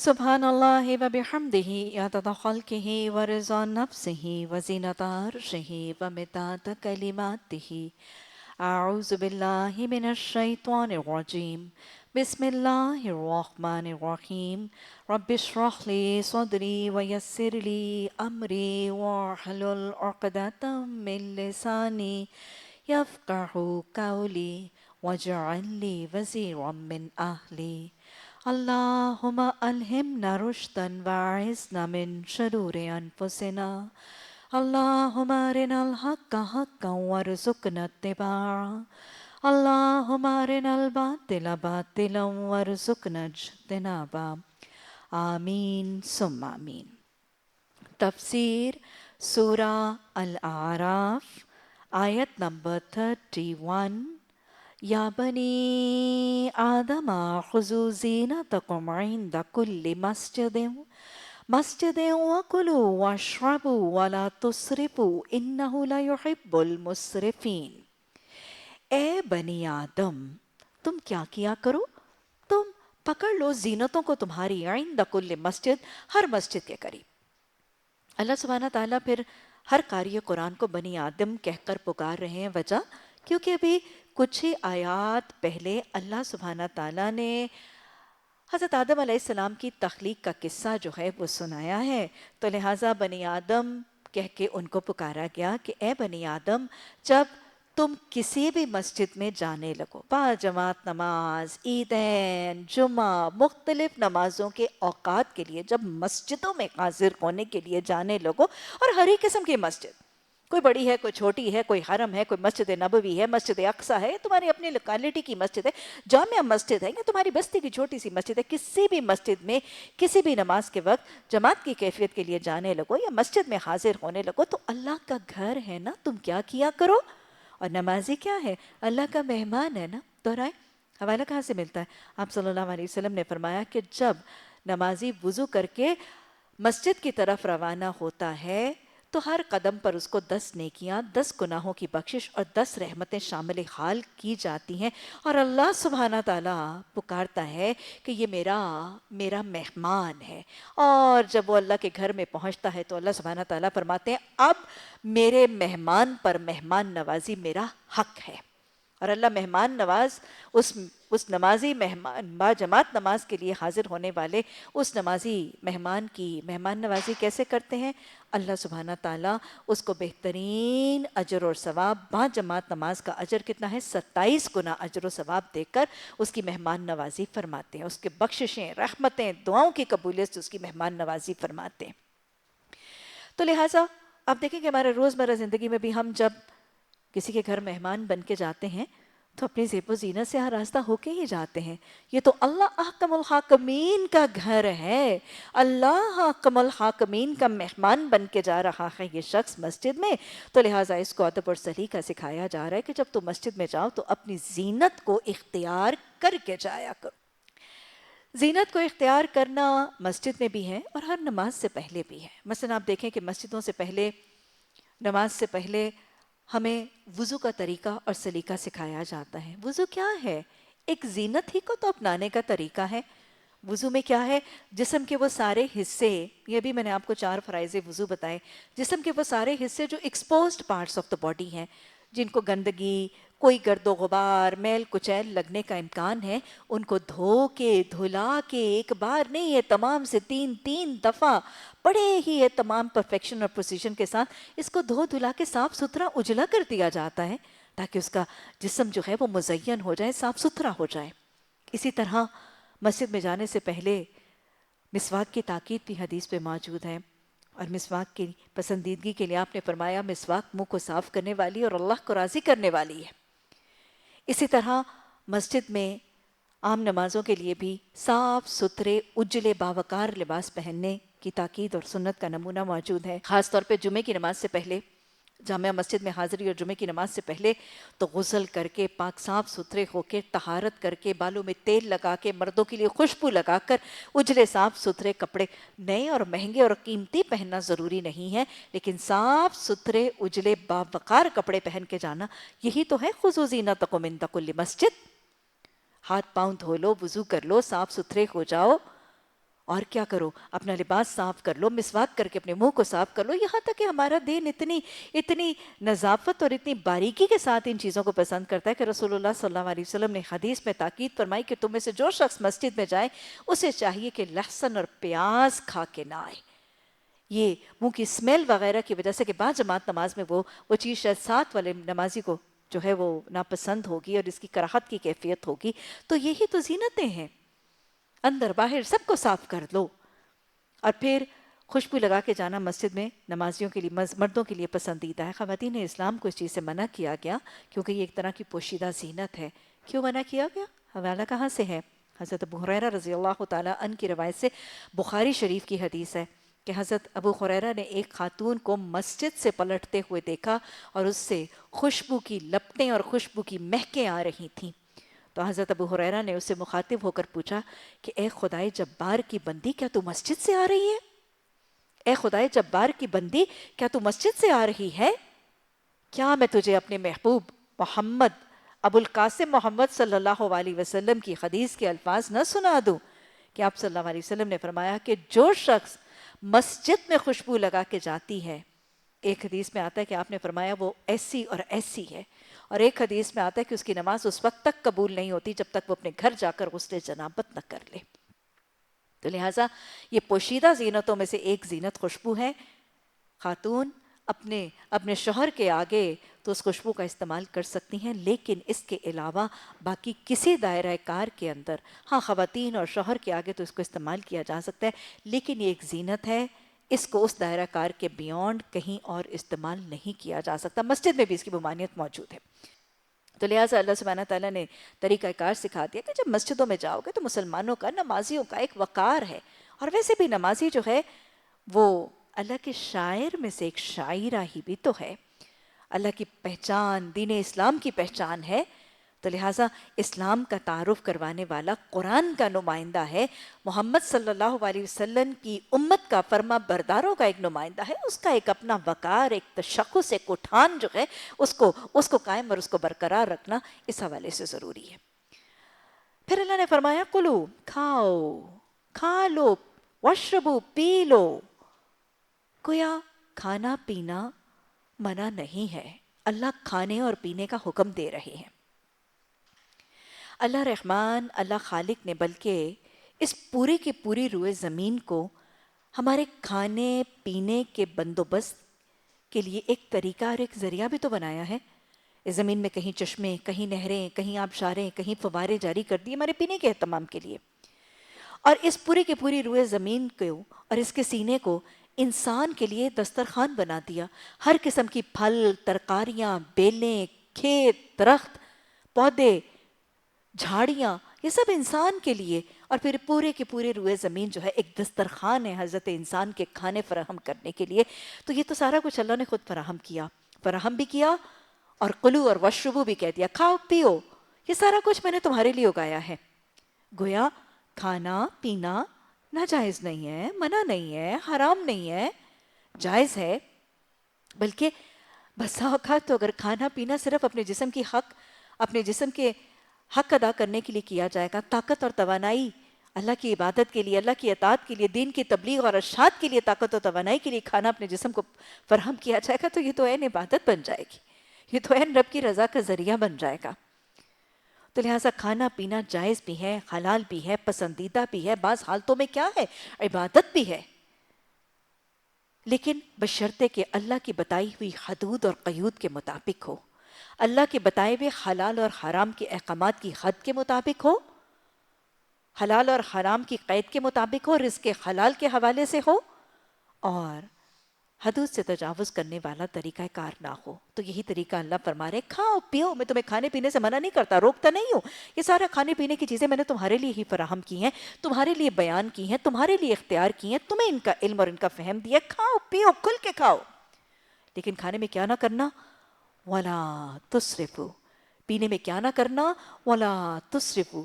سبحان اللہ و بحمدہ عدد خلقہ و رضا نفسہ و زینت عرشہ و مداد کلماتہ اعوذ باللہ من الشیطان الرجیم بسم اللہ الرحمن الرحیم رب اشرح لی صدری ویسر لی امری واحلل عقدۃ من لسانی یفقہوا قولی واجعل لی وزیرا من اہلی اللہم الہمنا رشدا واعصمنا من شرور انفسنا اللہم ارنا الحق حقا وارزقنا اتباعہ اللہم ارنا الباطل باطلا وارزقنا اجتنابہ آمین ثم آمین۔ تفسیر سورہ الاعراف آیت نمبر 31۔ یا بنی آدم خذوا زینتکم عند کل مسجد وکلوا واشربوا ولا تسرفوا انہ لا یحب المسرفین۔ اے بنی آدم، تم کیا کرو؟ تم پکڑ لو زینتوں کو تمہاری عند کل مسجد، ہر مسجد کے قریب۔ اللہ سبحانہ تعالیٰ پھر ہر قاری قرآن کو بنی آدم کہہ کر پکار رہے ہیں، وجہ کیونکہ ابھی کچھ ہی آیات پہلے اللہ سبحانہ تعالیٰ نے حضرت آدم علیہ السلام کی تخلیق کا قصہ جو ہے وہ سنایا ہے، تو لہٰذا بنی آدم کہہ کے ان کو پکارا گیا کہ اے بنی آدم، جب تم کسی بھی مسجد میں جانے لگو، با جماعت نماز، عیدین، جمعہ، مختلف نمازوں کے اوقات کے لیے جب مسجدوں میں حاضر ہونے کے لیے جانے لگو، اور ہر ہی قسم کی مسجد، کوئی بڑی ہے، کوئی چھوٹی ہے، کوئی حرم ہے، کوئی مسجد نبوی ہے، مسجد اقصیٰ ہے، تمہاری اپنی لوکیلٹی کی مسجد ہے، جامعہ مسجد ہے، یا تمہاری بستی کی چھوٹی سی مسجد ہے، کسی بھی مسجد میں کسی بھی نماز کے وقت جماعت کی کیفیت کے لیے جانے لگو یا مسجد میں حاضر ہونے لگو، تو اللہ کا گھر ہے نا، تم کیا کرو؟ اور نمازی کیا ہے؟ اللہ کا مہمان ہے نا۔ دہرائے حوالہ کہاں سے ملتا ہے؟ آپ صلی اللہ علیہ وسلم نے فرمایا کہ جب نمازی وضو کر کے مسجد کی طرف روانہ ہوتا ہے تو ہر قدم پر اس کو 10 نیکیاں، 10 گناہوں کی بخشش اور 10 رحمتیں شامل حال کی جاتی ہیں، اور اللہ سبحانہ تعالیٰ پکارتا ہے کہ یہ میرا مہمان ہے۔ اور جب وہ اللہ کے گھر میں پہنچتا ہے تو اللہ سبحانہ تعالیٰ فرماتے ہیں اب میرے مہمان پر مہمان نوازی میرا حق ہے۔ اور اللہ مہمان نواز اس نمازی مہمان با جماعت نماز کے لیے حاضر ہونے والے اس نمازی مہمان کی مہمان نوازی کیسے کرتے ہیں؟ اللہ سبحانہ تعالیٰ اس کو بہترین اجر اور ثواب، با جماعت نماز کا اجر کتنا ہے؟ 27 گنا اجر و ثواب دے کر اس کی مہمان نوازی فرماتے ہیں، اس کے بخششیں، رحمتیں، دعاؤں کی قبولیت سے اس کی مہمان نوازی فرماتے ہیں۔ تو لہٰذا آپ دیکھیں کہ ہمارے روزمرہ زندگی میں بھی ہم جب کسی کے گھر مہمان بن کے جاتے ہیں تو اپنی زیب و زینت سے آراستہ ہو کے ہی جاتے ہیں۔ یہ تو اللہ احکم الحاکمین کا گھر ہے، اللہ احکم الحاکمین کا مہمان بن کے جا رہا ہے یہ شخص مسجد میں، تو لہٰذا اس کو ادب اور سلیقہ سکھایا جا رہا ہے کہ جب تم مسجد میں جاؤ تو اپنی زینت کو اختیار کر کے جایا کرو۔ زینت کو اختیار کرنا مسجد میں بھی ہے اور ہر نماز سے پہلے بھی ہے۔ مثلا آپ دیکھیں کہ مسجدوں سے پہلے، نماز سے پہلے ہمیں وضو کا طریقہ اور سلیقہ سکھایا جاتا ہے۔ وضو کیا ہے؟ ایک زینت ہی کو تو اپنانے کا طریقہ ہے۔ وضو میں کیا ہے؟ جسم کے وہ سارے حصے، یہ بھی میں نے آپ کو 4 فرائض وضو بتائے، جسم کے وہ سارے حصے جو exposed parts of the body ہیں، جن کو گندگی، کوئی گرد و غبار، میل کچیل لگنے کا امکان ہے، ان کو دھو کے دھلا کے، ایک بار نہیں، یہ تمام سے 3 دفعہ بڑے ہی یہ تمام پرفیکشن اور پروسیجن کے ساتھ اس کو دھو دھلا کے صاف ستھرا اجلا کر دیا جاتا ہے تاکہ اس کا جسم جو ہے وہ مزین ہو جائے، صاف ستھرا ہو جائے۔ اسی طرح مسجد میں جانے سے پہلے مسواک کی تاکید بھی حدیث پہ موجود ہے، اور مسواک کی پسندیدگی کے لیے آپ نے فرمایا مسواک منہ کو صاف کرنے والی اور اللہ کو راضی کرنے والی ہے۔ اسی طرح مسجد میں عام نمازوں کے لیے بھی صاف ستھرے اجلے باوقار لباس پہننے کی تاکید اور سنت کا نمونہ موجود ہے۔ خاص طور پہ جمعے کی نماز سے پہلے، جامعہ مسجد میں حاضری اور جمعے کی نماز سے پہلے تو غسل کر کے پاک صاف ستھرے ہو کے، طہارت کر کے، بالوں میں تیل لگا کے، مردوں کے لیے خوشبو لگا کر، اجلے صاف ستھرے کپڑے، نئے اور مہنگے اور قیمتی پہننا ضروری نہیں ہے، لیکن صاف ستھرے اجلے باوقار کپڑے پہن کے جانا، یہی تو ہے خذوا زینتکم عند کل مسجد۔ ہاتھ پاؤں دھو لو، وضو کر لو، صاف ستھرے ہو جاؤ، اور کیا کرو، اپنا لباس صاف کر لو، مسواک کر کے اپنے منہ کو صاف کر لو. یہاں تک کہ ہمارا دین اتنی نظافت اور اتنی باریکی کے ساتھ ان چیزوں کو پسند کرتا ہے کہ رسول اللہ صلی اللہ علیہ وسلم نے حدیث میں تاکید فرمائی کہ تم میں سے جو شخص مسجد میں جائے اسے چاہیے کہ لہسن اور پیاز کھا کے نہ آئے. یہ منہ کی سمیل وغیرہ کی وجہ سے کہ بعض جماعت نماز میں وہ چیز شاید ساتھ والے نمازی کو جو ہے وہ ناپسند ہوگی اور اس کی کراہت کی کیفیت ہوگی. تو یہی تو زینتیں ہیں. اندر باہر سب کو صاف کر لو. اور پھر خوشبو لگا کے جانا مسجد میں نمازیوں کے لیے، مردوں کے لیے پسندیدہ ہے. خواتین اسلام کو اس چیز سے منع کیا گیا کیونکہ یہ ایک طرح کی پوشیدہ زینت ہے. کیوں منع کیا گیا؟ حوالہ کہاں سے ہے؟ حضرت ابو ہریرہ رضی اللہ تعالیٰ عنہ کی روایت سے بخاری شریف کی حدیث ہے کہ حضرت ابو ہریرہ نے ایک خاتون کو مسجد سے پلٹتے ہوئے دیکھا اور اس سے خوشبو کی لپٹیں اور خوشبو کی مہکیں آ رہی تھیں. تو حضرت ابو ہریرہ نے اس سے مخاطب ہو کر پوچھا کہ اے خدائے جبار کی بندی، کیا تو مسجد سے آ رہی ہے؟ اے خدائے جبار کی بندی، کیا تو مسجد سے آ رہی ہے؟ کیا میں تجھے اپنے محبوب محمد ابو القاسم محمد صلی اللہ علیہ وسلم کی حدیث کے الفاظ نہ سنا دوں کہ آپ صلی اللہ علیہ وسلم نے فرمایا کہ جو شخص مسجد میں خوشبو لگا کے جاتی ہے، ایک حدیث میں آتا ہے کہ آپ نے فرمایا وہ ایسی اور ایسی ہے، اور ایک حدیث میں آتا ہے کہ اس کی نماز اس وقت تک قبول نہیں ہوتی جب تک وہ اپنے گھر جا کر غسل جنابت نہ کر لے. تو لہٰذا یہ پوشیدہ زینتوں میں سے ایک زینت خوشبو ہے. خاتون اپنے شوہر کے آگے تو اس خوشبو کا استعمال کر سکتی ہیں، لیکن اس کے علاوہ باقی کسی دائرہ کار کے اندر، ہاں خواتین اور شوہر کے آگے تو اس کو استعمال کیا جا سکتا ہے، لیکن یہ ایک زینت ہے، اس کو اس دائرہ کار کے بیونڈ کہیں اور استعمال نہیں کیا جا سکتا. مسجد میں بھی اس کی ممانعت موجود ہے. تو لہٰذا اللہ سبحانہ تعالیٰ نے طریقہ کار سکھا دیا کہ جب مسجدوں میں جاؤ گے تو مسلمانوں کا، نمازیوں کا ایک وقار ہے. اور ویسے بھی نمازی جو ہے وہ اللہ کے شاعر میں سے ایک شاعرہ ہی بھی تو ہے. اللہ کی پہچان، دین اسلام کی پہچان ہے. تو لہٰذا اسلام کا تعارف کروانے والا قرآن کا نمائندہ ہے، محمد صلی اللہ علیہ وسلم کی امت کا فرما برداروں کا ایک نمائندہ ہے. اس کا ایک اپنا وقار، ایک تشخص، ایک اٹھان جو ہے اس کو قائم اور اس کو برقرار رکھنا اس حوالے سے ضروری ہے. پھر اللہ نے فرمایا کلو، کھاؤ، کھا لو، واشربو، پی لو. گویا کھانا پینا منع نہیں ہے، اللہ کھانے اور پینے کا حکم دے رہے ہیں. اللہ رحمان، اللہ خالق نے بلکہ اس پوری کی پوری روئے زمین کو ہمارے کھانے پینے کے بندوبست کے لیے ایک طریقہ اور ایک ذریعہ بھی تو بنایا ہے. اس زمین میں کہیں چشمے، کہیں نہریں، کہیں آبشاریں، کہیں فوارے جاری کر دیے ہمارے پینے کے اہتمام کے لیے. اور اس پوری کی پوری روئے زمین کو اور اس کے سینے کو انسان کے لیے دسترخوان بنا دیا. ہر قسم کی پھل، ترکاریاں، بیلیں، کھیت، درخت، پودے، جھاڑیاں، یہ سب انسان کے لیے. اور پھر پورے کی پورے روئے زمین جو ہے ایک دسترخوان ہے حضرت انسان کے کھانے فراہم کرنے کے لیے. تو یہ تو سارا کچھ اللہ نے خود فراہم بھی کیا اور قلو اور وشربو بھی کہہ دیا، کھاؤ پیو، یہ سارا کچھ میں نے تمہارے لیے اگایا ہے. گویا کھانا پینا ناجائز نہیں ہے، منع نہیں ہے، حرام نہیں ہے، جائز ہے. بلکہ بسا اوقات تو اگر کھانا پینا صرف اپنے جسم کے حق ادا کرنے کے لیے کیا جائے گا، طاقت اور توانائی اللہ کی عبادت کے لیے، اللہ کی اطاعت کے لیے، دین کی تبلیغ اور ارشاد کے لیے طاقت اور توانائی کے لیے کھانا اپنے جسم کو فراہم کیا جائے گا تو یہ تو عین عبادت بن جائے گی، یہ تو عین رب کی رضا کا ذریعہ بن جائے گا. تو لہٰذا کھانا پینا جائز بھی ہے، حلال بھی ہے، پسندیدہ بھی ہے، بعض حالتوں میں کیا ہے، عبادت بھی ہے، لیکن بشرطے کہ اللہ کی بتائی ہوئی حدود اور قیود کے مطابق ہو، اللہ کے بتائے ہوئے حلال اور حرام کے احکامات کی حد کے مطابق ہو، حلال اور حرام کی قید کے مطابق ہو، رزق حلال کے حوالے سے ہو، اور حدود سے تجاوز کرنے والا طریقہ کار نہ ہو. تو یہی طریقہ اللہ فرما رہے کھاؤ پیو. میں تمہیں کھانے پینے سے منع نہیں کرتا، روکتا نہیں ہوں. یہ سارا کھانے پینے کی چیزیں میں نے تمہارے لیے ہی فراہم کی ہیں، تمہارے لیے بیان کی ہیں، تمہارے لیے اختیار کی ہیں، تمہیں ان کا علم اور ان کا فہم دیا. کھاؤ پیو، کھل کے کھاؤ، لیکن کھانے میں کیا نہ کرنا، وَلَا تُسْرِفُوا. پینے میں کیا نہ کرنا، وَلَا تُسْرِفُوا.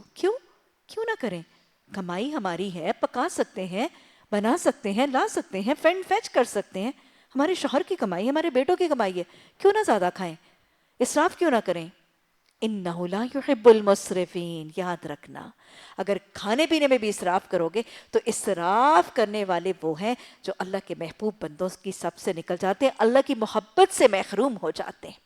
کیوں نہ کریں؟ کمائی ہماری ہے، پکا سکتے ہیں، بنا سکتے ہیں، لا سکتے ہیں، فینڈ فیچ کر سکتے ہیں. ہمارے شوہر کی کمائی، ہمارے بیٹوں کی کمائی ہے، کیوں نہ زیادہ کھائیں، اسراف کیوں نہ کریں. انہ لا یحب المسرفین. یاد رکھنا اگر کھانے پینے میں بھی اسراف کرو گے تو اسراف کرنے والے وہ ہیں جو اللہ کے محبوب بندوں کی سب سے نکل جاتے ہیں, اللہ کی محبت سے محروم ہو جاتے ہیں.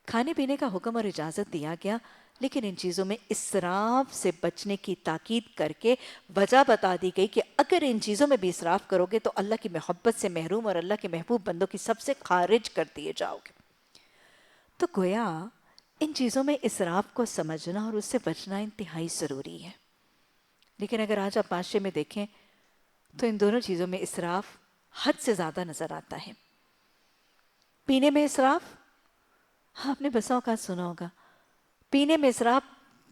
کھانے پینے کا حکم اور اجازت دیا گیا, لیکن ان چیزوں میں اسراف سے بچنے کی تاکید کر کے وجہ بتا دی گئی کہ اگر ان چیزوں میں بھی اسراف کرو گے تو اللہ کی محبت سے محروم اور اللہ کے محبوب بندوں کی سب سے خارج کر دیے جاؤ گے. تو گویا ان چیزوں میں اسراف کو سمجھنا اور اس سے بچنا انتہائی ضروری ہے. لیکن اگر آج آپ معاشرے میں دیکھیں تو ان دونوں چیزوں میں اسراف حد سے زیادہ نظر آتا ہے. پینے میں اسراف, آپ نے بسا اوقات سنا ہوگا پینے میں اسراف,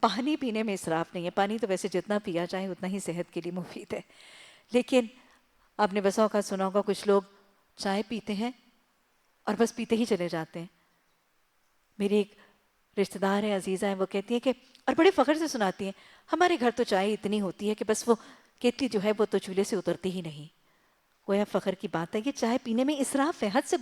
پانی پینے میں اسراف نہیں ہے. پانی تو ویسے جتنا پیا جائے اتنا ہی صحت کے لیے مفید ہے, لیکن آپ نے بسا اوقات سنا ہوگا کچھ لوگ چائے پیتے ہیں اور بس پیتے ہی چلے جاتے ہیں. میری ایک رشتہ دار ہے, عزیزہ ہے, وہ کہتی ہیں کہ اور بڑے فخر سے سناتی ہیں ہمارے گھر تو چائے اتنی ہوتی ہے کہ بس وہ کیتلی جو ہے وہ تو چولہے سے اترتی ہی نہیں. گویا فخر کی بات ہے, یہ چائے پینے میں اسراف ہے, حد سے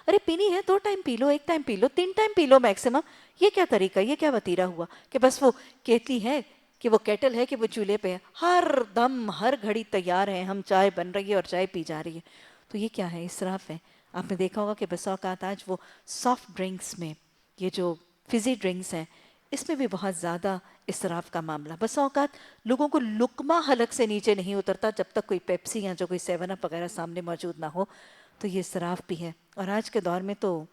ارے پینی ہے 2 ٹائم پی لو, 1 ٹائم پی لو, 3 ٹائم پی لو میکسیمم. یہ کیا طریقہ, یہ کیا وتیرہ ہوا کہ بس وہ کیتلی ہے کہ وہ کیٹل ہے کہ وہ چولہے پہ ہے, ہر دم ہر گھڑی تیار ہے, ہم چائے بن رہی ہے اور چائے پی جا رہی ہے. تو یہ کیا ہے, اسراف ہے. آپ نے دیکھا ہوگا کہ بسا اوقات آج وہ سافٹ ڈرنکس میں, یہ جو فزی ڈرنکس ہیں, اس میں بھی بہت زیادہ اسراف کا معاملہ. بسا اوقات لوگوں کو لقمہ حلق سے نیچے نہیں اترتا جب تک کوئی پیپسی یا جو کوئی 7 اپ وغیرہ سامنے موجود نہ ہو. تو یہ اسراف بھی ہے. اور آج کے دور میں تو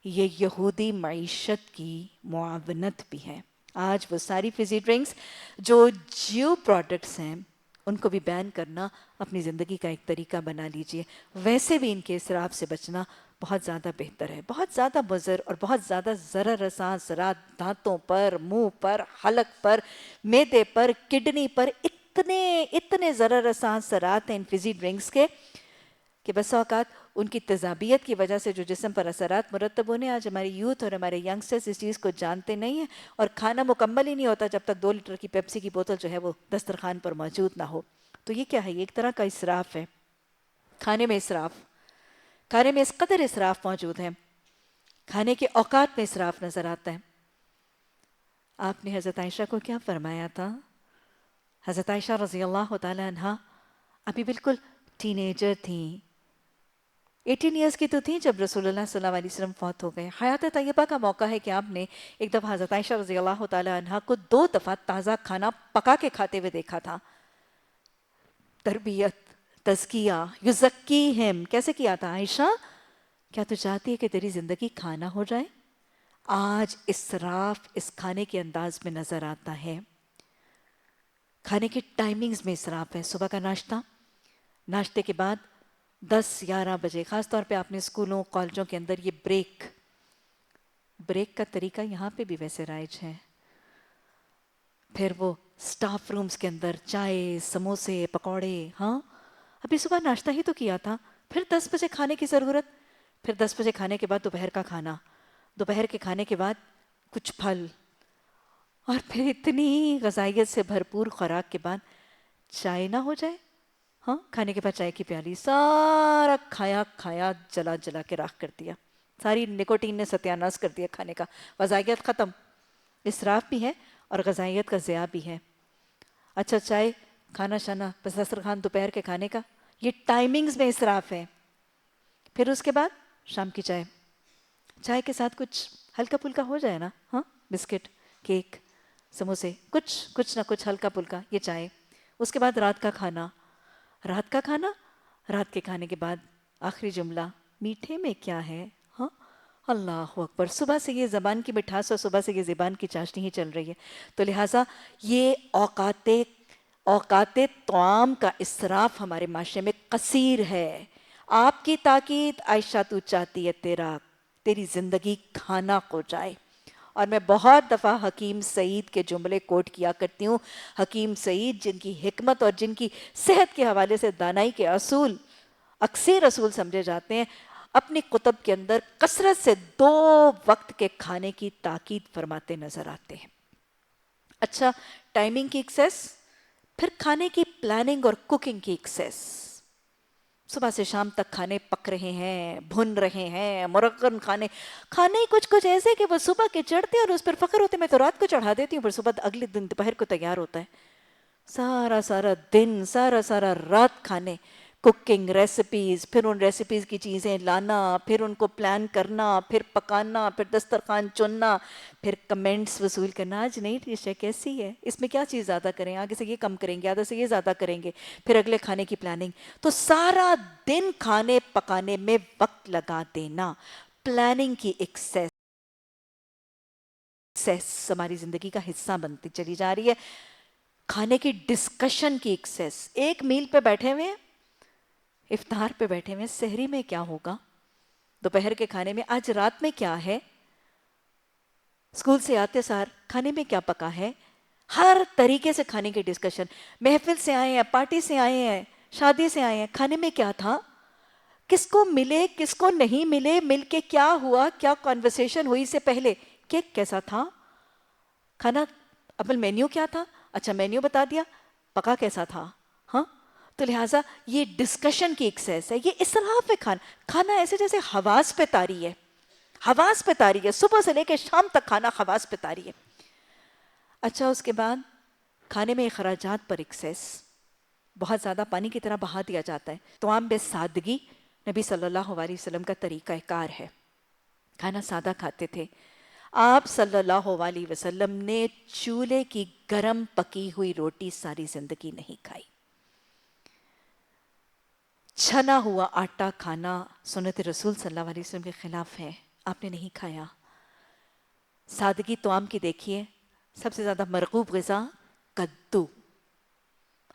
یہ یہودی معیشت کی معاونت بھی ہے. آج وہ ساری فزی ڈرنکس جو جیو پروڈکٹس ہیں ان کو بھی بین کرنا اپنی زندگی کا ایک طریقہ بنا لیجئے. ویسے بھی ان کے اسراف سے بچنا بہت زیادہ بہتر ہے. بہت زیادہ مضر اور بہت زیادہ ضرر رساں اثرات دانتوں پر, منہ پر, حلق پر, معدے پر, کڈنی پر, اتنے ضرر رساں اثرات ہیں ان فزی ڈرنکس کے کہ بسا اوقات ان کی تیزابیت کی وجہ سے جو جسم پر اثرات مرتب ہونے, آج ہماری یوتھ اور ہمارے ینگسٹرز اس چیز کو جانتے نہیں ہیں, اور کھانا مکمل ہی نہیں ہوتا جب تک 2 لیٹر کی پیپسی کی بوتل جو ہے وہ دسترخوان پر موجود نہ ہو. تو یہ کیا ہے, یہ ایک طرح کا اسراف ہے. کھانے میں اسراف, کھانے میں اس قدر اسراف موجود ہے, کھانے کے اوقات میں اسراف نظر آتا ہے. آپ نے حضرت عائشہ کو کیا فرمایا تھا؟ حضرت عائشہ رضی اللہ تعالی عنہ ابھی بالکل ٹین ایجر تھیں, 18 ایئرس کی تو تھیں جب رسول اللہ صلی اللہ علیہ وسلم فوت ہو گئے. حیات طیبہ کا موقع ہے کہ آپ نے ایک دفعہ حضرت عائشہ رضی اللہ تعالی عنہ کو 2 دفعہ تازہ کھانا پکا کے کھاتے ہوئے دیکھا تھا. تربیت, تزکیہ, یزکیہم کیسے کیا تھا؟ عائشہ کیا تو چاہتی ہے کہ تیری زندگی کھانا ہو جائے؟ آج اسراف اس کھانے کے انداز میں نظر آتا ہے. کھانے کی ٹائمنگز میں اسراف ہے. صبح کا ناشتہ, ناشتے کے بعد 10-11 بجے, خاص طور پہ آپ نے اسکولوں کالجوں کے اندر یہ بریک کا طریقہ یہاں پہ بھی ویسے رائج ہے. پھر وہ سٹاف رومز کے اندر چائے, سموسے, پکوڑے. ہاں ابھی صبح ناشتہ ہی تو کیا تھا, پھر 10 بجے کھانے کی ضرورت, پھر 10 بجے کھانے کے بعد دوپہر کا کھانا, دوپہر کے کھانے کے بعد کچھ پھل, اور پھر اتنی غذائیت سے بھرپور خوراک کے بعد چائے نہ ہو جائے. ہاں کھانے کے بعد چائے کی پیالی, سارا کھایا جلا کے راکھ کر دیا, ساری نکوٹین نے ستیاناش کر دیا کھانے کا, غذائیت ختم. اسراف بھی ہے اور غذائیت کا ضیاع بھی ہے. اچھا چائے, کھانا شانا, بس دسترخوان دوپہر کے کھانے کا, یہ ٹائمنگز میں اسراف ہے. پھر اس کے بعد شام کی چائے, چائے کے ساتھ کچھ ہلکا پھلکا ہو جائے نا, ہاں بسکٹ, کیک, سموسے, کچھ نہ کچھ ہلکا پھلکا, یہ چائے. اس کے بعد رات کا کھانا, رات کے کھانے کے بعد آخری جملہ, میٹھے میں کیا ہے؟ ہاں اللہ اکبر, صبح سے یہ زبان کی مٹھاس اور صبح سے یہ زبان کی چاشنی ہی چل رہی ہے. تو لہٰذا یہ اوقات طعام کا اسراف ہمارے معاشرے میں کثیر ہے. آپ کی تاکید عائشہ تو چاہتی ہے تیری زندگی کھانا ہو جائے. اور میں بہت دفعہ حکیم سعید کے جملے کوٹ کیا کرتی ہوں. حکیم سعید جن کی حکمت اور جن کی صحت کے حوالے سے دانائی کے اصول اکثر اصول سمجھے جاتے ہیں, اپنی کتب کے اندر کثرت سے 2 وقت کے کھانے کی تاکید فرماتے نظر آتے ہیں. اچھا, ٹائمنگ کی ایکسیس, پھر کھانے کی پلاننگ اور کوکنگ کی ایکسیس. صبح سے شام تک کھانے پک رہے ہیں، بھن رہے ہیں، مرغن کھانے ہی کچھ ایسے کہ وہ صبح کے چڑھتے اور اس پر فخر ہوتے. میں تو رات کو چڑھا دیتی ہوں، پر صبح اگلے دن دوپہر کو تیار ہوتا ہے. سارا دن، سارا رات کھانے، کوکنگ ریسیپیز، پھر ان ریسیپیز کی چیزیں لانا، پھر ان کو پلان کرنا، پھر پکانا، پھر دسترخوان چننا، پھر کمنٹس وصول کرنا. آج نئی ڈش ہے، کیسی ہے، اس میں کیا چیز زیادہ کریں، آگے سے یہ کم کریں گے، آگے سے یہ زیادہ کریں گے، پھر اگلے کھانے کی پلاننگ. تو سارا دن کھانے پکانے میں وقت لگا دینا، پلاننگ کی ایکسیس ہماری زندگی کا حصہ بنتی چلی جا رہی ہے. کھانے کی ڈسکشن کی ایکسیس. ایک میل پہ بیٹھے ہوئے ہیں، افطار پہ بیٹھے ہوئے ہیں، سحری میں کیا ہوگا، دوپہر کے کھانے میں آج رات میں کیا ہے، اسکول سے آتے سار کھانے میں کیا پکا ہے. ہر طریقے سے کھانے کی ڈسکشن. محفل سے آئے ہیں، پارٹی سے آئے ہیں، شادی سے آئے ہیں، کھانے میں کیا تھا، کس کو ملے کس کو نہیں ملے، مل کے کیا ہوا، کیا کانورسیشن ہوئی سے پہلے، کیک کیسا تھا، کھانا اول مینیو کیا تھا، اچھا مینیو بتا دیا، پکا کیسا تھا. ہاں، تو لہٰذا یہ ڈسکشن کی ایکسیس ہے، یہ اسراف ہے. کھانا ایسے جیسے حواس پہ طاری ہے، حواس پہ طاری ہے، صبح سے لے کے شام تک کھانا حواس پہ طاری ہے. اچھا اس کے بعد کھانے میں اخراجات پر ایکسیس. بہت زیادہ پانی کی طرح بہا دیا جاتا ہے. طعام بے سادگی نبی صلی اللہ علیہ وسلم کا طریقہ کار ہے. کھانا سادہ کھاتے تھے. آپ صلی اللہ علیہ وسلم نے چولہے کی گرم پکی ہوئی روٹی ساری زندگی نہیں کھائی. چھنا ہوا آٹا کھانا سنت رسول صلی اللہ علیہ وسلم کے خلاف ہے، آپ نے نہیں کھایا. سادگی طعام کی دیکھیے. سب سے زیادہ مرغوب غذا کدو.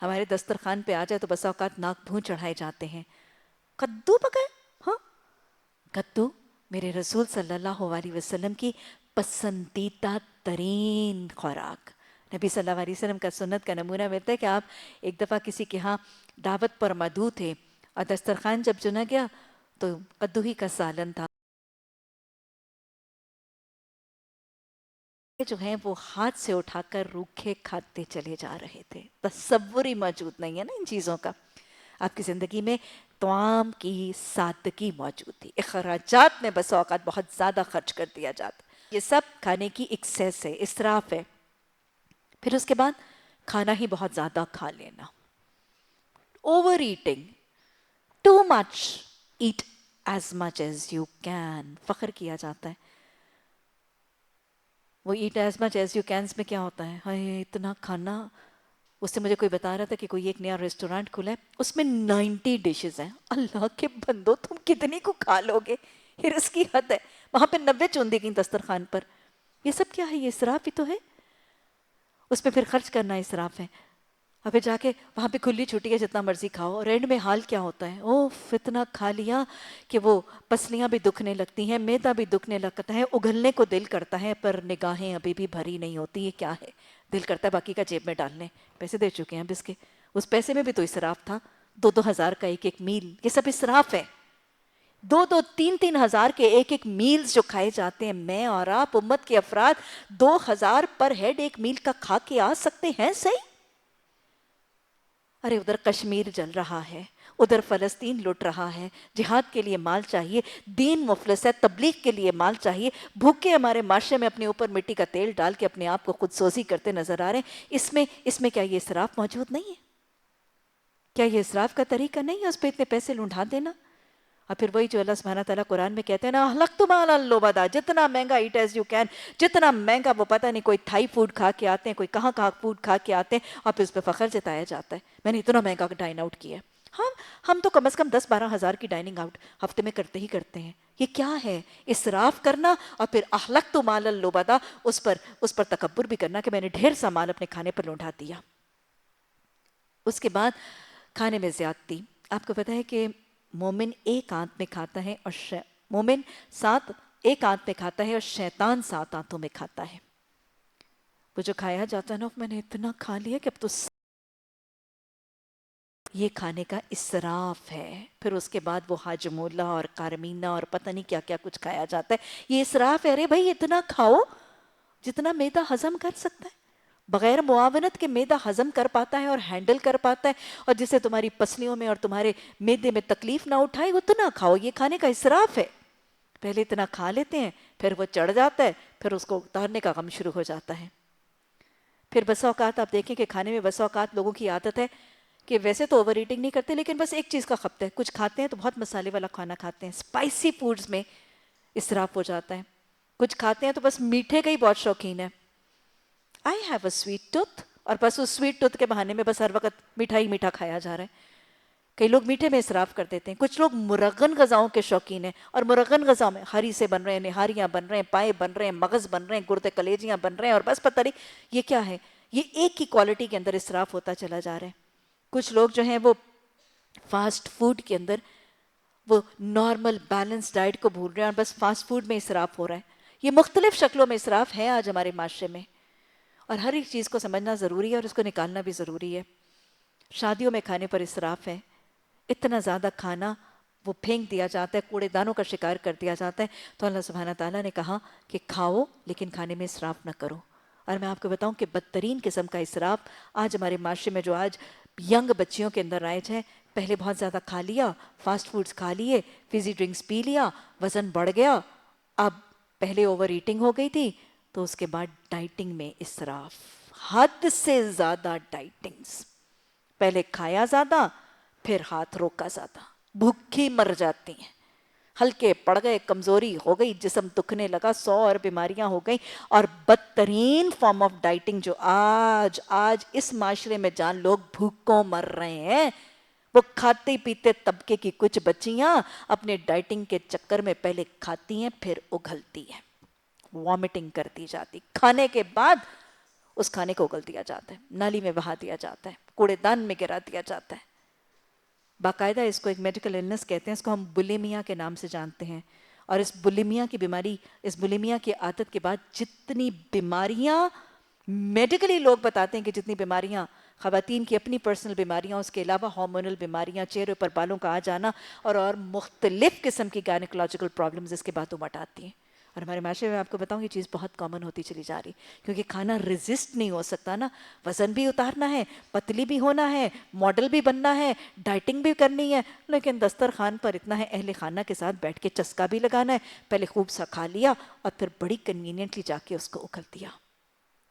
ہمارے دسترخوان پہ آ جائے تو بسا اوقات ناک بھون چڑھائے جاتے ہیں. کدو پکائے، ہاں، کدو میرے رسول صلی اللہ علیہ وسلم کی پسندیدہ ترین خوراک. نبی صلی اللہ علیہ وسلم کا سنت کا نمونہ ملتا ہے کہ آپ ایک دفعہ کسی کے ہاں دعوت پر مدعو تھے اور دسترخوان جب چنا گیا تو کدو ہی کا سالن تھا. جو ہیں وہ ہاتھ سے اٹھا کر روکھے کھاتے چلے جا رہے تھے. تصور ہی موجود نہیں ہے نا ان چیزوں کا. آپ کی زندگی میں طعام کی سادگی موجود تھی. اخراجات میں بس اوقات بہت زیادہ خرچ کر دیا جاتا. یہ سب کھانے کی ایکسیس ہے، اسراف ہے. پھر اس کے بعد کھانا ہی بہت زیادہ کھا لینا، over eating, too much. Eat as much as you can. فخر کیا جاتا ہے. وہ eat as much as you cans میں کیا ہوتا ہے، ہائے اتنا کھانا. اس سے مجھے کوئی بتا رہا تھا کہ کوئی ایک نیا ریسٹورانٹ کھلا ہے، اس میں 90 ڈشز ہیں. اللہ کے بندو تم کتنی کو کھا لو گے، ہرس کی حد ہے. وہاں پہ 90 چون دی گئی دسترخوان پر. یہ سب کیا ہے، یہ اسراف ہی تو ہے. اس پہ پھر خرچ کرنا اسراف ہے. اور پھر جا کے وہاں پہ کھلی چھٹی ہے، جتنا مرضی کھاؤ. اور اینڈ میں حال کیا ہوتا ہے، اوف اتنا کھا لیا کہ وہ پسلیاں بھی دکھنے لگتی ہیں، میدا بھی دکھنے لگتا ہے، اگلنے کو دل کرتا ہے پر نگاہیں ابھی بھی بھری نہیں ہوتی. یہ کیا ہے، دل کرتا ہے باقی کا جیب میں ڈالنے. پیسے دے چکے ہیں اب اس کے. اس پیسے میں بھی تو اسراف تھا. 2-2 ہزار کا ایک ایک میل، یہ سب اسراف ہے. 2-3 ہزار کے ایک ایک میلز جو کھائے جاتے ہیں. میں اور آپ امت کے افراد 2,000 پر ہیڈ ایک میل کا کھا کے آ سکتے ہیں صحیح؟ ارے ادھر کشمیر جل رہا ہے، ادھر فلسطین لٹ رہا ہے، جہاد کے لیے مال چاہیے، دین مفلس ہے، تبلیغ کے لیے مال چاہیے. بھوکے ہمارے معاشرے میں اپنے اوپر مٹی کا تیل ڈال کے اپنے آپ کو خود سوزی کرتے نظر آ رہے ہیں. اس میں کیا یہ اسراف موجود نہیں ہے؟ کیا یہ اسراف کا طریقہ نہیں ہے اس پہ اتنے پیسے لنڈھا دینا؟ اور پھر وہی جو اللہ سبحانہ تعالیٰ قرآن میں کہتے ہیں نا، اہلکتم علی اللبدا، جتنا مہنگا ایٹ ایز یو کین. جتنا مہنگا وہ پتہ نہیں، کوئی تھائی فوڈ کھا کے آتے ہیں، کوئی کہاں فوڈ کھا کے آتے ہیں، اور پھر اس پہ فخر جتایا جاتا ہے میں نے اتنا مہنگا ڈائن آؤٹ کیا. ہم تو کم از کم 10-12 ہزار کی ڈائننگ آؤٹ ہفتے میں کرتے ہی کرتے ہیں. یہ کیا ہے، اسراف کرنا. اور پھر اہلکتم علی اللبدا، اس پر تکبر بھی کرنا کہ میں نے ڈھیر سا مال اپنے کھانے پر لونڈھا دیا. اس کے بعد کھانے میں زیادتی. آپ کو پتہ ہے کہ مومن ایک آنت میں کھاتا ہے اور مومن ایک آنت میں کھاتا ہے اور شیطان 7 آنتوں میں کھاتا ہے. وہ جو کھایا جاتا ہے نا، میں نے اتنا کھا لیا کہ اب تو یہ کھانے کا اسراف ہے. پھر اس کے بعد وہ حاجمولہ اور قارمینہ اور پتہ نہیں کیا کیا کچھ کھایا جاتا ہے. یہ اسراف ہے. ارے بھائی اتنا کھاؤ جتنا معدہ ہضم کر سکتا ہے. بغیر معاونت کے معدہ ہضم کر پاتا ہے اور ہینڈل کر پاتا ہے، اور جسے تمہاری پسلیوں میں اور تمہارے معدے میں تکلیف نہ اٹھائے اتنا کھاؤ. یہ کھانے کا اسراف ہے. پہلے اتنا کھا لیتے ہیں، پھر وہ چڑھ جاتا ہے، پھر اس کو اتارنے کا غم شروع ہو جاتا ہے. پھر بسا اوقات آپ دیکھیں کہ کھانے میں بسا اوقات لوگوں کی عادت ہے کہ ویسے تو اوور ایٹنگ نہیں کرتے لیکن بس ایک چیز کا خپت ہے. کچھ کھاتے ہیں تو بہت مسالے والا کھانا کھاتے ہیں، اسپائسی فوڈز میں اسراف ہو جاتا ہے. کچھ کھاتے ہیں تو بس میٹھے کا ہی بہت شوقین ہے. I have a sweet tooth, اور بس اس سویٹ ٹوتھ کے بہانے میں بس ہر وقت میٹھا ہی میٹھا کھایا جا رہا ہے. کئی لوگ میٹھے میں اسراف کر دیتے ہیں. کچھ لوگ مرغن غذاؤں کے شوقین ہیں، اور مرغن غذاؤں میں ہری سے بن رہے ہیں، نہاریاں بن رہے ہیں، پائے بن رہے ہیں، مغز بن رہے ہیں، گردے کلیجیاں بن رہے ہیں، اور بس پتہ نہیں یہ کیا ہے. یہ ایک ہی کوالٹی کے اندر اسراف ہوتا چلا جا رہا ہے. کچھ لوگ جو ہیں وہ فاسٹ فوڈ کے اندر وہ نارمل بیلنس ڈائٹ کو بھول رہے ہیں اور بس فاسٹ فوڈ میں اسراف ہو رہا ہے. یہ مختلف شکلوں میں اسراف ہے آج ہمارے معاشرے میں، اور ہر ایک چیز کو سمجھنا ضروری ہے اور اس کو نکالنا بھی ضروری ہے. شادیوں میں کھانے پر اسراف ہے. اتنا زیادہ کھانا وہ پھینک دیا جاتا ہے، کوڑے دانوں کا شکار کر دیا جاتا ہے. تو اللہ سبحانہ تعالیٰ نے کہا کہ کھاؤ لیکن کھانے میں اسراف نہ کرو. اور میں آپ کو بتاؤں کہ بدترین قسم کا اسراف آج ہمارے معاشرے میں جو آج ینگ بچیوں کے اندر رائج ہے. پہلے بہت زیادہ کھا لیا، فاسٹ فوڈز کھا لیے، فیزی ڈرنکس پی لیا، وزن بڑھ گیا. اب پہلے اوور ایٹنگ ہو گئی تھی تو اس کے بعد ڈائٹنگ میں اسراف، حد سے زیادہ ڈائٹنگز. پہلے کھایا زیادہ، پھر ہاتھ روکا زیادہ، بھوکھی مر جاتی ہیں، ہلکے پڑ گئے، کمزوری ہو گئی، جسم دکھنے لگا، 100 اور بیماریاں ہو گئیں. اور بدترین فارم آف ڈائٹنگ جو آج اس معاشرے میں جان لوگ بھوکوں مر رہے ہیں، وہ کھاتے پیتے طبقے کی کچھ بچیاں اپنے ڈائٹنگ کے چکر میں پہلے کھاتی ہیں پھر اگلتی ہیں، وامٹنگ کر دی جاتی، کھانے کے بعد اس کھانے کو اگل دیا جاتا ہے، نالی میں بہا دیا جاتا ہے، کوڑے دان میں گرا دیا جاتا ہے. باقاعدہ اس کو ایک میڈیکل النس کہتے ہیں، اس کو ہم بلیمیا کے نام سے جانتے ہیں. اور اس بلیمیا کی بیماری، اس بلیمیا کی عادت کے بعد جتنی بیماریاں میڈیکلی لوگ بتاتے ہیں کہ جتنی بیماریاں خواتین کی اپنی پرسنل بیماریاں، اس کے علاوہ ہارمونل بیماریاں، چہرے پر بالوں کا آ جانا اور مختلف قسم کی گائنیکولوجیکل پرابلمز اس کے بعد امٹ آتی ہیں. اور ہمارے معاشرے میں آپ کو بتاؤں یہ چیز بہت کامن ہوتی چلی جا رہی، کیونکہ کھانا ریزسٹ نہیں ہو سکتا نا. وزن بھی اتارنا ہے، پتلی بھی ہونا ہے، ماڈل بھی بننا ہے، ڈائٹنگ بھی کرنی ہے، لیکن دسترخوان پر اتنا ہے اہل خانہ کے ساتھ بیٹھ کے چسکا بھی لگانا ہے. پہلے خوب سا کھا لیا اور پھر بڑی کنوینئنٹلی جا کے اس کو اگل دیا.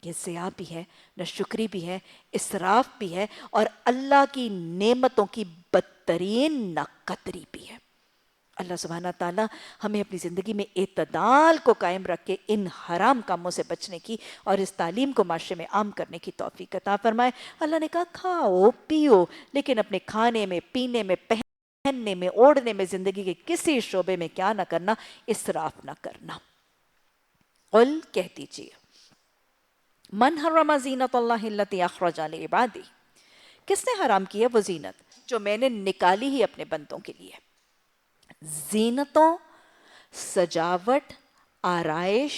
یہ ضیاع بھی ہے، ناشکری بھی ہے، اسراف بھی ہے، اور اللہ کی نعمتوں کی بدترین ناقدری بھی ہے. اللہ سبحانہ تعالیٰ ہمیں اپنی زندگی میں اعتدال کو قائم رکھ کے ان حرام کاموں سے بچنے کی اور اس تعلیم کو معاشرے میں عام کرنے کی توفیق عطا فرمائے. اللہ نے کہا کھاؤ پیو، لیکن اپنے کھانے میں، پینے میں، پہننے میں، اوڑھنے میں، زندگی کے کسی شعبے میں کیا نہ کرنا، اسراف نہ کرنا. قل کہہ دیجئے، من حرم زینت اللہ التی اخرج لعبادہ، کس نے حرام کی ہے وہ زینت جو میں نے نکالی ہی اپنے بندوں کے لیے. زینتوں، سجاوٹ، آرائش،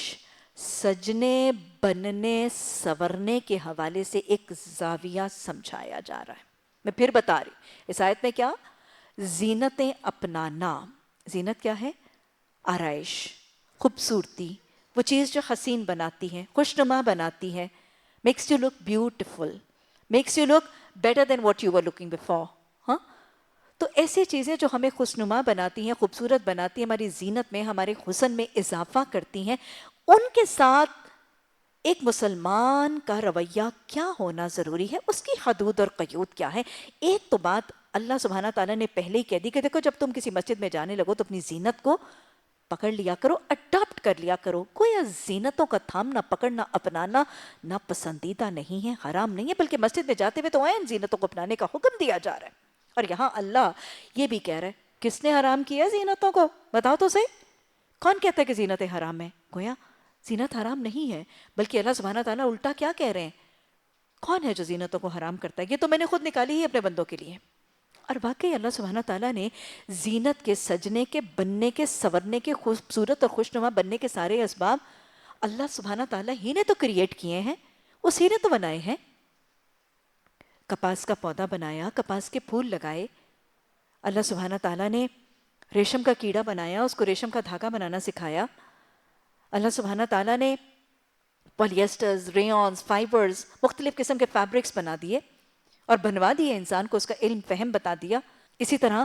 سجنے بننے سورنے کے حوالے سے ایک زاویہ سمجھایا جا رہا ہے. میں پھر بتا رہی، اس آیت میں کیا؟ زینتیں اپنانا. زینت کیا ہے؟ آرائش، خوبصورتی، وہ چیز جو حسین بناتی ہے، خوشنما بناتی ہے. Makes you look beautiful, makes you look better than what you were looking before. ہاں، تو ایسی چیزیں جو ہمیں خوشنما بناتی ہیں، خوبصورت بناتی ہیں، ہماری زینت میں، ہمارے حسن میں اضافہ کرتی ہیں، ان کے ساتھ ایک مسلمان کا رویہ کیا ہونا ضروری ہے، اس کی حدود اور قیود کیا ہے. ایک تو بات اللہ سبحانہ تعالیٰ نے پہلے ہی کہہ دی کہ دیکھو جب تم کسی مسجد میں جانے لگو تو اپنی زینت کو پکڑ لیا کرو، اڈاپٹ کر لیا کرو. کوئی زینتوں کا تھامنا، پکڑنا، اپنانا ناپسندیدہ نہیں ہے، حرام نہیں ہے، بلکہ مسجد میں جاتے ہوئے تو عین زینتوں کو اپنانے کا حکم دیا جا رہا ہے. اور یہاں اللہ یہ بھی کہہ رہا ہے کس نے حرام کیا ہے زینتوں کو؟ بتاؤ تو صحیح، کون کہتا ہے کہ زینتیں حرام ہیں؟ گویا زینت حرام نہیں ہے، بلکہ اللہ سبحانہ تعالیٰ الٹا کیا کہہ رہے ہیں، کون ہے جو زینتوں کو حرام کرتا ہے؟ یہ تو میں نے خود نکالی ہی اپنے بندوں کے لیے. اور واقعی اللہ سبحانہ تعالیٰ نے زینت کے، سجنے کے، بننے کے، سورنے کے، خوبصورت اور خوشنما بننے کے سارے اسباب اللہ سبحانہ تعالیٰ ہی نے تو کریٹ کیے ہیں، اسی نے تو بنائے ہیں. کپاس کا پودا بنایا، کپاس کے پھول لگائے. اللہ سبحانہ تعالیٰ نے ریشم کا کیڑا بنایا، اس کو ریشم کا دھاگا بنانا سکھایا. اللہ سبحانہ تعالیٰ نے پولیسٹرز، ریونز، فائبرز، مختلف قسم کے فیبرکس بنا دیے اور بنوا دیے، انسان کو اس کا علم فہم بتا دیا. اسی طرح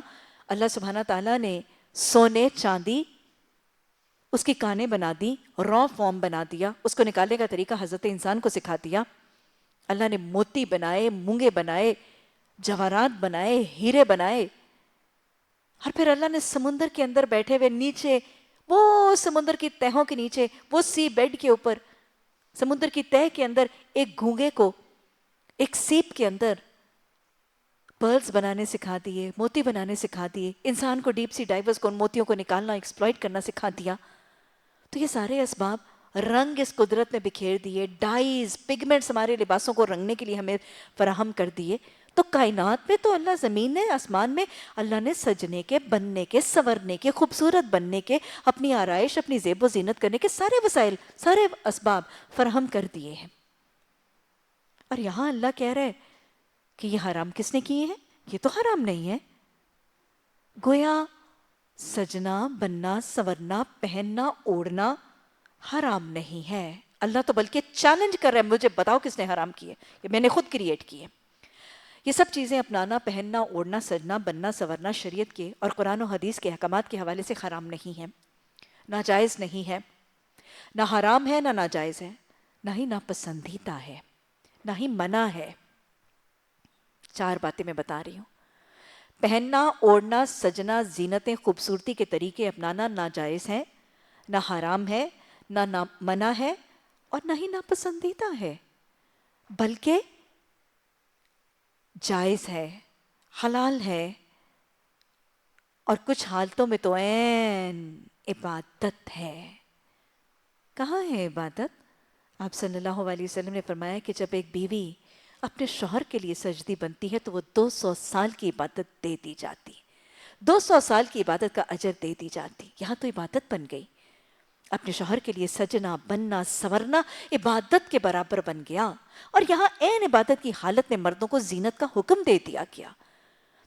اللہ سبحانہ تعالیٰ نے سونے، چاندی، اس کی کانیں بنا دی، را فارم بنا دیا، اس کو نکالنے کا طریقہ حضرت انسان کو سکھا دیا. اللہ نے موتی بنائے، مونگے بنائے، جواہرات بنائے، ہیرے بنائے. اور پھر اللہ نے سمندر کے اندر بیٹھے ہوئے نیچے، وہ سمندر کی تہوں کے نیچے، وہ سی بیڈ کے اوپر، سمندر کی تہ کے اندر ایک گھونگے کو، ایک سیپ کے اندر پرلز بنانے سکھا دیے، موتی بنانے سکھا دیے. انسان کو، ڈیپ سی ڈائیورز کو ان موتیوں کو نکالنا، ایکسپلائٹ کرنا سکھا دیا. تو یہ سارے اسباب، رنگ اس قدرت میں بکھیر دیے، ڈائز، پگمنٹس ہمارے لباسوں کو رنگنے کے لیے ہمیں فراہم کر دیے. تو کائنات میں تو اللہ، زمین میں، آسمان میں، اللہ نے سجنے کے، بننے کے، سورنے کے، خوبصورت بننے کے، اپنی آرائش، اپنی زیب و زینت کرنے کے سارے وسائل، سارے اسباب فراہم کر دیے ہیں. اور یہاں اللہ کہہ رہے کہ یہ حرام کس نے کیے ہیں؟ یہ تو حرام نہیں ہے. گویا سجنا، بننا، سورنا، پہننا، اوڑھنا حرام نہیں ہے. اللہ تو بلکہ چیلنج کر رہا ہے، مجھے بتاؤ کس نے حرام کیے؟ یہ میں نے خود کریٹ کیے. یہ سب چیزیں اپنانا، پہننا، اوڑھنا، سجنا، بننا، سورنا شریعت کے اور قرآن و حدیث کے احکامات کے حوالے سے حرام نہیں ہے، ناجائز نہیں ہے. نہ حرام ہے، نہ ناجائز ہے، نہ ہی ناپسندیدہ ہے، نہ ہی منع ہے. 4 باتیں میں بتا رہی ہوں. پہننا، اوڑھنا، سجنا، زینتیں، خوبصورتی کے طریقے اپنانا ناجائز ہیں، نہ حرام ہے، نہ منع ہے، اور نہ ہی ناپسندیدہ ہے، بلکہ جائز ہے، حلال ہے، اور کچھ حالتوں میں تو عین عبادت ہے. کہاں ہے عبادت؟ آپ صلی اللہ علیہ وسلم نے فرمایا کہ جب ایک بیوی اپنے شوہر کے لیے سجدی بنتی ہے تو وہ 200 سال کی عبادت دے دی جاتی، 200 سال کی عبادت کا اجر دے دی جاتی. یہاں تو عبادت بن گئی. اپنے شوہر کے لیے سجنا، بننا، سورنا عبادت کے برابر بن گیا. اور یہاں عین عبادت کی حالت میں مردوں کو زینت کا حکم دے دیا گیا.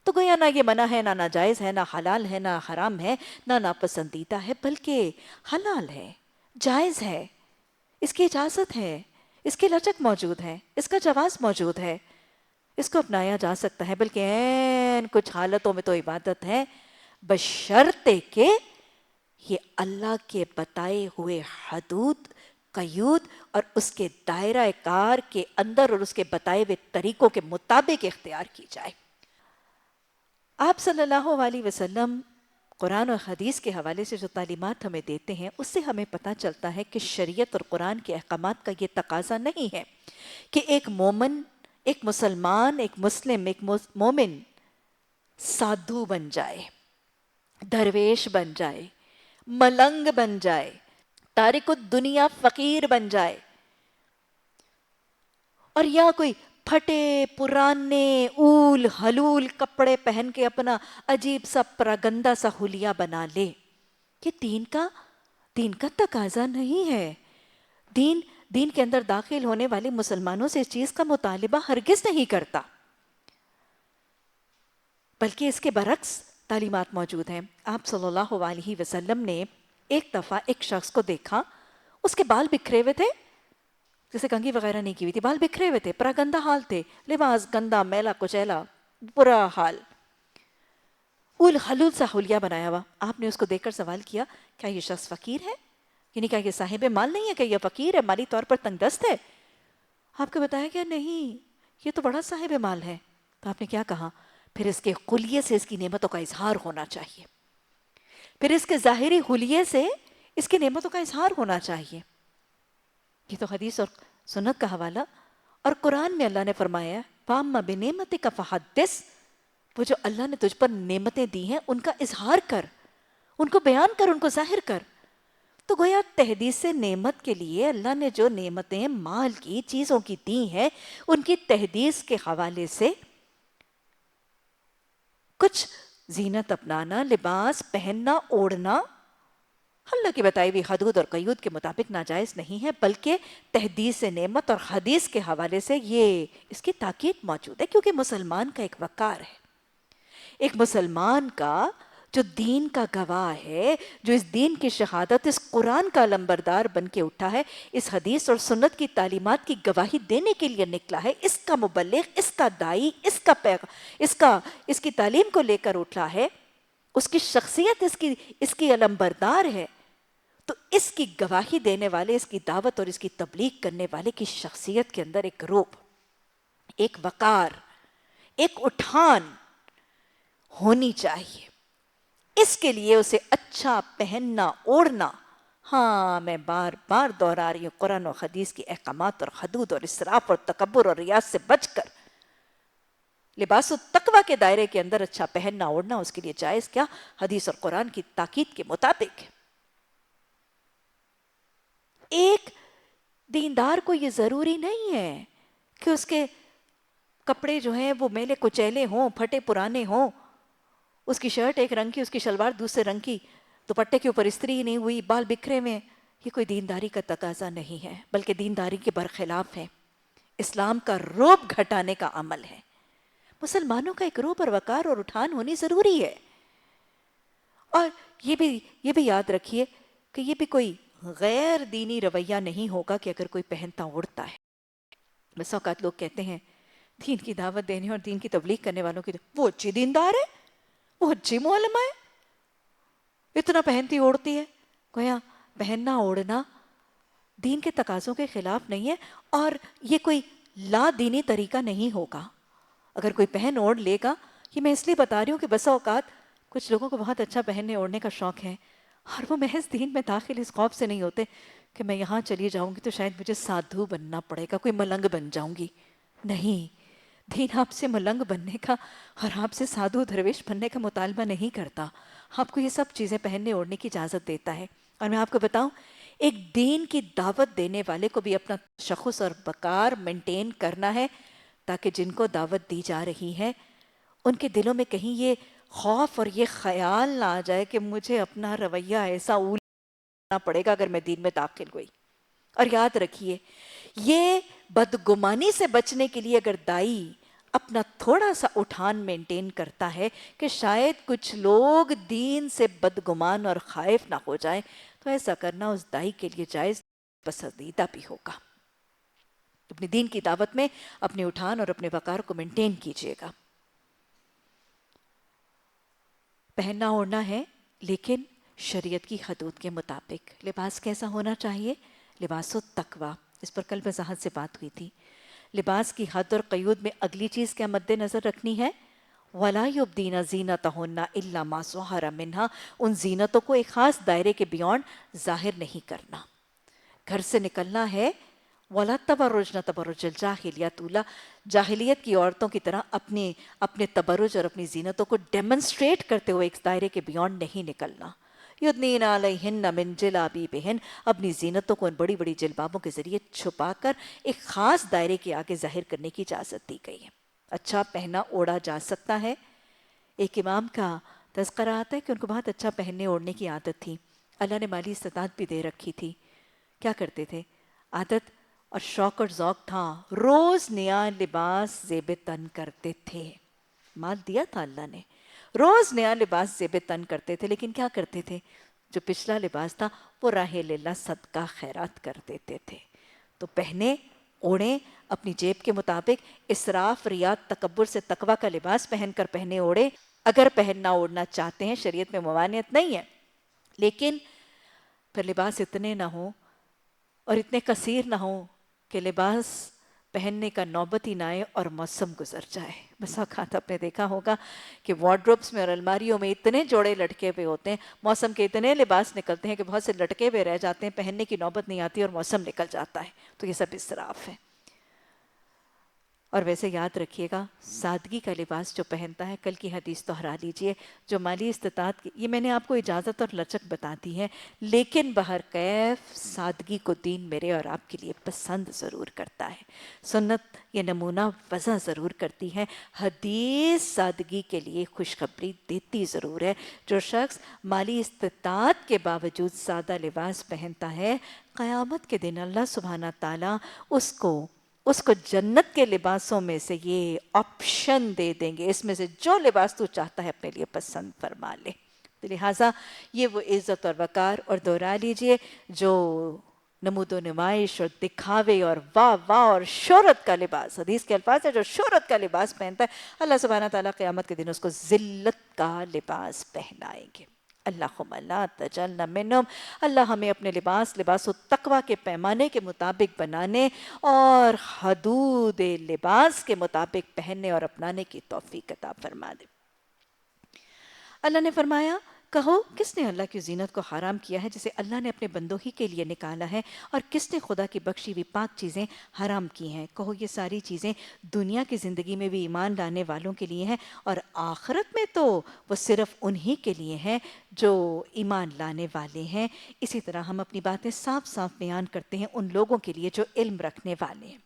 تو گویا نہ یہ منع ہے، نہ ناجائز ہے، نہ حلال ہے، نہ حرام ہے، نہ ناپسندیدہ ہے، بلکہ حلال ہے، جائز ہے، اس کی اجازت ہے، اس کی لچک موجود ہے، اس کا جواز موجود ہے، اس کو اپنایا جا سکتا ہے. بلکہ عین کچھ حالتوں میں تو عبادت ہے، بشرطے کہ یہ اللہ کے بتائے ہوئے حدود، قیود اور اس کے دائرہ کار کے اندر اور اس کے بتائے ہوئے طریقوں کے مطابق اختیار کی جائے. آپ صلی اللہ علیہ وسلم قرآن اور حدیث کے حوالے سے جو تعلیمات ہمیں دیتے ہیں، اس سے ہمیں پتہ چلتا ہے کہ شریعت اور قرآن کے احکامات کا یہ تقاضا نہیں ہے کہ ایک مومن، ایک مسلمان، ایک مسلم، ایک مومن سادھو بن جائے، درویش بن جائے، ملنگ بن جائے، تارک الدنیا فقیر بن جائے، اور یا کوئی پھٹے پرانے اول حلول کپڑے پہن کے اپنا عجیب سا پراگندہ سا حلیہ بنا لے. یہ دین کا تقاضا نہیں ہے. دین کے اندر داخل ہونے والے مسلمانوں سے اس چیز کا مطالبہ ہرگز نہیں کرتا، بلکہ اس کے برعکس تعلیمات موجود ہیں. آپ صلی اللہ علیہ وسلم نے ایک دفعہ ایک شخص کو دیکھا، اس کے بال بکھرے ہوئے تھے، جیسے کنگھی وغیرہ نہیں کی ہوئی تھی، بال بکھرے ہوئے تھے، پراگندہ حال تھے، لباس گندا، میلا کچیلا، برا حال، اول حلول سا حلیہ بنایا ہوا. آپ نے اس کو دیکھ کر سوال کیا، کیا یہ شخص فقیر ہے؟ یعنی کیا یہ صاحب مال نہیں ہے، کہ یہ فقیر ہے، مالی طور پر تنگ دست ہے؟ آپ کو بتایا کہ نہیں، یہ تو بڑا صاحب مال ہے. تو آپ نے کیا کہا؟ پھر اس کے خلیے سے اس کی نعمتوں کا اظہار ہونا چاہیے، پھر اس کے ظاہری خلیے سے اس کی نعمتوں کا اظہار ہونا چاہیے. یہ تو حدیث اور سنت کا حوالہ. اور قرآن میں اللہ نے فرمایا فَأَمَّا بِنِعْمَتِكَ فَحَدِّثْ، وہ جو اللہ نے تجھ پر نعمتیں دی ہیں ان کا اظہار کر، ان کو بیان کر، ان کو ظاہر کر. تو گویا تحدیث نعمت کے لیے اللہ نے جو نعمتیں مال کی، چیزوں کی دی ہیں، ان کی تحدیث کے حوالے سے کچھ زینت اپنانا، لباس پہننا، اوڑھنا اللہ کی بتائی ہوئی حدود اور قیود کے مطابق ناجائز نہیں ہے، بلکہ تحدیث نعمت اور حدیث کے حوالے سے یہ اس کی تاکید موجود ہے. کیونکہ مسلمان کا ایک وقار ہے، ایک مسلمان کا جو دین کا گواہ ہے، جو اس دین کی شہادت، اس قرآن کا علمبردار بن کے اٹھا ہے، اس حدیث اور سنت کی تعلیمات کی گواہی دینے کے لیے نکلا ہے، اس کا مبلغ، اس کا دائی، اس کی تعلیم کو لے کر اٹھا ہے، اس کی شخصیت اس کی علمبردار ہے، تو اس کی گواہی دینے والے، اس کی دعوت اور اس کی تبلیغ کرنے والے کی شخصیت کے اندر ایک روب، ایک وقار، ایک اٹھان ہونی چاہیے۔ اس کے لیے اسے اچھا پہننا، اوڑھنا، ہاں میں بار بار دہرا رہی ہوں، قرآن و حدیث کی احکامات اور حدود اور اسراف اور تکبر اور ریاض سے بچ کر لباس التقوی کے دائرے کے اندر اچھا پہننا اوڑھنا اس کے لیے جائز کیا؟ حدیث اور قرآن کی تاکید کے مطابق۔ ایک دیندار کو یہ ضروری نہیں ہے کہ اس کے کپڑے جو ہیں وہ میلے کچیلے ہوں، پھٹے پرانے ہوں، اس کی شرٹ ایک رنگ کی، اس کی شلوار دوسرے رنگ کی، دوپٹے کے اوپر استری نہیں ہوئی، بال بکھرے میں، یہ کوئی دینداری کا تقاضا نہیں ہے، بلکہ دینداری کے برخلاف ہے، اسلام کا رعب گھٹانے کا عمل ہے۔ مسلمانوں کا ایک رعب اور وقار اور اٹھان ہونی ضروری ہے۔ اور یہ بھی یاد رکھیے کہ یہ بھی کوئی غیر دینی رویہ نہیں ہوگا کہ اگر کوئی پہنتا اوڑھتا ہے۔ بس اوقات لوگ کہتے ہیں دین کی دعوت دینے اور دین کی تبلیغ کرنے والوں کی وہ اچھی دیندار ہے، وہ اچھی معلمہ ہے، اتنا پہنتی اوڑھتی ہے۔ گویا پہننا اوڑھنا دین کے تقاضوں کے خلاف نہیں ہے، اور یہ کوئی لا دینی طریقہ نہیں ہوگا اگر کوئی پہن اوڑھ لے گا۔ یہ میں اس لیے بتا رہی ہوں کہ بسا اوقات کچھ لوگوں کو بہت اچھا پہننے اوڑھنے کا شوق ہے، اور وہ محض دین میں داخل اس خوف سے نہیں ہوتے کہ میں یہاں چلی جاؤں گی تو شاید مجھے سادھو بننا پڑے گا، کوئی ملنگ بن جاؤں گی۔ نہیں، دین آپ سے ملنگ بننے کا اور آپ سے سادھو درویش بننے کا مطالبہ نہیں کرتا، آپ کو یہ سب چیزیں پہننے اوڑھنے کی اجازت دیتا ہے۔ اور میں آپ کو بتاؤں، ایک دین کی دعوت دینے والے کو بھی اپنا تشخص اور وقار مینٹین کرنا ہے، تاکہ جن کو دعوت دی جا رہی ہے ان کے دلوں میں کہیں یہ خوف اور یہ خیال نہ آ جائے کہ مجھے اپنا رویہ ایسا اولنا پڑے گا اگر میں دین میں داخل ہوئی۔ اور یاد رکھیے، یہ بدگمانی سے بچنے کے لیے اگر دائی اپنا تھوڑا سا اٹھان مینٹین کرتا ہے کہ شاید کچھ لوگ دین سے بدگمان اور خائف نہ ہو جائیں، تو ایسا کرنا اس دائی کے لیے جائز پسندیدہ بھی ہوگا۔ اپنے دین کی دعوت میں اپنے اٹھان اور اپنے وقار کو مینٹین کیجیے گا۔ پہننا اوڑھنا ہے لیکن شریعت کی حدود کے مطابق۔ لباس کیسا ہونا چاہیے؟ لباس التقوی، اس پر کل وضاحت سے بات ہوئی تھی۔ لباس کی حد اور قیود میں اگلی چیز کیا مد نظر رکھنی ہے؟ وَلَا يُبْدِينَ زِينَتَهُنَّ إِلَّا مَا ظَهَرَ مِنْهَا، ان زینتوں کو ایک خاص دائرے کے بیونڈ ظاہر نہیں کرنا۔ گھر سے نکلنا ہے، وَلَا تَبَرُّجْنَ تَبَرُّجَ الْجَاهِلِيَّةِ اولا، جاہلیت کی عورتوں کی طرح اپنے تبرج اور اپنی زینتوں کو ڈیمنسٹریٹ کرتے ہوئے ایک دائرے کے بیونڈ نہیں نکلنا۔ یدنین علیہن من جلابیبہن، اپنی زینتوں کو ان بڑی بڑی جلبابوں کے ذریعے چھپا کر ایک خاص دائرے کے آگے ظاہر کرنے کی اجازت دی گئی ہے۔ اچھا پہنا اوڑھا جا سکتا ہے۔ ایک امام کا تذکرہ آتا ہے کہ ان کو بہت اچھا پہننے اوڑھنے کی عادت تھی، اللہ نے مالی استطاعت بھی دے رکھی تھی۔ کیا کرتے تھے؟ عادت اور شوق اور ذوق تھا، روز نیا لباس زیب تن کرتے تھے۔ مال دیا تھا اللہ نے، روز نیا لباس زیب تن کرتے تھے، لیکن کیا کرتے تھے؟ جو پچھلا لباس تھا وہ راہ اللہ صدقہ خیرات کر دیتے تھے۔ تو پہنے اوڑھیں اپنی جیب کے مطابق، اسراف ریاض تکبر سے تقوی کا لباس پہن کر پہنے اوڑھیں۔ اگر پہننا اوڑھنا چاہتے ہیں، شریعت میں ممانعت نہیں ہے، لیکن پھر لباس اتنے نہ ہوں اور اتنے کثیر نہ ہوں کہ لباس پہننے کا نوبت ہی نہ آئے اور موسم گزر جائے۔ بس اوقات آپ نے دیکھا ہوگا کہ وارڈروبس میں اور الماریوں میں اتنے جوڑے لٹکے ہوئے ہوتے ہیں، موسم کے اتنے لباس نکلتے ہیں کہ بہت سے لٹکے ہوئے رہ جاتے ہیں، پہننے کی نوبت نہیں آتی اور موسم نکل جاتا ہے۔ تو یہ سب اسراف ہے۔ اور ویسے یاد رکھیے گا، سادگی کا لباس جو پہنتا ہے، کل کی حدیث دہرا لیجئے، جو مالی استطاعت کی، یہ میں نے آپ کو اجازت اور لچک بتا دی ہے، لیکن بہرکیف سادگی کو دین میرے اور آپ کے لیے پسند ضرور کرتا ہے۔ سنت یہ نمونہ وضع ضرور کرتی ہے، حدیث سادگی کے لیے خوشخبری دیتی ضرور ہے۔ جو شخص مالی استطاعت کے باوجود سادہ لباس پہنتا ہے، قیامت کے دن اللہ سبحانہ تعالیٰ اس کو جنت کے لباسوں میں سے یہ آپشن دے دیں گے، اس میں سے جو لباس تو چاہتا ہے اپنے لیے پسند فرما لے۔ تو لہٰذا یہ وہ عزت اور وقار، اور دہرا لیجئے، جو نمود و نمائش اور دکھاوے اور واہ واہ اور شہرت کا لباس، حدیث کے الفاظ ہے، جو شہرت کا لباس پہنتا ہے، اللہ سبحانہ تعالیٰ قیامت کے دن اس کو ذلت کا لباس پہنائیں گے۔ اللہم لا تجعلنا منہم۔ اللہ ہمیں اپنے لباس التقوی کے پیمانے کے مطابق بنانے اور حدود لباس کے مطابق پہننے اور اپنانے کی توفیق عطا فرما دے۔ اللہ نے فرمایا، کہو کس نے اللہ کی زینت کو حرام کیا ہے جسے اللہ نے اپنے بندوں ہی کے لیے نکالا ہے، اور کس نے خدا کی بخشی ہوئی پاک چیزیں حرام کی ہیں؟ کہو یہ ساری چیزیں دنیا کی زندگی میں بھی ایمان لانے والوں کے لیے ہیں، اور آخرت میں تو وہ صرف انہی کے لیے ہیں جو ایمان لانے والے ہیں۔ اسی طرح ہم اپنی باتیں صاف صاف بیان کرتے ہیں ان لوگوں کے لیے جو علم رکھنے والے ہیں۔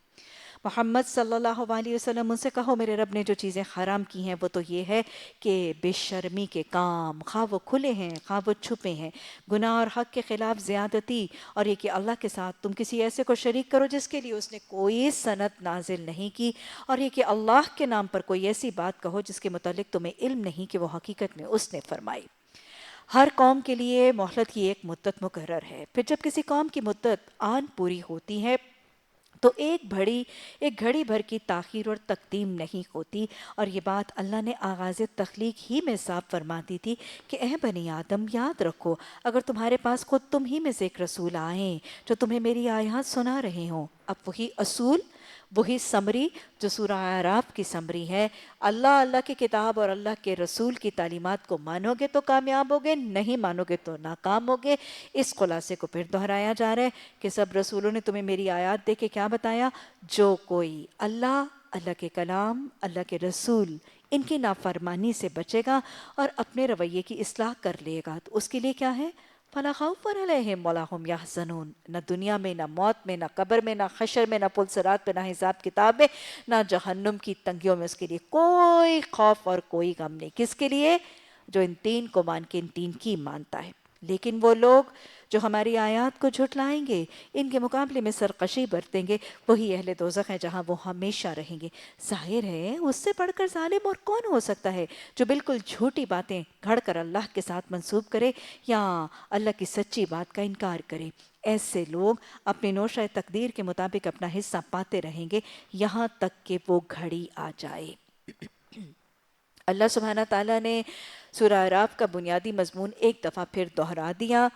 محمد صلی اللہ علیہ وسلم ان سے کہو، میرے رب نے جو چیزیں حرام کی ہیں وہ تو یہ ہے کہ بے شرمی کے کام، خواہ وہ کھلے ہیں خواہ وہ چھپے ہیں، گناہ اور حق کے خلاف زیادتی، اور یہ کہ اللہ کے ساتھ تم کسی ایسے کو شریک کرو جس کے لیے اس نے کوئی سند نازل نہیں کی، اور یہ کہ اللہ کے نام پر کوئی ایسی بات کہو جس کے متعلق تمہیں علم نہیں کہ وہ حقیقت میں اس نے فرمائی۔ ہر قوم کے لیے مہلت کی ایک مدت مقرر ہے، پھر جب کسی قوم کی مدت آن پوری ہوتی ہے تو ایک گھڑی بھر کی تاخیر اور تقدیم نہیں ہوتی، اور یہ بات اللہ نے آغاز تخلیق ہی میں صاف فرما دی تھی کہ اے بنی آدم، یاد رکھو اگر تمہارے پاس خود تم ہی میں سے ایک رسول آئیں جو تمہیں میری آیات سنا رہے ہوں۔ اب وہی اصول، وہی سمری جو سورہ اعراف کی سمری ہے، اللہ کی کتاب اور اللہ کے رسول کی تعلیمات کو مانو گے تو کامیاب ہوگے، نہیں مانو گے تو ناکام ہوگے۔ اس خلاصے کو پھر دہرایا جا رہا ہے کہ سب رسولوں نے تمہیں میری آیات دے کے کیا بتایا؟ جو کوئی اللہ کے کلام، اللہ کے رسول، ان کی نافرمانی سے بچے گا اور اپنے رویے کی اصلاح کر لے گا تو اس کے لیے کیا ہے؟ فَلَا خَوْفٌ عَلَيْهِمْ وَلَا هُمْ يَحْزَنُونَ۔ نہ دنیا میں، نہ موت میں، نہ قبر میں، نہ حشر میں، نہ پل صراط پہ، نہ حساب کتاب میں، نہ جہنم کی تنگیوں میں اس کے لیے کوئی خوف اور کوئی غم نہیں۔ کس کے لیے؟ جو ان تین کو مان کے ان تین کی مانتا ہے۔ لیکن وہ لوگ جو ہماری آیات کو جھٹلائیں گے، ان کے مقابلے میں سرکشی برتیں گے، وہی اہل دوزخ ہیں جہاں وہ ہمیشہ رہیں گے۔ ظاہر ہے اس سے بڑھ کر ظالم اور کون ہو سکتا ہے جو بالکل جھوٹی باتیں گھڑ کر اللہ کے ساتھ منسوب کرے یا اللہ کی سچی بات کا انکار کرے۔ ایسے لوگ اپنے نوشہ تقدیر کے مطابق اپنا حصہ پاتے رہیں گے یہاں تک کہ وہ گھڑی آ جائے۔ اللہ سبحانہ تعالیٰ نے سورہ اعراف کا بنیادی مضمون ایک دفعہ پھر دہرا دیا،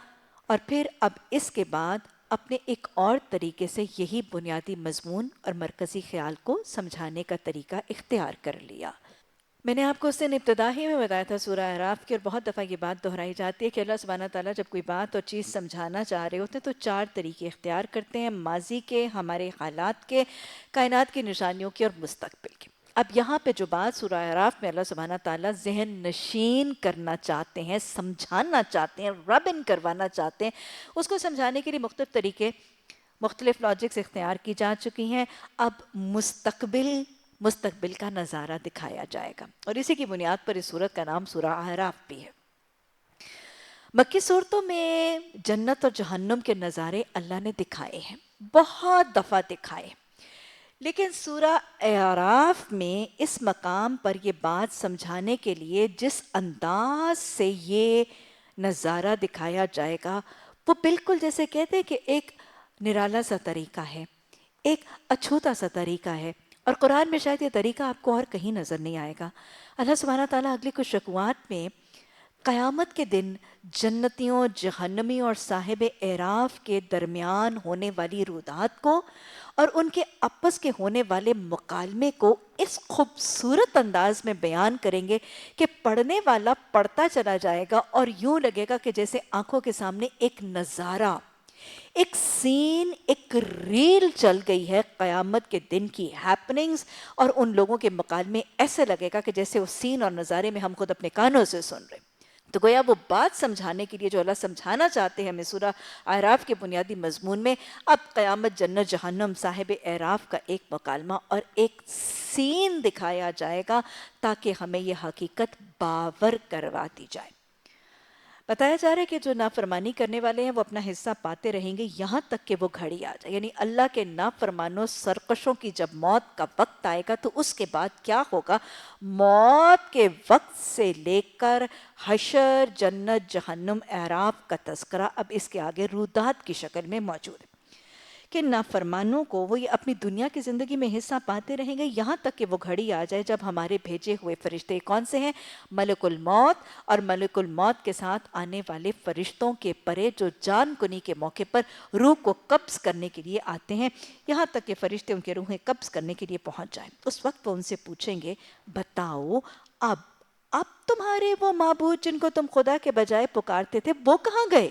اور پھر اب اس کے بعد اپنے ایک اور طریقے سے یہی بنیادی مضمون اور مرکزی خیال کو سمجھانے کا طریقہ اختیار کر لیا۔ میں نے آپ کو اس دن ابتدا ہی میں بتایا تھا سورہ اعراف کی، اور بہت دفعہ یہ بات دہرائی جاتی ہے کہ اللہ سبحانہ تعالیٰ جب کوئی بات اور چیز سمجھانا چاہ رہے ہوتے ہیں تو چار طریقے اختیار کرتے ہیں: ماضی کے، ہمارے حالات کے، کائنات کی نشانیوں کے، اور مستقبل کے۔ اب یہاں پہ جو بات سورہ اعراف میں اللہ سبحانہ تعالیٰ ذہن نشین کرنا چاہتے ہیں، سمجھانا چاہتے ہیں، رب ان کروانا چاہتے ہیں، اس کو سمجھانے کے لیے مختلف طریقے، مختلف لاجکس اختیار کی جا چکی ہیں۔ اب مستقبل کا نظارہ دکھایا جائے گا، اور اسی کی بنیاد پر اس سورت کا نام سورہ اعراف بھی ہے۔ مکی صورتوں میں جنت اور جہنم کے نظارے اللہ نے دکھائے ہیں، بہت دفعہ دکھائے، لیکن سورہ اعراف میں اس مقام پر یہ بات سمجھانے کے لیے جس انداز سے یہ نظارہ دکھایا جائے گا وہ بالکل جیسے کہتے ہیں کہ ایک نرالا سا طریقہ ہے، ایک اچھوتا سا طریقہ ہے، اور قرآن میں شاید یہ طریقہ آپ کو اور کہیں نظر نہیں آئے گا۔ اللہ سبحانہ تعالیٰ اگلی کچھ رکوعات میں قیامت کے دن جنتیوں، جہنمی اور صاحب اعراف کے درمیان ہونے والی رودات کو اور ان کے آپس کے ہونے والے مکالمے کو اس خوبصورت انداز میں بیان کریں گے کہ پڑھنے والا پڑھتا چلا جائے گا اور یوں لگے گا کہ جیسے آنکھوں کے سامنے ایک نظارہ، ایک سین، ایک ریل چل گئی ہے قیامت کے دن کی ہیپننگز، اور ان لوگوں کے مکالمے ایسے لگے گا کہ جیسے اس سین اور نظارے میں ہم خود اپنے کانوں سے سن رہے ہیں۔ تو گویا وہ بات سمجھانے کے لیے جو اللہ سمجھانا چاہتے ہیں ہمیں سورہ اعراف کے بنیادی مضمون میں، اب قیامت، جنت، جہنم، صاحب اعراف کا ایک مکالمہ اور ایک سین دکھایا جائے گا تاکہ ہمیں یہ حقیقت باور کروا دی جائے۔ بتایا جا رہا ہے کہ جو نافرمانی کرنے والے ہیں وہ اپنا حصہ پاتے رہیں گے یہاں تک کہ وہ گھڑی آ جائے. یعنی اللہ کے نافرمانوں سرکشوں کی جب موت کا وقت آئے گا تو اس کے بعد کیا ہوگا؟ موت کے وقت سے لے کر حشر، جنت، جہنم، اعراف کا تذکرہ اب اس کے آگے رودات کی شکل میں موجود ہے کہ نافرمانوں کو وہ یہ اپنی دنیا کی زندگی میں حصہ پاتے رہیں گے یہاں تک کہ وہ گھڑی آ جائے جب ہمارے بھیجے ہوئے فرشتے کون سے ہیں؟ ملک الموت اور ملک الموت کے ساتھ آنے والے فرشتوں کے پرے جو جان کنی کے موقع پر روح کو قبض کرنے کے لیے آتے ہیں، یہاں تک کہ فرشتے ان کے روحیں قبض کرنے کے لیے پہنچ جائیں. اس وقت وہ ان سے پوچھیں گے بتاؤ اب تمہارے وہ معبود جن کو تم خدا کے بجائے پکارتے تھے وہ کہاں گئے؟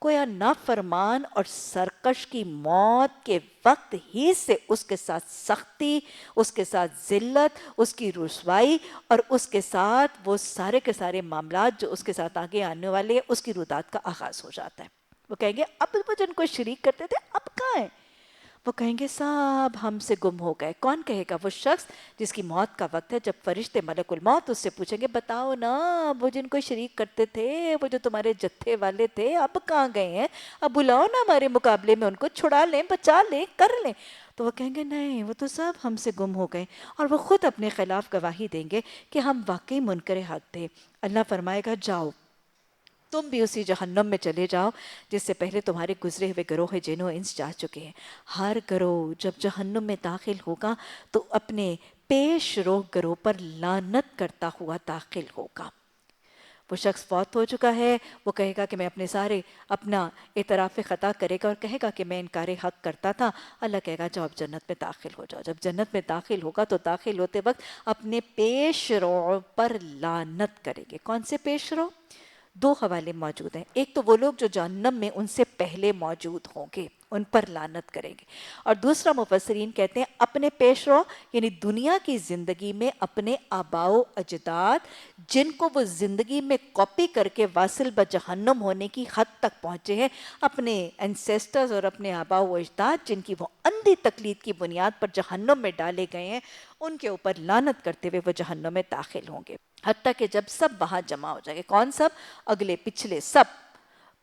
کویا نافرمان اور سرکش کی موت کے وقت ہی سے اس کے ساتھ سختی، اس کے ساتھ ذلت، اس کی رسوائی اور اس کے ساتھ وہ سارے کے سارے معاملات جو اس کے ساتھ آگے آنے والے ہیں اس کی رودات کا آغاز ہو جاتا ہے. وہ کہیں گے اب وہ جن کو شریک کرتے تھے اب کہاں ہیں؟ وہ کہیں گے سب ہم سے گم ہو گئے. کون کہے گا؟ وہ شخص جس کی موت کا وقت ہے جب فرشتے ملک الموت اس سے پوچھیں گے بتاؤ نا وہ جن کو شریک کرتے تھے، وہ جو تمہارے جتھے والے تھے اب کہاں گئے ہیں؟ اب بلاؤ نا ہمارے مقابلے میں ان کو، چھڑا لیں، بچا لیں، کر لیں. تو وہ کہیں گے نہیں، وہ تو سب ہم سے گم ہو گئے. اور وہ خود اپنے خلاف گواہی دیں گے کہ ہم واقعی منکر حق تھے. اللہ فرمائے گا جاؤ تم بھی اسی جہنم میں چلے جاؤ جس سے پہلے تمہارے گزرے ہوئے گروہ جن و انس جا چکے ہیں. ہر گروہ جب جہنم میں داخل ہوگا تو اپنے پیش رو گروہ پر لعنت کرتا ہوا داخل ہوگا. وہ شخص فوت ہو چکا ہے، وہ کہے گا کہ میں اپنا اعتراف خطا کرے گا اور کہے گا کہ میں انکار حق کرتا تھا. اللہ کہے گا جاؤ اب جنت میں داخل ہو جاؤ. جب جنت میں داخل ہوگا تو داخل ہوتے وقت اپنے پیش رو پر لعنت کرے گے. کون سے پیش رو؟ دو حوالے موجود ہیں. ایک تو وہ لوگ جو جہنم میں ان سے پہلے موجود ہوں گے ان پر لعنت کریں گے، اور دوسرا مفسرین کہتے ہیں اپنے پیش رو یعنی دنیا کی زندگی میں اپنے آباء و اجداد جن کو وہ زندگی میں کاپی کر کے واصل بجہنم ہونے کی حد تک پہنچے ہیں، اپنے انسیسٹرز اور اپنے آباء و اجداد جن کی وہ اندھی تقلید کی بنیاد پر جہنم میں ڈالے گئے ہیں، ان کے اوپر لعنت کرتے ہوئے وہ جہنم میں داخل ہوں گے. حتیٰ کہ جب سب وہاں جمع ہو جائیں گے. کون سب؟ اگلے پچھلے سب،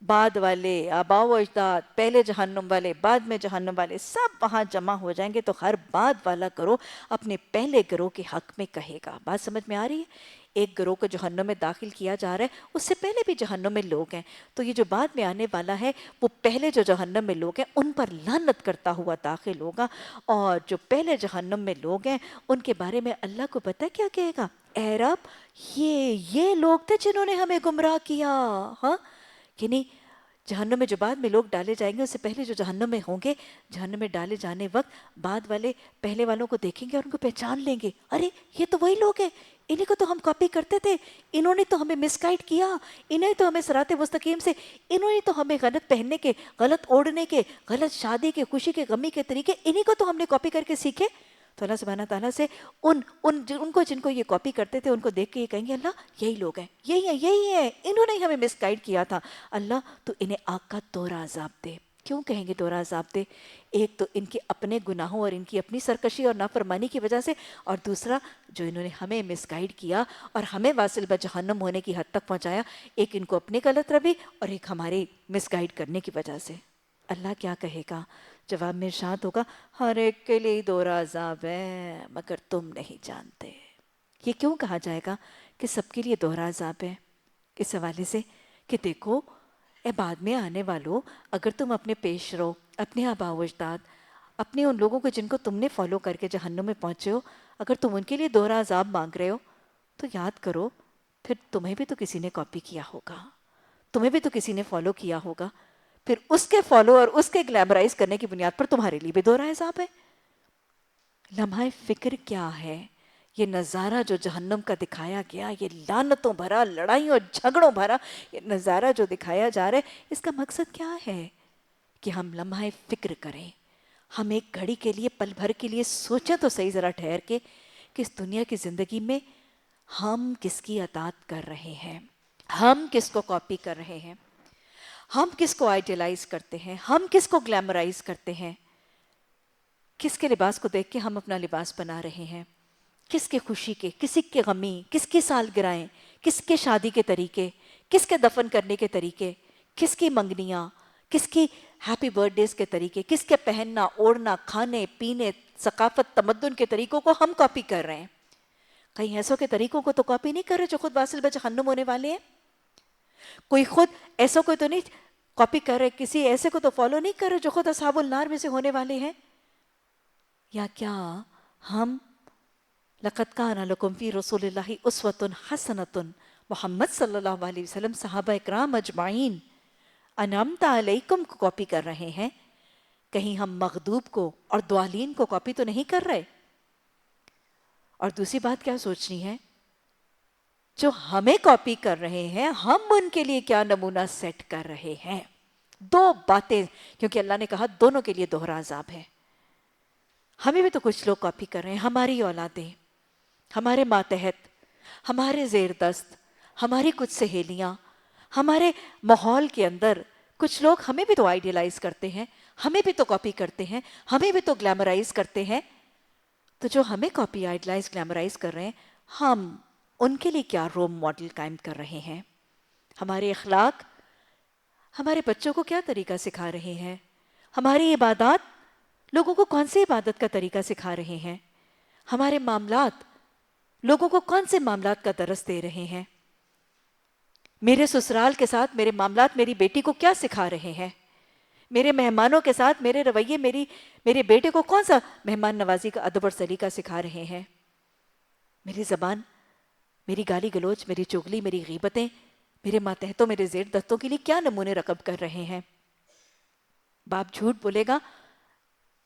بعد والے، آباء و اجداد، پہلے جہنم والے، بعد میں جہنم والے، سب وہاں جمع ہو جائیں گے تو ہر بعد والا گروہ اپنے پہلے گروہ کے حق میں کہے گا. بات سمجھ میں آ رہی ہے؟ ایک گروہ کو جہنم میں داخل کیا جا رہا ہے، اس سے پہلے بھی جہنم میں لوگ ہیں، تو یہ جو بعد میں آنے والا ہے وہ پہلے جو جہنم میں لوگ ہیں ان پر لعنت کرتا ہوا داخل ہوگا. اور جو پہلے جہنم میں لوگ ہیں ان کے بارے میں اللہ کو پتہ کیا کہے گا؟ اے رب یہ لوگ تھے جنہوں نے ہمیں گمراہ کیا. ہاں یعنی جہنم میں جو بعد میں لوگ ڈالے جائیں گے اس سے پہلے جو جہنم میں ہوں گے، جہنم میں ڈالے جانے وقت بعد والے پہلے والوں کو دیکھیں گے اور ان کو پہچان لیں گے، ارے یہ تو وہی لوگ ہیں، انہیں کو تو ہم کاپی کرتے تھے، انہوں نے تو ہمیں مس گائیڈ کیا، انہیں تو ہمیں صراط مستقیم سے، انہوں نے تو ہمیں غلط پہننے کے، غلط اوڑھنے کے، غلط شادی کے، خوشی کے، غمی کے طریقے، انہیں کو تو ہم نے کاپی کر کے سیکھے. تو اللہ سبحانہ تعالیٰ سے ان کو جن کو یہ کاپی کرتے تھے ان کو دیکھ کے یہ کہیں گے اللہ یہی لوگ ہیں، یہی ہیں، انہوں نے ہمیں مس گائیڈ کیا تھا. اللہ تو انہیں آگ کا دوہرا عذاب دے. کیوں کہیں گے دوہرا عذاب دے؟ ایک تو ان کے اپنے گناہوں اور ان کی اپنی سرکشی اور نافرمانی کی وجہ سے، اور دوسرا جو انہوں نے ہمیں مس گائیڈ کیا اور ہمیں واصل بجہنم ہونے کی حد تک پہنچایا، ایک ان کو اپنی غلط روی اور ایک ہماری مس گائیڈ کرنے کی وجہ سے. اللہ کیا کہے گا؟ جواب میں ارشاد ہوگا ہر ایک کے لیے دوہرا عذاب ہے مگر تم نہیں جانتے. یہ کیوں کہا جائے گا کہ سب کے لیے دوہرا عذاب ہے؟ اس حوالے سے کہ دیکھو اے بعد میں آنے والوں، اگر تم اپنے پیش رو، اپنے آباء و اجداد، اپنے ان لوگوں کو جن کو تم نے فالو کر کے جہنم میں پہنچے ہو، اگر تم ان کے لیے دوہرا عذاب مانگ رہے ہو تو یاد کرو پھر تمہیں بھی تو کسی نے کاپی کیا ہوگا، تمہیں بھی تو کسی نے فالو کیا ہوگا، پھر اس کے فالو اور اس کے گلیمرائز کرنے کی بنیاد پر تمہارے لیے بھی دوہرا عذاب ہے. لمحہ فکر کیا ہے؟ یہ نظارہ جو جہنم کا دکھایا گیا، یہ لعنتوں بھرا، لڑائیوں اور جھگڑوں بھرا یہ نظارہ جو دکھایا جا رہا ہے، اس کا مقصد کیا ہے؟ کہ ہم لمحہ فکر کریں، ہم ایک گھڑی کے لیے، پل بھر کے لیے سوچیں تو صحیح ذرا ٹھہر کے کہ اس دنیا کی زندگی میں ہم کس کی اطاعت کر رہے ہیں، ہم کس کو کاپی کر رہے ہیں، ہم کس کو آئیڈیلائز کرتے ہیں، ہم کس کو گلیمرائز کرتے ہیں، کس کے لباس کو دیکھ کے ہم اپنا لباس بنا رہے ہیں، کس کے خوشی کے، کسی کے غمی، کس کی سالگرہیں، کس کے شادی کے طریقے، کس کے دفن کرنے کے طریقے، کس کی منگنیاں، کس کی ہیپی برتھ ڈیز کے طریقے، کس کے پہننا اوڑھنا، کھانے پینے، ثقافت تمدن کے طریقوں کو ہم کاپی کر رہے ہیں. کہیں ایسوں کے طریقوں کو تو کاپی نہیں کر رہے جو خود واصل بجہنم ہونے والے ہیں. کوئی خود ایسوں کو تو نہیں کاپی کر رہے، کسی ایسے کو تو فالو نہیں کر رہے جو خود اصحاب النار میں سے ہونے والے ہیں. یا کیا ہم لَقَدْ كَانَ لَكُمْ فِي رَسُولِ اللَّهِ أُسْوَةٌ حَسَنَةٌ محمد صلی اللہ علیہ وسلم صحابہ اکرام اجمعین انعمت علیکم کو کاپی کر رہے ہیں؟ کہیں ہم مغضوب کو اور ضالین کو کاپی تو نہیں کر رہے؟ اور دوسری بات کیا سوچنی ہے، جو ہمیں کاپی کر رہے ہیں ہم ان کے لیے کیا نمونہ سیٹ کر رہے ہیں. دو باتیں، کیونکہ اللہ نے کہا دونوں کے لیے دوہرا عذاب ہے. ہمیں بھی تو کچھ لوگ کاپی کر رہے ہیں، ہماری اولادیں، ہمارے ماتحت، ہمارے زیر دست، ہماری کچھ سہیلیاں، ہمارے ماحول کے اندر کچھ لوگ ہمیں بھی تو آئیڈیلائز کرتے ہیں، ہمیں بھی تو کاپی کرتے ہیں، ہمیں بھی تو گلیمرائز کرتے ہیں. تو جو ہمیں کاپی آئیڈیلائز گلیمرائز کر رہے ہیں، ہم ان کے لیے کیا رول ماڈل قائم کر رہے ہیں؟ ہمارے اخلاق ہمارے بچوں کو کیا طریقہ سکھا رہے ہیں؟ ہماری عبادات لوگوں کو کون سی عبادت کا طریقہ سکھا رہے ہیں؟ ہمارے معاملات لوگوں کو کون سے معاملات کا درس دے رہے ہیں؟ میرے سسرال کے ساتھ میرے معاملات میری بیٹی کو کیا سکھا رہے ہیں؟ میرے مہمانوں کے ساتھ میرے رویے میرے بیٹے کو کون سا مہمان نوازی کا ادب اور سلیقہ سکھا رہے ہیں؟ میری زبان، میری گالی گلوچ، میری چغلی، میری غیبتیں میرے ماتحتوں، میرے زیر دستوں کے لیے کیا نمونے رقم کر رہے ہیں؟ باپ جھوٹ بولے گا،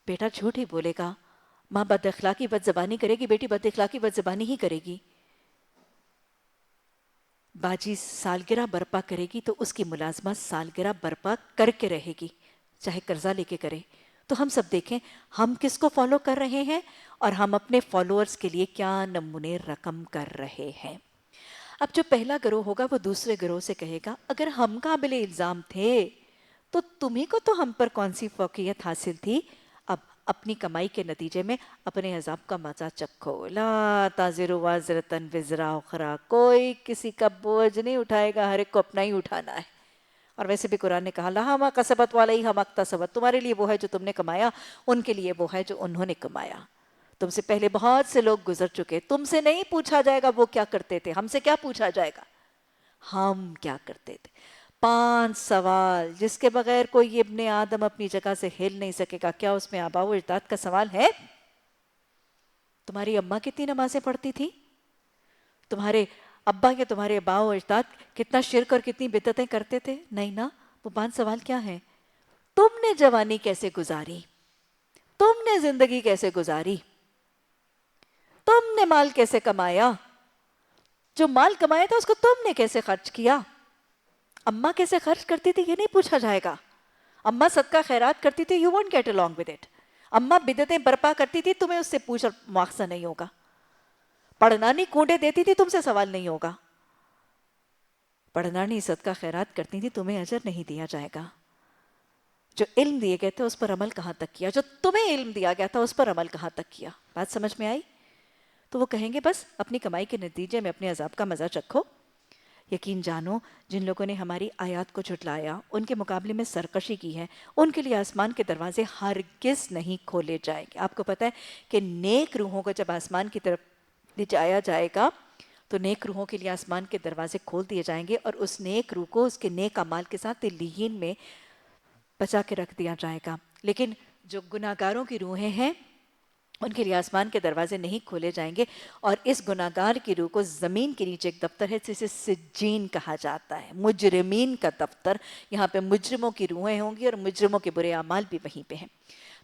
بیٹا جھوٹ ہی بولے گا. ماں بد اخلاقی بد زبانی کرے گی، بیٹی بد اخلاقی بد زبانی ہی کرے گی. باجی سالگرہ برپا کرے گی تو اس کی ملازمت سالگرہ برپا کر کے رہے گی، چاہے قرضہ لے کے کرے. تو ہم سب دیکھیں ہم کس کو فالو کر رہے ہیں اور ہم اپنے فالوورز کے لیے کیا نمونے رقم کر رہے ہیں. اب جو پہلا گروہ ہوگا وہ دوسرے گروہ سے کہے گا اگر ہم قابل الزام تھے تو تمہیں کو تو ہم پر کون سی فوقیت حاصل تھی؟ اب اپنی کمائی کے نتیجے میں اپنے عذاب کا مزہ چکھو. لا تازر وازرۃ وزر اخری، کوئی کسی کا بوجھ نہیں اٹھائے گا، ہر ایک کو اپنا ہی اٹھانا ہے. اور ویسے بھی قرآن نے کہا لہا ما کسبت وعلیہا ما اکتسبت، تمہارے لیے وہ ہے جو تم نے کمایا، ان کے لیے وہ ہے جو انہوں نے کمایا. تم سے پہلے بہت سے لوگ گزر چکے، تم سے نہیں پوچھا جائے گا وہ کیا کرتے تھے، ہم سے کیا پوچھا جائے گا ہم کیا کرتے تھے. 5 سوال جس کے بغیر کوئی ابن آدم اپنی جگہ سے ہل نہیں سکے گا. کیا اس میں آباء و اجداد کا سوال ہے؟ تمہاری اماں کتنی نمازیں پڑھتی تھی؟ تمہارے ابا یا تمہارے آباء و اجداد کتنا شرک اور کتنی بدعتیں کرتے تھے؟ نہیں نا. وہ 5 سوال کیا ہیں؟ تم نے جوانی کیسے گزاری؟ تم نے زندگی کیسے گزاری؟ تم نے مال کیسے کمایا؟ جو مال کمایا تھا اس کو تم نے کیسے خرچ کیا؟ اماں کیسے خرچ کرتی تھی یہ نہیں پوچھا جائے گا. اماں صدقہ خیرات کرتی تھی، you won't get along with it. اماں بدعتیں برپا کرتی تھی، تمہیں اس سے پوچھ اور مواخذہ نہیں ہوگا. پڑھنانی کونڈے دیتی تھی، تم سے سوال نہیں ہوگا. پڑھنانی صدقہ خیرات کرتی تھی، تمہیں اجر نہیں دیا جائے گا. جو علم دیے گئے تھے اس پر عمل کہاں تک کیا؟ جو تمہیں علم دیا گیا تھا اس پر عمل کہاں تک کیا؟ بات سمجھ میں آئی؟ تو وہ کہیں گے بس اپنی کمائی کے نتیجے میں اپنے عذاب کا مزہ چکھو. یقین جانو جن لوگوں نے ہماری آیات کو جھٹلایا، ان کے مقابلے میں سرکشی کی ہے، ان کے لیے آسمان کے دروازے ہرگز نہیں کھولے جائیں گے. آپ کو پتہ ہے کہ نیک روحوں کو جب آسمان کی طرف لے جایا جائے گا تو نیک روحوں کے لیے آسمان کے دروازے کھول دیے جائیں گے اور اس نیک روح کو اس کے نیک اعمال کے ساتھ علیین میں بچا کے رکھ دیا جائے گا. لیکن جو گناہگاروں کی روحیں ہیں ان کے لیے آسمان کے دروازے نہیں کھولے جائیں گے. اور اس گناہگار کی روح کو زمین کے نیچے ایک دفتر ہے جسے سجین کہا جاتا ہے، مجرمین کا دفتر. یہاں پہ مجرموں کی روحیں ہوں گی اور مجرموں کے برے اعمال بھی وہیں پہ ہیں.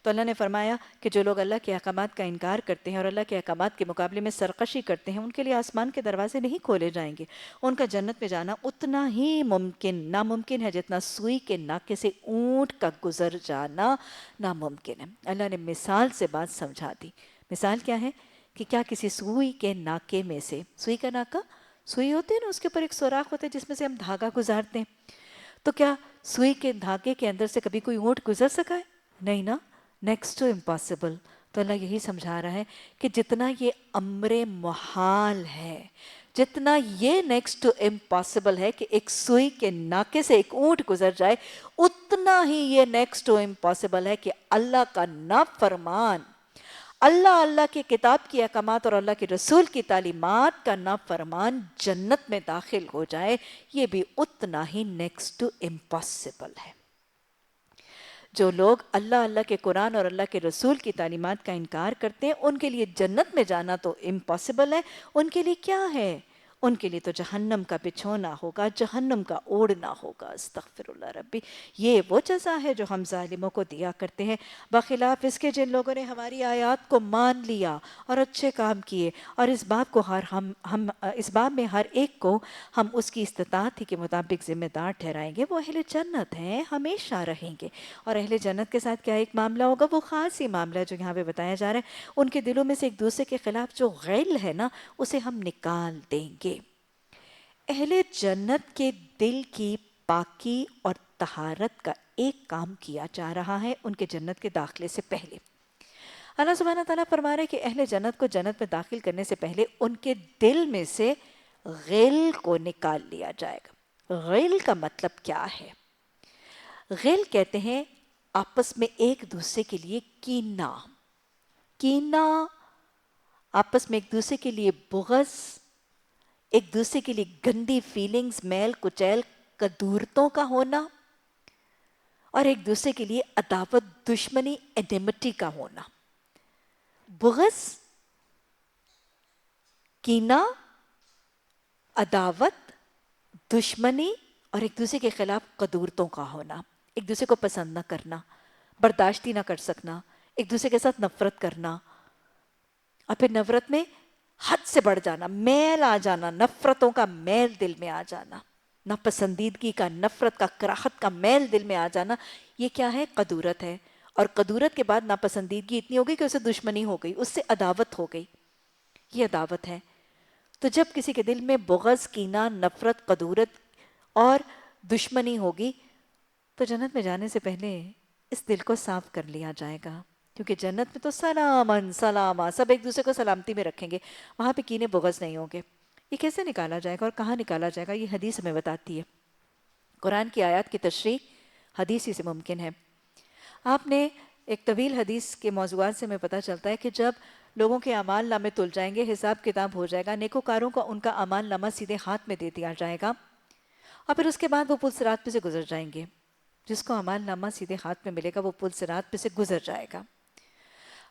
تو اللہ نے فرمایا کہ جو لوگ اللہ کے احکامات کا انکار کرتے ہیں اور اللہ کے احکامات کے مقابلے میں سرکشی کرتے ہیں ان کے لیے آسمان کے دروازے نہیں کھولے جائیں گے. ان کا جنت میں جانا اتنا ہی ناممکن ہے جتنا سوئی کے ناکے سے اونٹ کا گزر جانا ناممکن ہے. اللہ نے مثال سے بات سمجھا دی. مثال کیا ہے کہ کیا کسی سوئی کے ناکے میں سے، سوئی کا ناکا سوئی ہوتی ہے نا، اس کے اوپر ایک سوراخ ہوتا ہے جس میں سے ہم دھاگا گزارتے ہیں، تو کیا سوئی کے دھاگے کے اندر سے کبھی کوئی اونٹ گزر سکا ہے؟ نہیں نا، نیکسٹ ٹو امپاسبل. تو اللہ یہی سمجھا رہا ہے کہ جتنا یہ امر محال ہے، جتنا یہ نیکسٹ ٹو امپاسبل ہے کہ ایک سوئی کے ناکے سے ایک اونٹ گزر جائے، اتنا ہی یہ نیکسٹ ٹو امپاسبل ہے کہ اللہ کا نافرمان، اللہ کی کتاب کی احکامات اور اللہ کے رسول کی تعلیمات کا نافرمان جنت میں داخل ہو جائے، یہ بھی اتنا ہی نیکسٹ ٹو امپاسبل ہے۔ جو لوگ اللہ کے قرآن اور اللہ کے رسول کی تعلیمات کا انکار کرتے ہیں، ان کے لیے جنت میں جانا تو امپاسبل ہے، ان کے لیے کیا ہے؟ ان کے لیے تو جہنم کا بچھونا ہوگا، جہنم کا اوڑھنا ہوگا۔ استغفر اللہ ربی، یہ وہ جزا ہے جو ہم ظالموں کو دیا کرتے ہیں، بخلاف اس کے جن لوگوں نے ہماری آیات کو مان لیا اور اچھے کام کیے، اور اس باب میں ہر ایک کو ہم اس کی استطاعت ہی کے مطابق ذمہ دار ٹھہرائیں گے، وہ اہل جنت ہیں، ہمیشہ رہیں گے۔ اور اہل جنت کے ساتھ کیا ایک معاملہ ہوگا؟ وہ خاص ہی معاملہ جو یہاں پہ بتایا جا رہا ہے، ان کے دلوں میں سے ایک دوسرے کے خلاف جو غل ہے نا، اسے ہم نکال دیں گے۔ اہل جنت کے دل کی پاکی اور طہارت کا ایک کام کیا جا رہا ہے ان کے جنت کے داخلے سے پہلے۔ اللہ سبحانہ تعالیٰ فرما رہے ہیں کہ اہل جنت کو جنت میں داخل کرنے سے پہلے ان کے دل میں سے غل کو نکال لیا جائے گا۔ غل کا مطلب کیا ہے؟ غل کہتے ہیں آپس میں ایک دوسرے کے لیے کینہ، آپس میں ایک دوسرے کے لیے بغض، ایک دوسرے کے لیے گندی فیلنگز، میل کچیل کدورتوں کا ہونا، اور ایک دوسرے کے لیے عداوت، دشمنی، اینیمٹی کا ہونا۔ بغض، کینہ، عداوت، دشمنی اور ایک دوسرے کے خلاف قدورتوں کا ہونا، ایک دوسرے کو پسند نہ کرنا، برداشت ہی نہ کر سکنا، ایک دوسرے کے ساتھ نفرت کرنا، اور پھر نفرت میں حد سے بڑھ جانا، میل آ جانا، نفرتوں کا میل دل میں آ جانا، ناپسندیدگی کا، نفرت کا، کراہت کا میل دل میں آ جانا، یہ کیا ہے؟ قدورت ہے۔ اور قدورت کے بعد ناپسندیدگی اتنی ہو گئی کہ اسے دشمنی ہو گئی، اس سے عداوت ہو گئی، یہ عداوت ہے۔ تو جب کسی کے دل میں بغض، کینہ، نفرت، قدورت اور دشمنی ہوگی تو جنت میں جانے سے پہلے اس دل کو صاف کر لیا جائے گا، کیونکہ جنت میں تو سلاما سب ایک دوسرے کو سلامتی میں رکھیں گے، وہاں پہ کینے بغض نہیں ہوں گے۔ یہ کیسے نکالا جائے گا اور کہاں نکالا جائے گا؟ یہ حدیث ہمیں بتاتی ہے۔ قرآن کی آیات کی تشریح حدیث ہی سے ممکن ہے۔ آپ نے ایک طویل حدیث کے موضوعات سے ہمیں پتہ چلتا ہے کہ جب لوگوں کے اعمال نامے تل جائیں گے، حساب کتاب ہو جائے گا، نیکوکاروں کو ان کا اعمال نامہ سیدھے ہاتھ میں دے دیا جائے گا، اور پھر اس کے بعد وہ پل صراط پہ سے گزر جائیں گے۔ جس کو اعمال نامہ سیدھے ہاتھ میں ملے گا وہ پل صراط پہ سے گزر جائے گا۔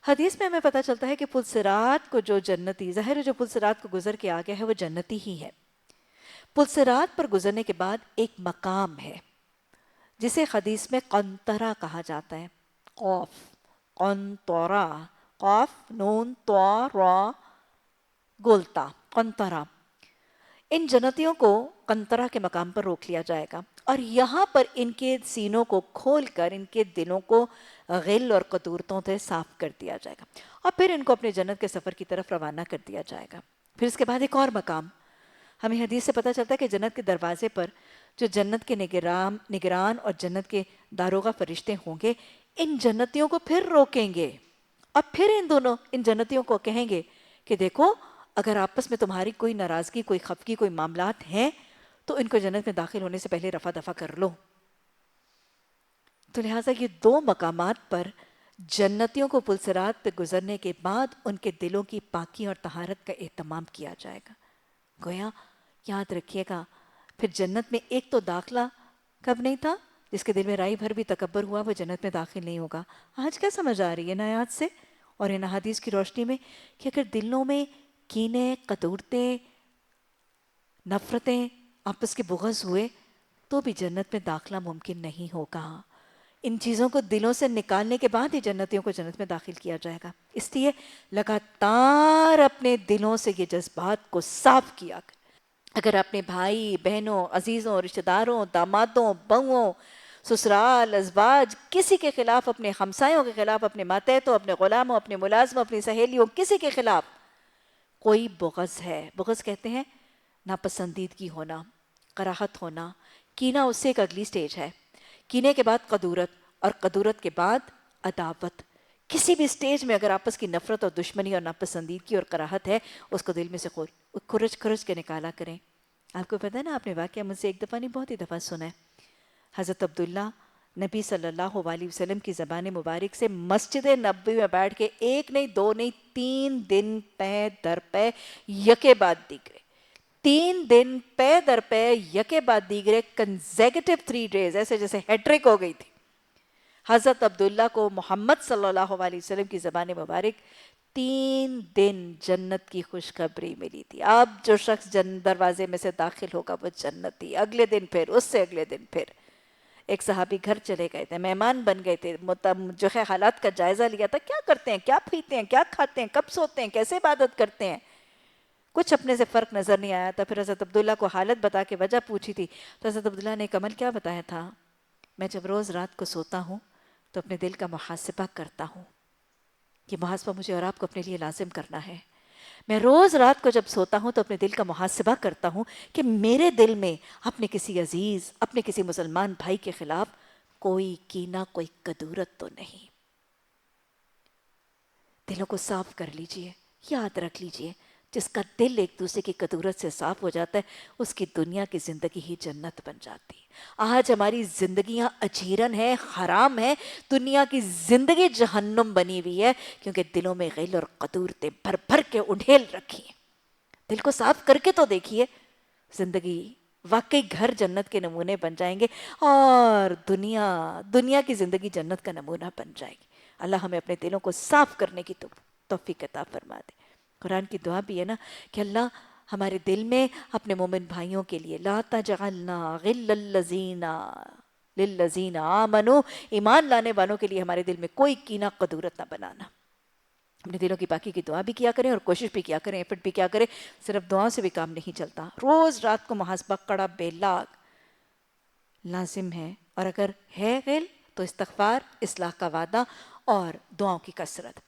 حدیث میں ہمیں پتہ چلتا ہے کہ پل صراط کو جو جنتی، ظاہر ہے جو پل صراط کو گزر کے آگیا ہے وہ جنتی ہی ہے۔ پل صراط پر گزرنے کے بعد ایک مقام ہے جسے حدیث میں قنطرہ کہا جاتا ہے۔ قوف، قنطرہ، قاف نون طا را گولتا، قنطرہ۔ ان جنتیوں کو قنطرہ کے مقام پر روک لیا جائے گا، اور یہاں پر ان کے سینوں کو کھول کر ان کے دلوں کو غل اور قدورتوں سے صاف کر دیا جائے گا، اور پھر ان کو اپنے جنت کے سفر کی طرف روانہ کر دیا جائے گا۔ پھر اس کے بعد ایک اور مقام ہمیں حدیث سے پتہ چلتا ہے کہ جنت کے دروازے پر جو جنت کے نگران اور جنت کے داروغہ فرشتے ہوں گے، ان جنتیوں کو پھر روکیں گے، اور پھر ان جنتیوں کو کہیں گے کہ دیکھو اگر آپس میں تمہاری کوئی ناراضگی، کوئی خفگی، کوئی معاملات ہیں تو ان کو جنت میں داخل ہونے سے پہلے رفع دفع کر لو۔ تو لہٰذا یہ دو مقامات پر جنتیوں کو پل صراط پہ گزرنے کے بعد ان کے دلوں کی پاکی اور طہارت کا اہتمام کیا جائے گا۔ گویا یاد رکھیے گا، پھر جنت میں ایک تو داخلہ کب نہیں تھا؟ جس کے دل میں رائی بھر بھی تکبر ہوا وہ جنت میں داخل نہیں ہوگا۔ آج کیا سمجھ آ رہی ہے نا آیات سے اور ان احادیث کی روشنی میں کہ اگر دلوں میں کینے، قدورتیں، نفرتیں، آپس کے بغض ہوئے تو بھی جنت میں داخلہ ممکن نہیں ہوگا۔ ان چیزوں کو دلوں سے نکالنے کے بعد ہی جنتیوں کو جنت میں داخل کیا جائے گا۔ اس لیے لگاتار اپنے دلوں سے یہ جذبات کو صاف کیا کریں۔ اگر اپنے بھائی، بہنوں، عزیزوں، رشتہ داروں، دامادوں، بہوؤں، سسرال، ازواج، کسی کے خلاف، اپنے ہمسایوں کے خلاف، اپنے ماتحتوں، اپنے غلاموں، اپنے ملازموں، اپنی سہیلیوں، کسی کے خلاف کوئی بغض ہے، بغض کہتے ہیں ناپسندیدگی ہونا، کراہت ہونا، کینہ اس سے ایک اگلی سٹیج ہے۔ کینے کے بعد قدورت، اور قدورت کے بعد عداوت۔ کسی بھی سٹیج میں اگر آپس کی نفرت اور دشمنی اور ناپسندیدگی اور کراہت ہے، اس کو دل میں سے کھرچ کھرچ کے نکالا کریں۔ آپ کو پتہ ہے نا، آپ نے واقعہ مجھ سے ایک دفعہ نہیں بہت ہی دفعہ سنا ہے۔ حضرت عبداللہ نبی صلی اللہ علیہ وسلم کی زبان مبارک سے مسجد نبوی میں بیٹھ کے ایک نہیں دو نہیں 3 دن پے در پے یکے بعد دیگرے، 3 دن پے در پے یکے بعد دیگرے کنزیکٹو 3 ڈیز، ایسے جیسے ہیٹرک ہو گئی تھی۔ حضرت عبداللہ کو محمد صلی اللہ علیہ وسلم کی زبان مبارک 3 دن جنت کی خوشخبری ملی تھی۔ اب جو شخص دروازے میں سے داخل ہوگا وہ جنتی، اگلے دن پھر اس سے اگلے دن پھر۔ ایک صحابی گھر چلے گئے تھے، مہمان بن گئے تھے، جو ہے حالات کا جائزہ لیا تھا، کیا کرتے ہیں، کیا پیتے ہیں، کیا کھاتے ہیں، کب سوتے ہیں، کیسے عبادت کرتے ہیں، کچھ اپنے سے فرق نظر نہیں آیا تھا۔ پھر حضرت عبداللہ کو حالت بتا کے وجہ پوچھی تھی تو حضرت عبداللہ نے ایک عمل کیا بتایا تھا، میں جب روز رات کو سوتا ہوں تو اپنے دل کا محاسبہ کرتا ہوں۔ یہ محاسبہ مجھے اور آپ کو اپنے لیے لازم کرنا ہے۔ میں روز رات کو جب سوتا ہوں تو اپنے دل کا محاسبہ کرتا ہوں کہ میرے دل میں اپنے کسی عزیز، اپنے کسی مسلمان بھائی کے خلاف کوئی کینہ، کوئی کدورت تو نہیں۔ دلوں کو صاف کر لیجئے، یاد رکھ لیجئے، جس کا دل ایک دوسرے کی کدورت سے صاف ہو جاتا ہے اس کی دنیا کی زندگی ہی جنت بن جاتی ہے۔ آج ہماری زندگیاں اجیرن ہیں، حرام ہیں، دنیا کی زندگی جہنم بنی ہوئی ہے، کیونکہ دلوں میں غل اور قدورتیں بھر بھر کے انڈھیل رکھی ہیں۔ دل کو صاف کر کے تو دیکھیے، زندگی واقعی گھر جنت کے نمونے بن جائیں گے، اور دنیا کی زندگی جنت کا نمونہ بن جائے گی۔ اللہ ہمیں اپنے دلوں کو صاف کرنے کی توفیق عطا فرما دے۔ قرآن کی دعا بھی ہے نا کہ اللہ ہمارے دل میں اپنے مومن بھائیوں کے لیے لا تجعلنا غل للذین آمنوا، ایمان لانے والوں کے لیے ہمارے دل میں کوئی کینہ قدورت نہ بنانا۔ اپنے دلوں کی پاکی کی دعا بھی کیا کریں اور کوشش بھی کیا کریں، ایفرٹ بھی کیا کریں، صرف دعاؤں سے بھی کام نہیں چلتا۔ روز رات کو محاسبہ کڑا بے لاگ لازم ہے، اور اگر ہے غل تو استغفار، اصلاح کا وعدہ اور دعاؤں کی کثرت۔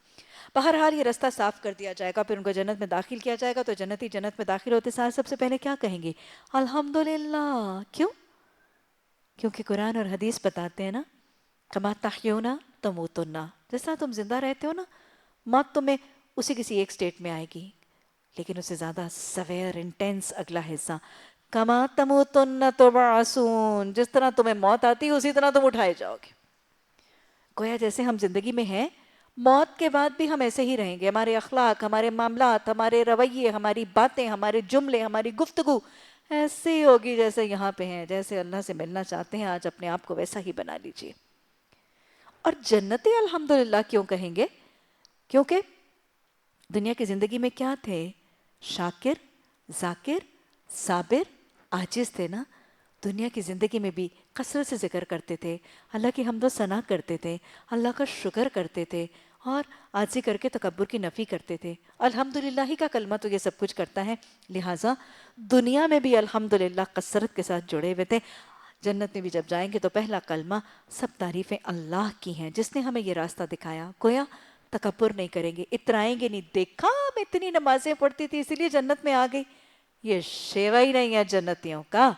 بہرحال یہ رستہ صاف کر دیا جائے گا، پھر ان کو جنت میں داخل کیا جائے گا، تو جنتی جنت میں داخل ہوتے ساتھ سب سے پہلے کیا کہیں گے؟ الحمدللہ۔ کیوں؟ کیونکہ قرآن اور حدیث بتاتے ہیں نا، کما تحیون تموتن، جس طرح تم زندہ رہتے ہو نا، موت تمہیں اسی کسی ایک سٹیٹ میں آئے گی، لیکن اس سے زیادہ سویر انٹینس اگلا حصہ، کما تموتن تبعثون، جس طرح تمہیں موت آتی ہے اسی طرح تم اٹھائے جاؤ گے۔ گویا جیسے ہم زندگی میں ہیں، موت کے بعد بھی ہم ایسے ہی رہیں گے، ہمارے اخلاق، ہمارے معاملات، ہمارے رویے، ہماری باتیں، ہمارے جملے، ہماری گفتگو ایسے ہی ہوگی جیسے یہاں پہ ہیں۔ جیسے اللہ سے ملنا چاہتے ہیں آج اپنے آپ کو ویسا ہی بنا لیجئے۔ اور جنتی الحمدللہ کیوں کہیں گے؟ کیونکہ دنیا کی زندگی میں کیا تھے؟ شاکر، ذاکر، صابر، عاجز تھے نا۔ دنیا کی زندگی میں بھی کثرت سے ذکر کرتے تھے، اللہ کی حمد و ثنا کرتے تھے، اللہ کا شکر کرتے تھے، اور عاجزی کر کے تکبر کی نفی کرتے تھے۔ الحمدللہ ہی کا کلمہ تو یہ سب کچھ کرتا ہے، لہٰذا دنیا میں بھی الحمدللہ کثرت کے ساتھ جڑے ہوئے تھے۔ جنت میں بھی جب جائیں گے تو پہلا کلمہ، سب تعریفیں اللہ کی ہیں جس نے ہمیں یہ راستہ دکھایا۔ گویا تکبر نہیں کریں گے، اترائیں گے نہیں، دیکھا میں اتنی نمازیں پڑھتی تھی اسی لیے جنت میں آ گئی، یہ شیوا ہی نہیں ہے جنتیوں کا۔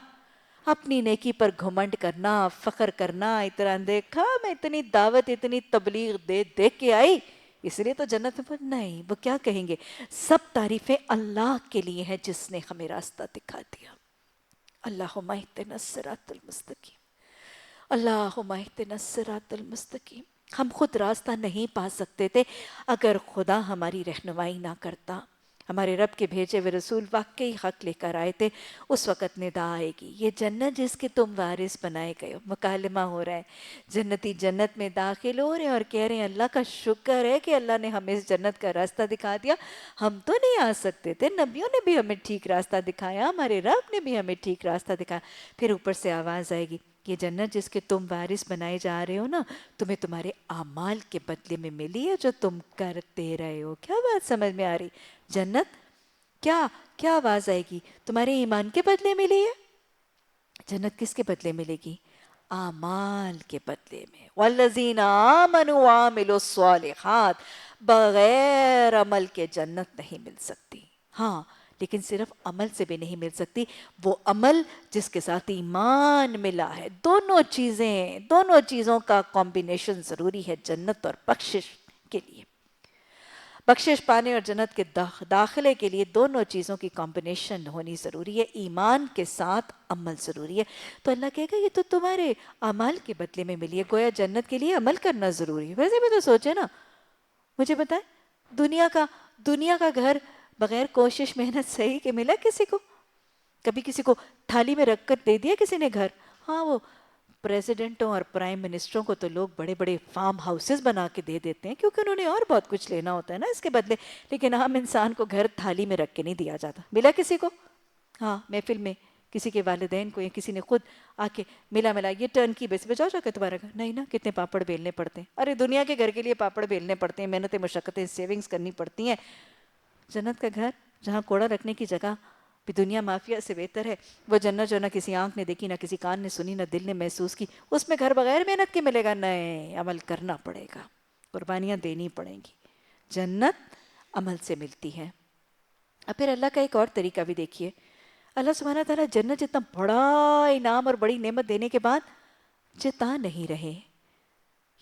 اپنی نیکی پر گھمنڈ کرنا، فخر کرنا، اتران، دیکھا میں اتنی دعوت، اتنی تبلیغ دے کے آئی اس لیے تو جنت میں نہیں۔ وہ کیا کہیں گے؟ سب تعریفیں اللہ کے لیے ہیں جس نے ہمیں راستہ دکھا دیا۔ اللہم اہدنا الصراط المستقیم، اللہم اہدنا الصراط المستقیم۔ ہم خود راستہ نہیں پا سکتے تھے اگر خدا ہماری رہنمائی نہ کرتا۔ ہمارے رب کے بھیجے ہوئے رسول واقعی حق لے کر آئے تھے۔ اس وقت ندا آئے گی، یہ جنت جس کے تم وارث بنائے گئے ہو، مکالمہ ہو رہا ہے، جنتی جنت میں داخل ہو رہے ہیں اور کہہ رہے ہیں اللہ کا شکر ہے کہ اللہ نے ہمیں اس جنت کا راستہ دکھا دیا، ہم تو نہیں آ سکتے تھے، نبیوں نے بھی ہمیں ٹھیک راستہ دکھایا، ہمارے رب نے بھی ہمیں ٹھیک راستہ دکھایا۔ پھر اوپر سے آواز آئے گی، یہ جنت جس کے تم وارث بنائے جا رہے ہو نا، تمہیں تمہارے اعمال کے بدلے میں ملی ہے جو تم کرتے رہے ہو۔ کیا بات سمجھ میں آ رہی؟ جنت کیا آواز آئے گی؟ تمہارے ایمان کے بدلے ملی ہے۔ جنت کس کے بدلے ملے گی؟ اعمال کے بدلے میں۔ والذین آمنوا وعملوا الصالحات، بغیر عمل کے جنت نہیں مل سکتی۔ ہاں لیکن صرف عمل سے بھی نہیں مل سکتی، وہ عمل جس کے ساتھ ایمان ملا ہے۔ دونوں چیزوں کا کمبینیشن ضروری ہے جنت اور بخشش کے لیے. بخشش پانے اور جنت کے داخلے کے لیے دونوں چیزوں کی کمبینیشن ہونی ضروری ہے. ایمان کے ساتھ عمل ضروری ہے. تو اللہ کہے گا یہ تو تمہارے اعمال کے بدلے میں ملی ہے. گویا جنت کے لیے عمل کرنا ضروری ہے. ویسے بھی تو سوچے نا, مجھے بتائیں دنیا کا گھر بغیر کوشش محنت صحیح کہ ملا کسی کو؟ کبھی کسی کو تھالی میں رکھ کر دے دیا کسی نے گھر؟ ہاں, وہ پریزیڈنٹوں اور پرائم منسٹروں کو تو لوگ بڑے بڑے فارم ہاؤسز بنا کے دے دیتے ہیں کیونکہ انہوں نے اور بہت کچھ لینا ہوتا ہے نا اس کے بدلے. لیکن عام انسان کو گھر تھالی میں رکھ کے نہیں دیا جاتا. ملا کسی کو؟ ہاں, محفل میں کسی کے والدین کو یا کسی نے خود آ کے ملا یہ ٹرن کی بیس پہ جاؤ جا کے تمہارا گھر. نہیں نا, کتنے پاپڑ بیلنے پڑتے ہیں. ارے دنیا کے گھر کے لیے پاپڑ بیلنے پڑتے ہیں, محنتیں مشقتیں سیونگز کرنی پڑتی ہیں. جنت کا گھر جہاں کوڑا رکھنے کی جگہ بھی دنیا مافیا سے بہتر ہے. وہ جنت جو نہ کسی آنکھ نے دیکھی, نہ کسی کان نے سنی, نہ دل نے محسوس کی, اس میں گھر بغیر محنت کے ملے گا. نہیں, عمل کرنا پڑے گا, قربانیاں دینی پڑیں گی. جنت عمل سے ملتی ہے. اب پھر اللہ کا ایک اور طریقہ بھی دیکھیے. اللہ سبحانہ تعالیٰ جنت جتنا بڑا انعام اور بڑی نعمت دینے کے بعد جتا نہیں رہے.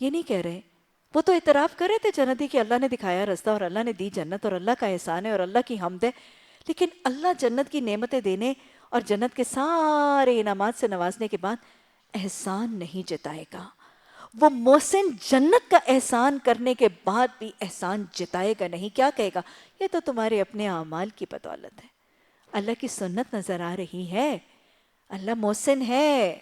یہ نہیں کہہ رہے, وہ تو اعتراف کر رہے تھے جنتی کہ اللہ نے دکھایا رستہ اور اللہ نے دی جنت اور اللہ کا احسان ہے اور اللہ کی حمد ہے. لیکن اللہ جنت کی نعمتیں دینے اور جنت کے سارے انعامات سے نوازنے کے بعد احسان نہیں جتائے گا. وہ محسن جنت کا احسان کرنے کے بعد بھی احسان جتائے گا نہیں. کیا کہے گا؟ یہ تو تمہارے اپنے اعمال کی بدولت ہے. اللہ کی سنت نظر آ رہی ہے, اللہ محسن ہے,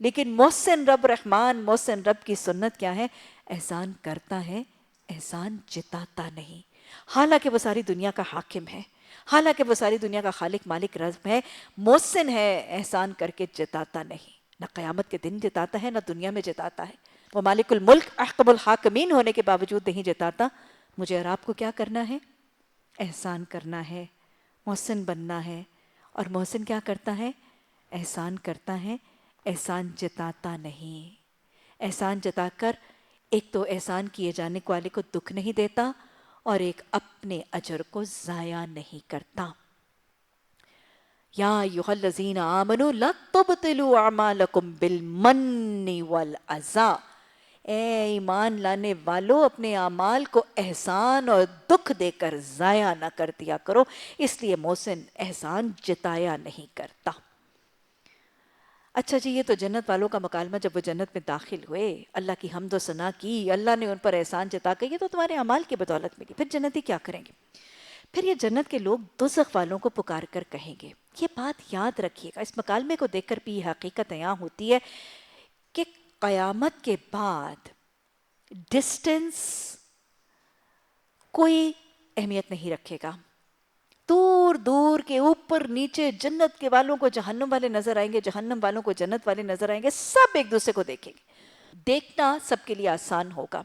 لیکن محسن رب رحمان, محسن رب کی سنت کیا ہے؟ احسان کرتا ہے, احسان جتاتا نہیں. حالانکہ وہ ساری دنیا کا حاکم ہے, حالانکہ وہ ساری دنیا کا خالق مالک رب ہے, محسن ہے, احسان کر کے جتاتا نہیں. نہ قیامت کے دن جتاتا ہے, نہ دنیا میں جتاتا ہے. وہ مالک الملک احکم الحاکمین ہونے کے باوجود نہیں جتاتا. مجھے اور آپ کو کیا کرنا ہے؟ احسان کرنا ہے, محسن بننا ہے. اور محسن کیا کرتا ہے؟ احسان کرتا ہے, احسان جتاتا نہیں. احسان جتا کر ایک تو احسان کیے جانے والے کو دکھ نہیں دیتا اور ایک اپنے اجر کو ضائع نہیں کرتا. یا ایھا الذین آمنوا لا تبطلوا اعمالکم بالمن والعزا. اے ایمان لانے والو, اپنے اعمال کو احسان اور دکھ دے کر ضائع نہ کر دیا کرو. اس لیے محسن احسان جتایا نہیں کرتا. اچھا جی, یہ تو جنت والوں کا مکالمہ. جب وہ جنت میں داخل ہوئے, اللہ کی حمد و ثنا کی, اللہ نے ان پر احسان جتا کے یہ تو تمہارے اعمال کی بدولت ملی. پھر جنتی کیا کریں گے؟ پھر یہ جنت کے لوگ دوزخ والوں کو پکار کر کہیں گے. یہ بات یاد رکھیے گا, اس مکالمے کو دیکھ کر بھی یہ حقیقت عیاں ہوتی ہے کہ قیامت کے بعد ڈسٹنس کوئی اہمیت نہیں رکھے گا. دور دور کے اوپر نیچے جنت کے والوں کو جہنم والے نظر آئیں گے, جہنم والوں کو جنت والے نظر آئیں گے. سب ایک دوسرے کو دیکھیں گے. دیکھنا سب کے لیے آسان ہوگا.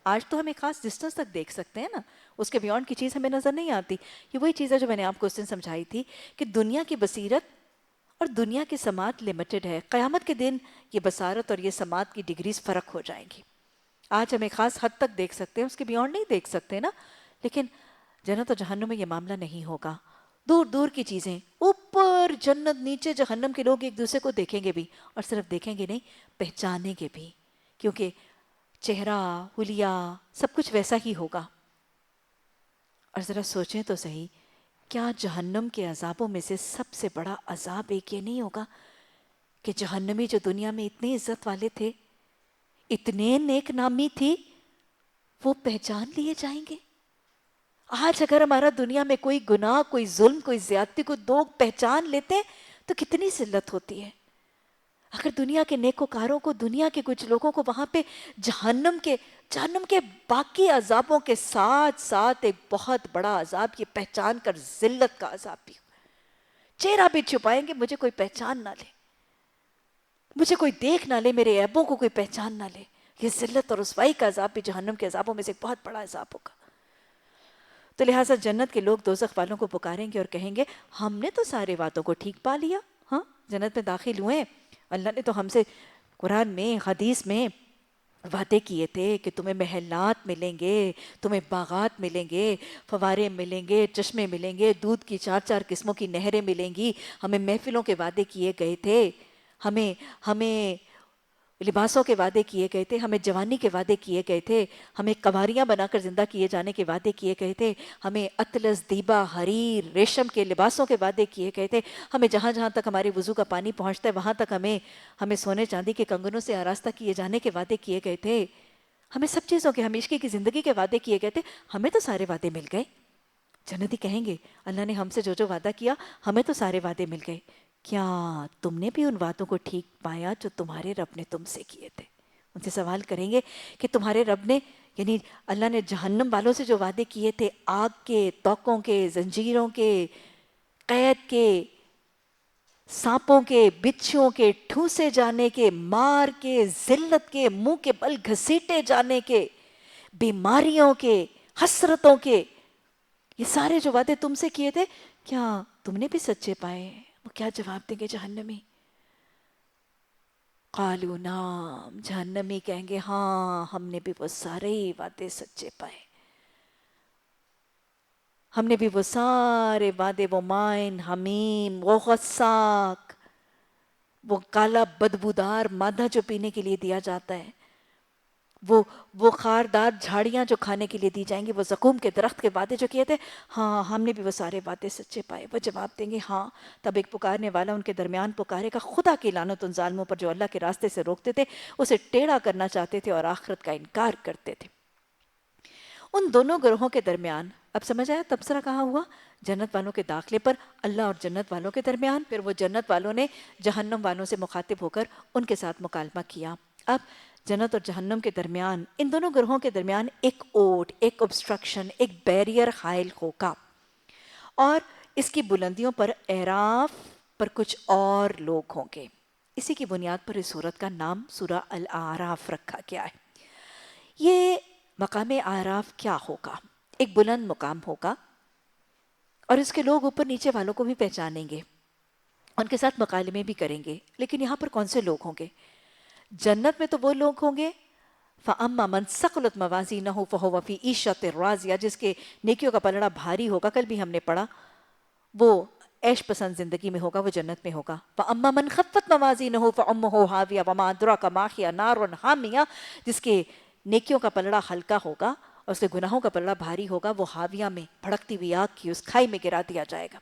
آج تو ہم ایک خاص ڈسٹنس تک دیکھ سکتے ہیں نا, اس کے بیونڈ کی چیز ہمیں نظر نہیں آتی. یہ وہی چیز ہے جو میں نے آپ کو اس دن سمجھائی تھی کہ دنیا کی بصیرت اور دنیا کی سماعت لمیٹڈ ہے. قیامت کے دن یہ بصارت اور یہ سماعت کی ڈگریز فرق ہو جائیں گی. آج ہم ایک خاص حد تک دیکھ سکتے ہیں, اس کے بیونڈ نہیں دیکھ سکتے نا. لیکن جنت و جہنم میں یہ معاملہ نہیں ہوگا. دور دور کی چیزیں, اوپر جنت, نیچے جہنم کے لوگ ایک دوسرے کو دیکھیں گے بھی, اور صرف دیکھیں گے نہیں, پہچانیں گے بھی, کیونکہ چہرہ, حلیہ, سب کچھ ویسا ہی ہوگا. اور ذرا سوچیں تو صحیح, کیا جہنم کے عذابوں میں سے سب سے بڑا عذاب ایک یہ نہیں ہوگا کہ جہنمی جو دنیا میں اتنے عزت والے تھے, اتنے نیک نامی تھی, وہ پہچان لیے جائیں گے؟ آج اگر ہمارا دنیا میں کوئی گناہ, کوئی ظلم, کوئی زیادتی کو لوگ پہچان لیتے ہیں تو کتنی ذلت ہوتی ہے. اگر دنیا کے نیکوکاروں کو, دنیا کے کچھ لوگوں کو وہاں پہ جہنم کے باقی عذابوں کے ساتھ ساتھ ایک بہت بڑا عذاب یہ پہچان کر ذلت کا عذاب بھی ہوگا. چہرہ بھی چھپائیں گے, مجھے کوئی پہچان نہ لے, مجھے کوئی دیکھ نہ لے, میرے عیبوں کو کوئی پہچان نہ لے. یہ ذلت اور رسوائی کا عذاب بھی جہنم کے عذابوں میں سے ایک بہت بڑا عذاب ہوگا. تو لہٰذا جنت کے لوگ دوزخ والوں کو پکاریں گے اور کہیں گے, ہم نے تو سارے وعدوں کو ٹھیک پا لیا, ہاں جنت میں داخل ہوئے, اللہ نے تو ہم سے قرآن میں, حدیث میں وعدے کیے تھے کہ تمہیں محلات ملیں گے, تمہیں باغات ملیں گے, فوارے ملیں گے, چشمے ملیں گے, دودھ کی 4 قسموں کی نہریں ملیں گی. ہمیں محفلوں کے وعدے کیے گئے تھے, ہمیں لباسوں کے وعدے کیے گئے تھے، ہمیں جوانی کے وعدے کیے گئے تھے، ہمیں قواریاں بنا کر زندہ کیے جانے کے وعدے کیے گئے تھے، ہمیں اطلس، دیبا، حریر، ریشم کے لباسوں کے وعدے کیے گئے تھے، ہمیں جہاں جہاں تک ہمارے وضو کا پانی پہنچتا ہے وہاں تک ہمیں سونے چاندی کے کنگنوں سے آراستہ کیے جانے کے وعدے کیے گئے تھے، ہمیں سب چیزوں کے، ہمیشگی کی زندگی کے وعدے کیے گئے تھے، ہمیں تو سارے وعدے مل گئے۔ جنتی کہیں گے اللہ نے ہم سے جو جو وعدہ کیا ہمیں تو سارے وعدے مل گئے، کیا تم نے بھی ان وعدوں کو ٹھیک پایا جو تمہارے رب نے تم سے کیے تھے؟ ان سے سوال کریں گے کہ تمہارے رب نے، یعنی اللہ نے جہنم والوں سے جو وعدے کیے تھے، آگ کے، توقوں کے، زنجیروں کے، قید کے، سانپوں کے، بچھوؤں کے، ٹھوسے جانے کے، مار کے، ذلت کے، منہ کے بل گھسیٹے جانے کے، بیماریوں کے، حسرتوں کے، یہ سارے جو وعدے تم سے کیے تھے کیا تم نے بھی سچے پائے؟ وہ کیا جواب دیں گے جہنمی؟ قالوا نعم، جہنمی کہیں گے ہاں ہم نے بھی وہ سارے وعدے سچے پائے، ہم نے بھی وہ سارے وعدے، وہ مائن حمیم، وہ غساق، وہ کالا بدبودار مادہ جو پینے کے لیے دیا جاتا ہے، وہ خاردار جھاڑیاں جو کھانے کے لیے دی جائیں گی، وہ زقوم کے درخت کے وعدے جو کیے تھے، ہاں ہم نے بھی وہ سارے وعدے سچے پائے۔ وہ جواب دیں گے ہاں۔ تب ایک پکارنے والا ان کے درمیان پکارے گا، خدا کی لعنت ان ظالموں پر جو اللہ کے راستے سے روکتے تھے، اسے ٹیڑھا کرنا چاہتے تھے اور آخرت کا انکار کرتے تھے۔ ان دونوں گروہوں کے درمیان، اب سمجھ آیا تبصرہ کہاں ہوا؟ جنت والوں کے داخلے پر اللہ اور جنت والوں کے درمیان، پھر وہ جنت والوں نے جہنم والوں سے مخاطب ہو کر ان کے ساتھ مکالمہ کیا۔ اب جنت اور جہنم کے درمیان، ان دونوں گروہوں کے درمیان ایک اوٹ، ایک obstruction، ایک بیریئر حائل ہوگا، اور اس کی بلندیوں پر اعراف پر کچھ اور لوگ ہوں گے۔ اسی کی بنیاد پر اس سورت کا نام سورہ الاعراف رکھا گیا ہے۔ یہ مقام اعراف کیا ہوگا؟ ایک بلند مقام ہوگا، اور اس کے لوگ اوپر نیچے والوں کو بھی پہچانیں گے، ان کے ساتھ مکالمے بھی کریں گے، لیکن یہاں پر کون سے لوگ ہوں گے؟ جنت میں تو وہ لوگ ہوں گے فَأَمَّا مَنْ ثَقُلَتْ مَوَازِينُهُ فَهُوَ فِي عِيشَةٍ رَاضِيَةٍ، جس کے نیکیوں کا پلڑا بھاری ہوگا، کل بھی ہم نے پڑھا، وہ عیش پسند زندگی میں ہوگا، وہ جنت میں ہوگا۔ فَأَمَّا مَنْ خَفَّتْ مَوَازِينُهُ فَأُمُّهُ هَاوِيَةٌ وَمَا أَدْرَاكَ مَا هِيَ نَارٌ حَامِيَةٌ، جس کے نیکیوں کا پلڑا ہلکا ہوگا اور اس کے گناہوں کا پلڑا بھاری ہوگا، وہ ہاویہ میں، بھڑکتی ہوئی آگ کی اس کھائی میں گرا دیا جائے گا۔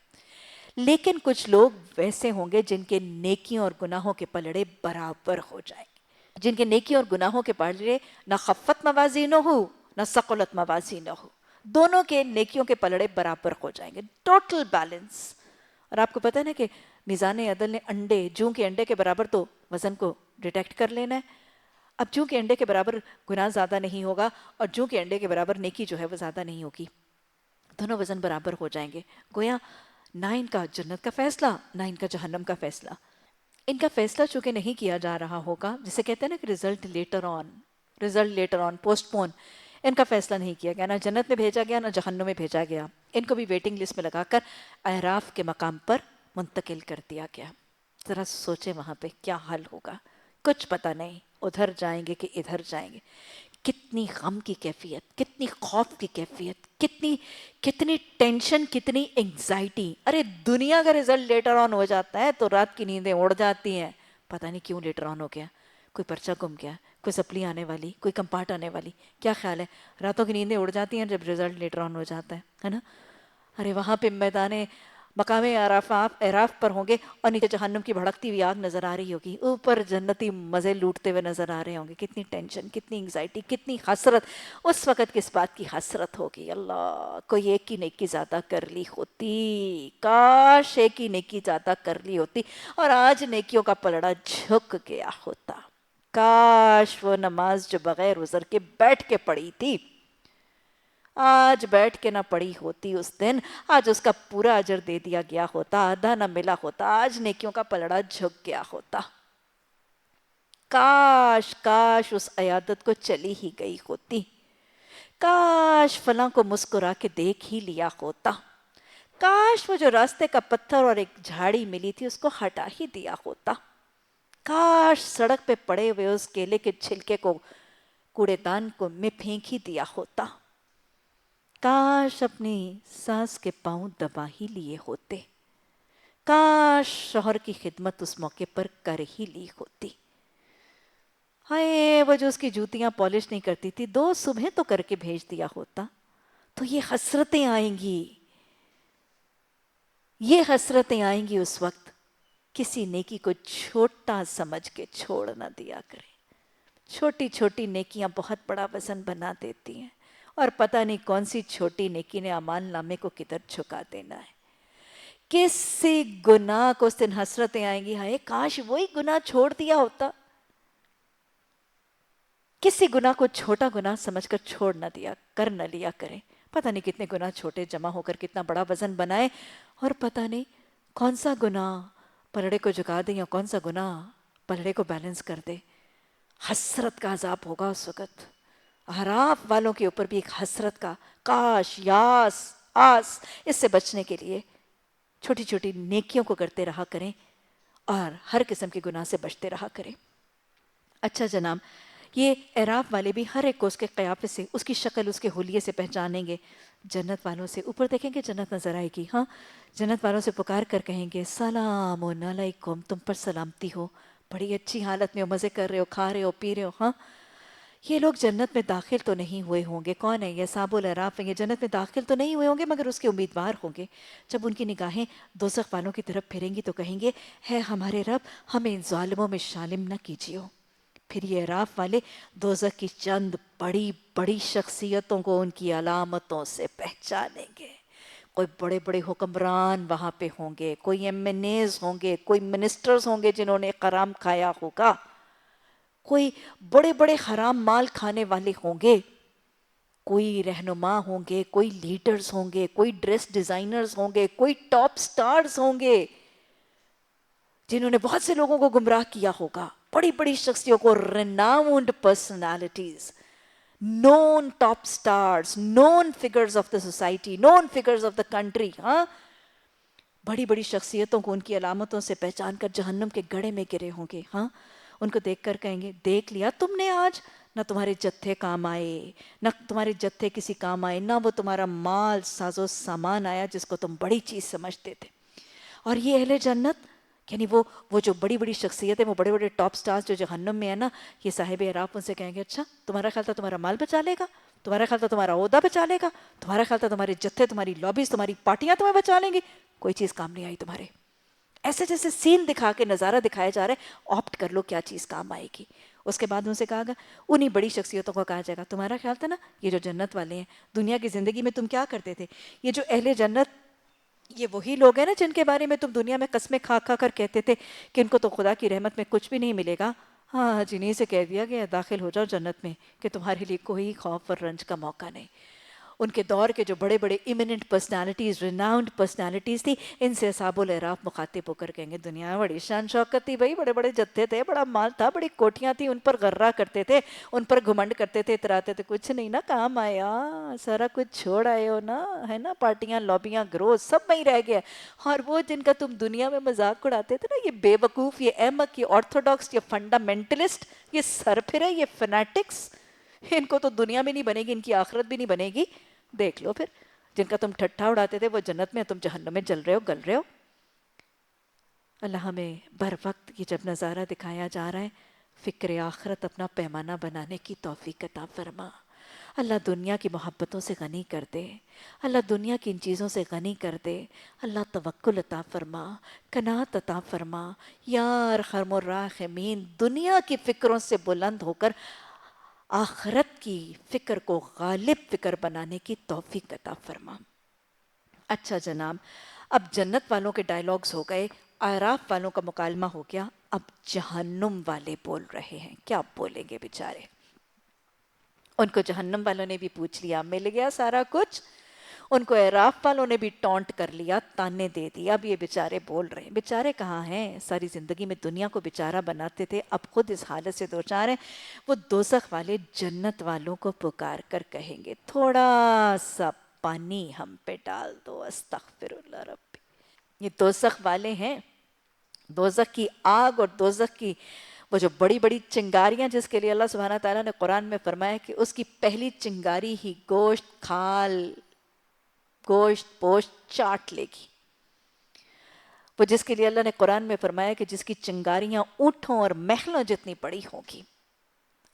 لیکن کچھ لوگ ویسے ہوں گے جن کے نیکیوں اور گناہوں کے پلڑے برابر ہو جائیں گے، جن کے نیکیوں اور گناہوں کے پلڑے نہ خفت موازینہ ہو نہ ثقلت موازینہ ہو، دونوں کے نیکیوں کے پلڑے برابر ہو جائیں گے، ٹوٹل بیلنس۔ اور آپ کو پتہ ہے نا کہ میزان عدل نے انڈے، جوں کے انڈے کے برابر تو وزن کو ڈیٹیکٹ کر لینا ہے۔ اب جوں کے انڈے کے برابر گناہ زیادہ نہیں ہوگا اور جوں کے انڈے کے برابر نیکی جو ہے وہ زیادہ نہیں ہوگی، دونوں وزن برابر ہو جائیں گے۔ گویا نہ ان کا جنت کا فیصلہ نہ ان کا جہنم کا فیصلہ، ان کا فیصلہ چونکہ نہیں کیا جا رہا ہوگا، جسے کہتے ہیں نا کہ رزلٹ لیٹر آن، پوسٹ پون، ان کا فیصلہ نہیں کیا گیا، نہ جنت میں بھیجا گیا نہ جہنم میں بھیجا گیا، ان کو بھی ویٹنگ لسٹ میں لگا کر اعراف کے مقام پر منتقل کر دیا گیا۔ ذرا سوچیں وہاں پہ کیا حل ہوگا، کچھ پتہ نہیں، ادھر جائیں گے کہ ادھر جائیں گے۔ کتنی غم کی کیفیت، کتنی خوف کی کیفیت، کتنی ٹینشن، کتنی انگزائٹی۔ ارے دنیا کا رزلٹ لیٹر آن ہو جاتا ہے تو رات کی نیندیں اڑ جاتی ہیں، پتہ نہیں کیوں لیٹر آن ہو گیا، کوئی پرچہ گم گیا، کوئی سپلی آنے والی، کوئی کمپارٹ آنے والی، کیا خیال ہے؟ راتوں کی نیندیں اڑ جاتی ہیں جب رزلٹ لیٹر آن ہو جاتا ہے نا؟ ارے وہاں پہ میدان مقام اعراف پر ہوں گے اور نیچے جہنم کی بھڑکتی ہوئی آگ نظر آ رہی ہوگی، اوپر جنتی مزے لوٹتے ہوئے نظر آ رہے ہوں گے۔ کتنی ٹینشن، کتنی انگزائٹی، کتنی حسرت اس وقت، کس بات کی حسرت ہوگی؟ اللہ، کوئی ایک کی نیکی زیادہ کر لی ہوتی، کاش ایک کی نیکی زیادہ کر لی ہوتی اور آج نیکیوں کا پلڑا جھک گیا ہوتا، کاش وہ نماز جو بغیر عذر کے بیٹھ کے پڑھی تھی آج بیٹھ کے نہ پڑی ہوتی اس دن، آج اس کا پورا اجر دے دیا گیا ہوتا، آدھا نہ ملا ہوتا، آج نیکیوں کا پلڑا جھک گیا ہوتا۔ کاش کاش اس عیادت کو چلی ہی گئی ہوتی، کاش فلاں کو مسکرا کے دیکھ ہی لیا ہوتا، کاش وہ جو راستے کا پتھر اور ایک جھاڑی ملی تھی اس کو ہٹا ہی دیا ہوتا، کاش سڑک پہ پڑے ہوئے اس کیلے کے چھلکے کو کوڑے دان کو میں پھینک ہی دیا ہوتا، کاش اپنی ساس کے پاؤں دبا ہی لیے ہوتے، کاش شوہر کی خدمت اس موقع پر کر ہی لی ہوتی۔ ہائے وہ جو اس کی جوتیاں پالش نہیں کرتی تھی 2 صبح تو کر کے بھیج دیا ہوتا تو یہ حسرتیں آئیں گی، یہ حسرتیں آئیں گی اس وقت. کسی نیکی کو چھوٹا سمجھ کے چھوڑ نہ دیا کریں. چھوٹی چھوٹی نیکیاں بہت بڑا وزن بنا دیتی ہیں اور پتہ نہیں کون سی چھوٹی نیکی نے اعمال نامے کو کدھر جھکا دینا ہے. کسی گناہ کو اس دن حسرتیں آئیں گی، ہائے کاش وہی گناہ چھوڑ دیا ہوتا. کسی گناہ کو چھوٹا گناہ سمجھ کر چھوڑ نہ دیا کر نہ لیا کریں. پتہ نہیں کتنے گناہ چھوٹے جمع ہو کر کتنا بڑا وزن بنائے اور پتہ نہیں کون سا گناہ پلڑے کو جھکا دے یا کون سا گناہ پلڑے کو بیلنس کر دے. حسرت کا عذاب ہوگا اس وقت. اعراف والوں کے اوپر بھی ایک حسرت کا کاش یاس آس. اس سے بچنے کے لیے چھوٹی چھوٹی نیکیوں کو کرتے رہا کریں اور ہر قسم کے گناہ سے بچتے رہا کریں. اچھا جناب، یہ اعراف والے بھی ہر ایک کو اس کے قیافے سے، اس کی شکل، اس کے حلیے سے پہچانیں گے. جنت والوں سے اوپر دیکھیں گے جنت نظر آئے گی. ہاں، جنت والوں سے پکار کر کہیں گے سلام علیکم، تم پر سلامتی ہو، بڑی اچھی حالت میں ہو، مزے کر رہے ہو، کھا رہے ہو، پی رہے ہو. ہاں، یہ لوگ جنت میں داخل تو نہیں ہوئے ہوں گے. کون ہے یہ؟ اصحاب الاعراف ہیں. یہ جنت میں داخل تو نہیں ہوئے ہوں گے مگر اس کے امیدوار ہوں گے. جب ان کی نگاہیں دوزخ والوں کی طرف پھریں گی تو کہیں گے ہے ہمارے رب، ہمیں ان ظالموں میں شامل نہ کیجیے. پھر یہ اعراف والے دوزخ کی چند بڑی بڑی شخصیتوں کو ان کی علامتوں سے پہچانیں گے. کوئی بڑے بڑے حکمران وہاں پہ ہوں گے، کوئی ایم این ایز ہوں گے، کوئی منسٹرز ہوں گے جنہوں نے حرام کھایا ہوگا، کوئی بڑے بڑے حرام مال کھانے والے ہوں گے، کوئی رہنما ہوں گے، کوئی لیڈرز ہوں گے، کوئی ڈریس ڈیزائنرز ہوں گے، کوئی ٹاپ سٹارز ہوں گے جنہوں نے بہت سے لوگوں کو گمراہ کیا ہوگا. بڑی بڑی شخصیوں کو، renowned personalities, known top stars, known figures of the society, known figures of the country. ہاں، بڑی بڑی شخصیتوں کو ان کی علامتوں سے پہچان کر جہنم کے گڑھے میں گرے ہوں گے. ہاں، ان کو دیکھ کر کہیں گے دیکھ لیا تم نے آج، نہ تمہارے جتھے کام آئے، نہ تمہارے جتھے کسی کام آئے، نہ وہ تمہارا مال ساز و سامان آیا جس کو تم بڑی چیز سمجھتے تھے. اور یہ اہل جنت، یعنی وہ جو بڑی بڑی شخصیت ہے، وہ بڑے بڑے ٹاپ سٹارز جو جہنم میں ہے نا، یہ صاحب اعراف ان سے کہیں گے اچھا تمہارا خیال تھا تمہارا مال بچا لے گا، تمہارا خیال تھا تمہارا عہدہ بچا لے گا، تمہارا خیال تھا تمہارے جتھے، تمہاری لابیز، تمہاری پارٹیاں تمہیں بچا لیں گی، کوئی چیز کام نہیں آئی تمہارے. ایسے جیسے سین دکھا کے نظارہ دکھایا جا رہا ہے، آپٹ کر لو کیا چیز کام آئے گی. اس کے بعد ان سے کہا گا، انہی بڑی شخصیتوں کو کہا جائے گا تمہارا خیال تھا نا یہ جو جنت والے ہیں دنیا کی زندگی میں تم کیا کرتے تھے، یہ جو اہل جنت یہ وہی لوگ ہیں نا جن کے بارے میں تم دنیا میں قسمیں کھا کھا کر کہتے تھے کہ ان کو تو خدا کی رحمت میں کچھ بھی نہیں ملے گا. ہاں، جنہیں سے کہہ دیا گیا داخل ہو جاؤ جنت میں کہ تمہارے لیے کوئی خوف اور رنج کا موقع نہیں. ان کے دور کے جو بڑے بڑے ایمیننٹ پرسنالٹیز، ریناؤنڈ پرسنالٹیز تھی، ان سے اصحاب الاعراف مخاطب ہو کر کہیں گے دنیا بڑی شان شوکت تھی بھائی، بڑے بڑے جتھے تھے، بڑا مال تھا، بڑی کوٹھیاں تھیں، ان پر غرہ کرتے تھے، ان پر گھمنڈ کرتے تھے، اتراتے تھے، کچھ نہیں نا کام آیا، سارا کچھ چھوڑ آئے ہو نا، ہے نا، پارٹیاں، لابیاں، گروہ سب وہیں رہ گیا. اور وہ جن کا تم دنیا میں مذاق اڑاتے تھے نا، یہ بے وقوف، یہ احمق، یہ آرتھوڈاکس، یہ فنڈامنٹلسٹ، یہ سرپھرے، یہ فنیٹکس، ان کو تو دنیا میں نہیں بنے گی، ان کی آخرت بھی نہیں بنے گی. دیکھ لو پھر جن کا تم ٹھٹھا اڑاتے تھے وہ جنت میں، تم جہنم میں جل رہے ہو، گل رہے ہو. اللہ ہمیں بر وقت یہ جب نظارہ دکھایا جا رہا ہے فکر آخرت اپنا پیمانہ بنانے کی توفیق عطا فرما. اللہ دنیا کی محبتوں سے غنی کر دے، اللہ دنیا کی ان چیزوں سے غنی کر دے. اللہ توکل عطا فرما، قناعت عطا فرما. یا ارحم الراحمین، دنیا کی فکروں سے بلند ہو کر آخرت کی فکر کو غالب فکر بنانے کی توفیق عطا فرما. اچھا جناب، اب جنت والوں کے ڈائیلاگز ہو گئے، اعراف والوں کا مکالمہ ہو گیا، اب جہنم والے بول رہے ہیں. کیا بولیں گے بیچارے؟ ان کو جہنم والوں نے بھی پوچھ لیا، مل گیا سارا کچھ. ان کو اعراف والوں نے بھی ٹونٹ کر لیا، تانے دے دیا. اب یہ بیچارے بول رہے ہیں. بیچارے کہاں ہیں؟ ساری زندگی میں دنیا کو بیچارہ بناتے تھے، اب خود اس حالت سے دوچار ہیں. وہ دوزخ والے جنت والوں کو پکار کر کہیں گے تھوڑا سا پانی ہم پہ ڈال دو، استغفر اللہ ربی. یہ دوزخ والے ہیں، دوزخ کی آگ اور دوزخ کی وہ جو بڑی بڑی چنگاریاں جس کے لیے اللہ سبحانہ تعالیٰ نے قرآن میں فرمایا کہ اس کی پہلی چنگاری ہی گوشت کھال، گوشت پوشت چاٹ لے گی. وہ جس کے لیے اللہ نے قرآن میں فرمایا کہ جس کی چنگاریاں اونٹوں اور محلوں جتنی بڑی ہوں گی.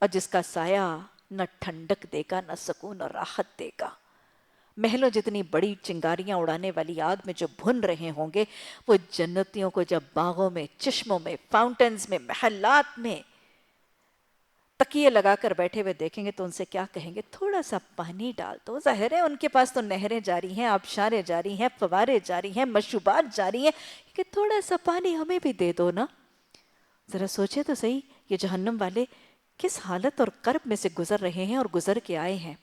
اور جس کا سایہ نہ ٹھنڈک دے گا نہ سکون اور راحت دے گا. محلوں جتنی بڑی چنگاریاں اڑانے والی آگ میں جو بھن رہے ہوں گے، وہ جنتیوں کو جب باغوں میں، چشموں میں، فاؤنٹنز میں، محلات میں تکیے لگا کر بیٹھے ہوئے دیکھیں گے تو ان سے کیا کہیں گے؟ تھوڑا سا پانی ڈال دو. ظاہر ہے ان کے پاس تو نہریں جاری ہیں، آبشاریں جاری ہیں، فوارے جاری ہیں، مشروبات جاری ہیں، کہ تھوڑا سا پانی ہمیں بھی دے دو نا. ذرا سوچے تو صحیح، یہ جہنم والے کس حالت اور کرب میں سے گزر رہے ہیں اور گزر کے آئے ہیں.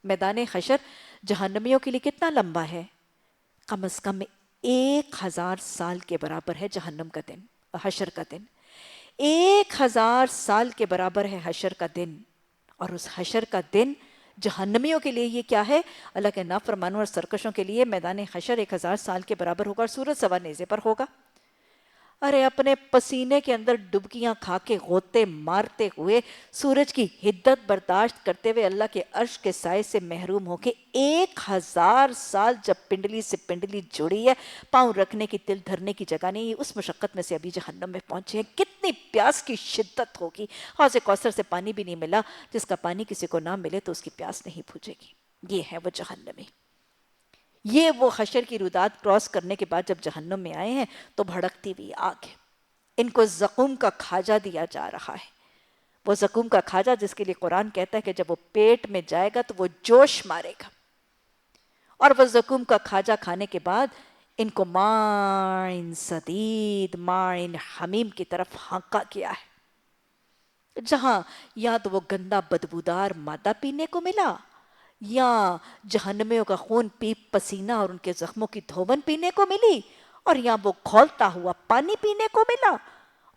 میدان حشر جہنمیوں کے لیے کتنا لمبا ہے؟ کم از کم 1000 سال کے برابر ہے جہنم کا دن، حشر کا دن. 1000 سال کے برابر ہے حشر کا دن. اور اس حشر کا دن جہنمیوں کے لیے یہ کیا ہے؟ اللہ کے نافرمانوں اور سرکشوں کے لیے میدان حشر 1000 سال کے برابر ہوگا اور سورج سوا نیزے پر ہوگا. ارے اپنے پسینے کے اندر ڈبکیاں کھا کے غوطے مارتے ہوئے، سورج کی حدت برداشت کرتے ہوئے، اللہ کے عرش کے سائے سے محروم ہو کے 1000 سال جب پنڈلی سے پنڈلی جڑی ہے، پاؤں رکھنے کی، تل دھرنے کی جگہ نہیں، اس مشقت میں سے ابھی جہنم میں پہنچے ہیں. کتنی پیاس کی شدت ہوگی. حوض کوثر سے پانی بھی نہیں ملا. جس کا پانی کسی کو نہ ملے تو اس کی پیاس نہیں بجھے گی. یہ ہے وہ جہنمی. یہ وہ حشر کی رودات کراس کرنے کے بعد جب جہنم میں آئے ہیں تو بھڑکتی ہوئی آگ ہے. ان کو زقوم کا کھاجا دیا جا رہا ہے. وہ زقوم کا کھاجا جس کے لیے قرآن کہتا ہے کہ جب وہ پیٹ میں جائے گا تو وہ جوش مارے گا. اور وہ زقوم کا کھاجا کھانے کے بعد ان کو مائن سدید، مائن حمیم کی طرف ہانکا کیا ہے، جہاں یا تو وہ گندا بدبودار مادہ پینے کو ملا، یا جہنمیوں کا خون پیپ پسینہ اور ان کے زخموں کی دھون پینے کو ملی، اور یا وہ کھولتا ہوا پانی پینے کو ملا،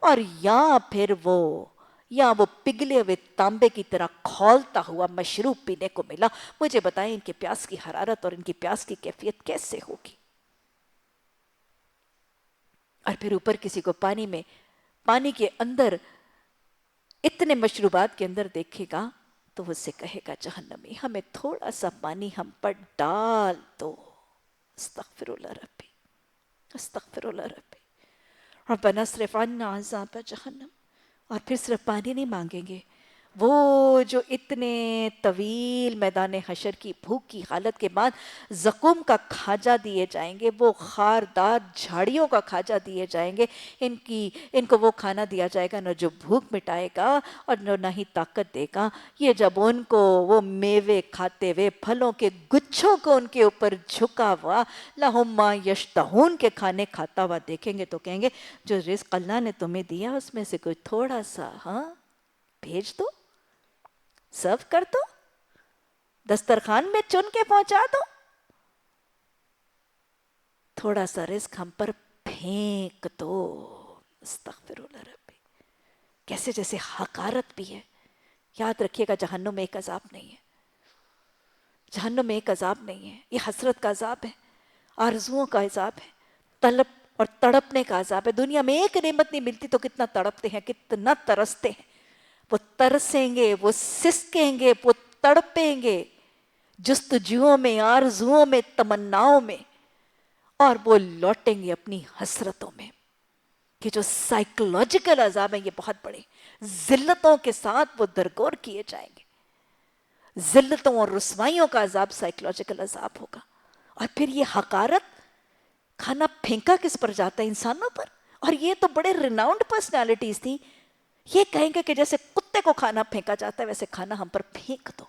اور یا پھر وہ پگھلے ہوئے تانبے کی طرح کھولتا ہوا مشروب پینے کو ملا. مجھے بتائیں ان کی پیاس کی حرارت اور ان کی پیاس کی کیفیت کیسے ہوگی؟ اور پھر اوپر کسی کو پانی کے اندر، اتنے مشروبات کے اندر دیکھے گا تو اس سے کہے گا جہنمی، ہمیں تھوڑا سا پانی ہم پر ڈال دو. استغفر اللہ ربی، استغفر اللہ ربی. ربنا اصرف عنا عذاب جہنم. اور پھر صرف پانی نہیں مانگیں گے، وہ جو اتنے طویل میدان حشر کی بھوک کی حالت کے بعد زقوم کا کھاجا دیے جائیں گے، وہ خاردار جھاڑیوں کا کھاجا دیے جائیں گے. ان کو وہ کھانا دیا جائے گا نہ جو بھوک مٹائے گا اور نہ ہی طاقت دے گا. یہ جب ان کو وہ میوے کھاتے ہوئے، پھلوں کے گچھوں کو ان کے اوپر جھکا ہوا لہم ما یشتہون کے کھانے کھاتا ہوا دیکھیں گے تو کہیں گے جو رزق اللہ نے تمہیں دیا اس میں سے کوئی تھوڑا سا بھیج دو، سرو کر دو، دسترخوان میں چن کے پہنچا دو، تھوڑا سا رزق ہم پر پھینک دو. استغفر اللہ ربی. کیسے جیسے حقارت بھی ہے. یاد رکھیے گا جہنم میں ایک عذاب نہیں ہے، جہنم میں ایک عذاب نہیں ہے. یہ حسرت کا عذاب ہے، آرزوؤں کا عذاب ہے، طلب اور تڑپنے کا عذاب ہے. دنیا میں ایک نعمت نہیں ملتی تو کتنا تڑپتے ہیں، کتنا ترستے ہیں. وہ ترسیں گے، وہ سسکیں گے، وہ تڑپیں گے جستجوؤں میں، آرزوؤں میں، تمناؤں میں، اور وہ لوٹیں گے اپنی حسرتوں میں. کہ جو سائیکولوجیکل عذاب ہیں یہ بہت بڑے، ذلتوں کے ساتھ وہ درگور کیے جائیں گے. ذلتوں اور رسوائیوں کا عذاب سائیکولوجیکل عذاب ہوگا. اور پھر یہ حقارت، کھانا پھینکا کس پر جاتا ہے؟ انسانوں پر. اور یہ تو بڑے ریناؤنڈ پرسنالٹیز تھی. یہ کہیں گے کہ جیسے کتے کو کھانا پھینکا جاتا ہے ویسے کھانا ہم پر پھینک دو.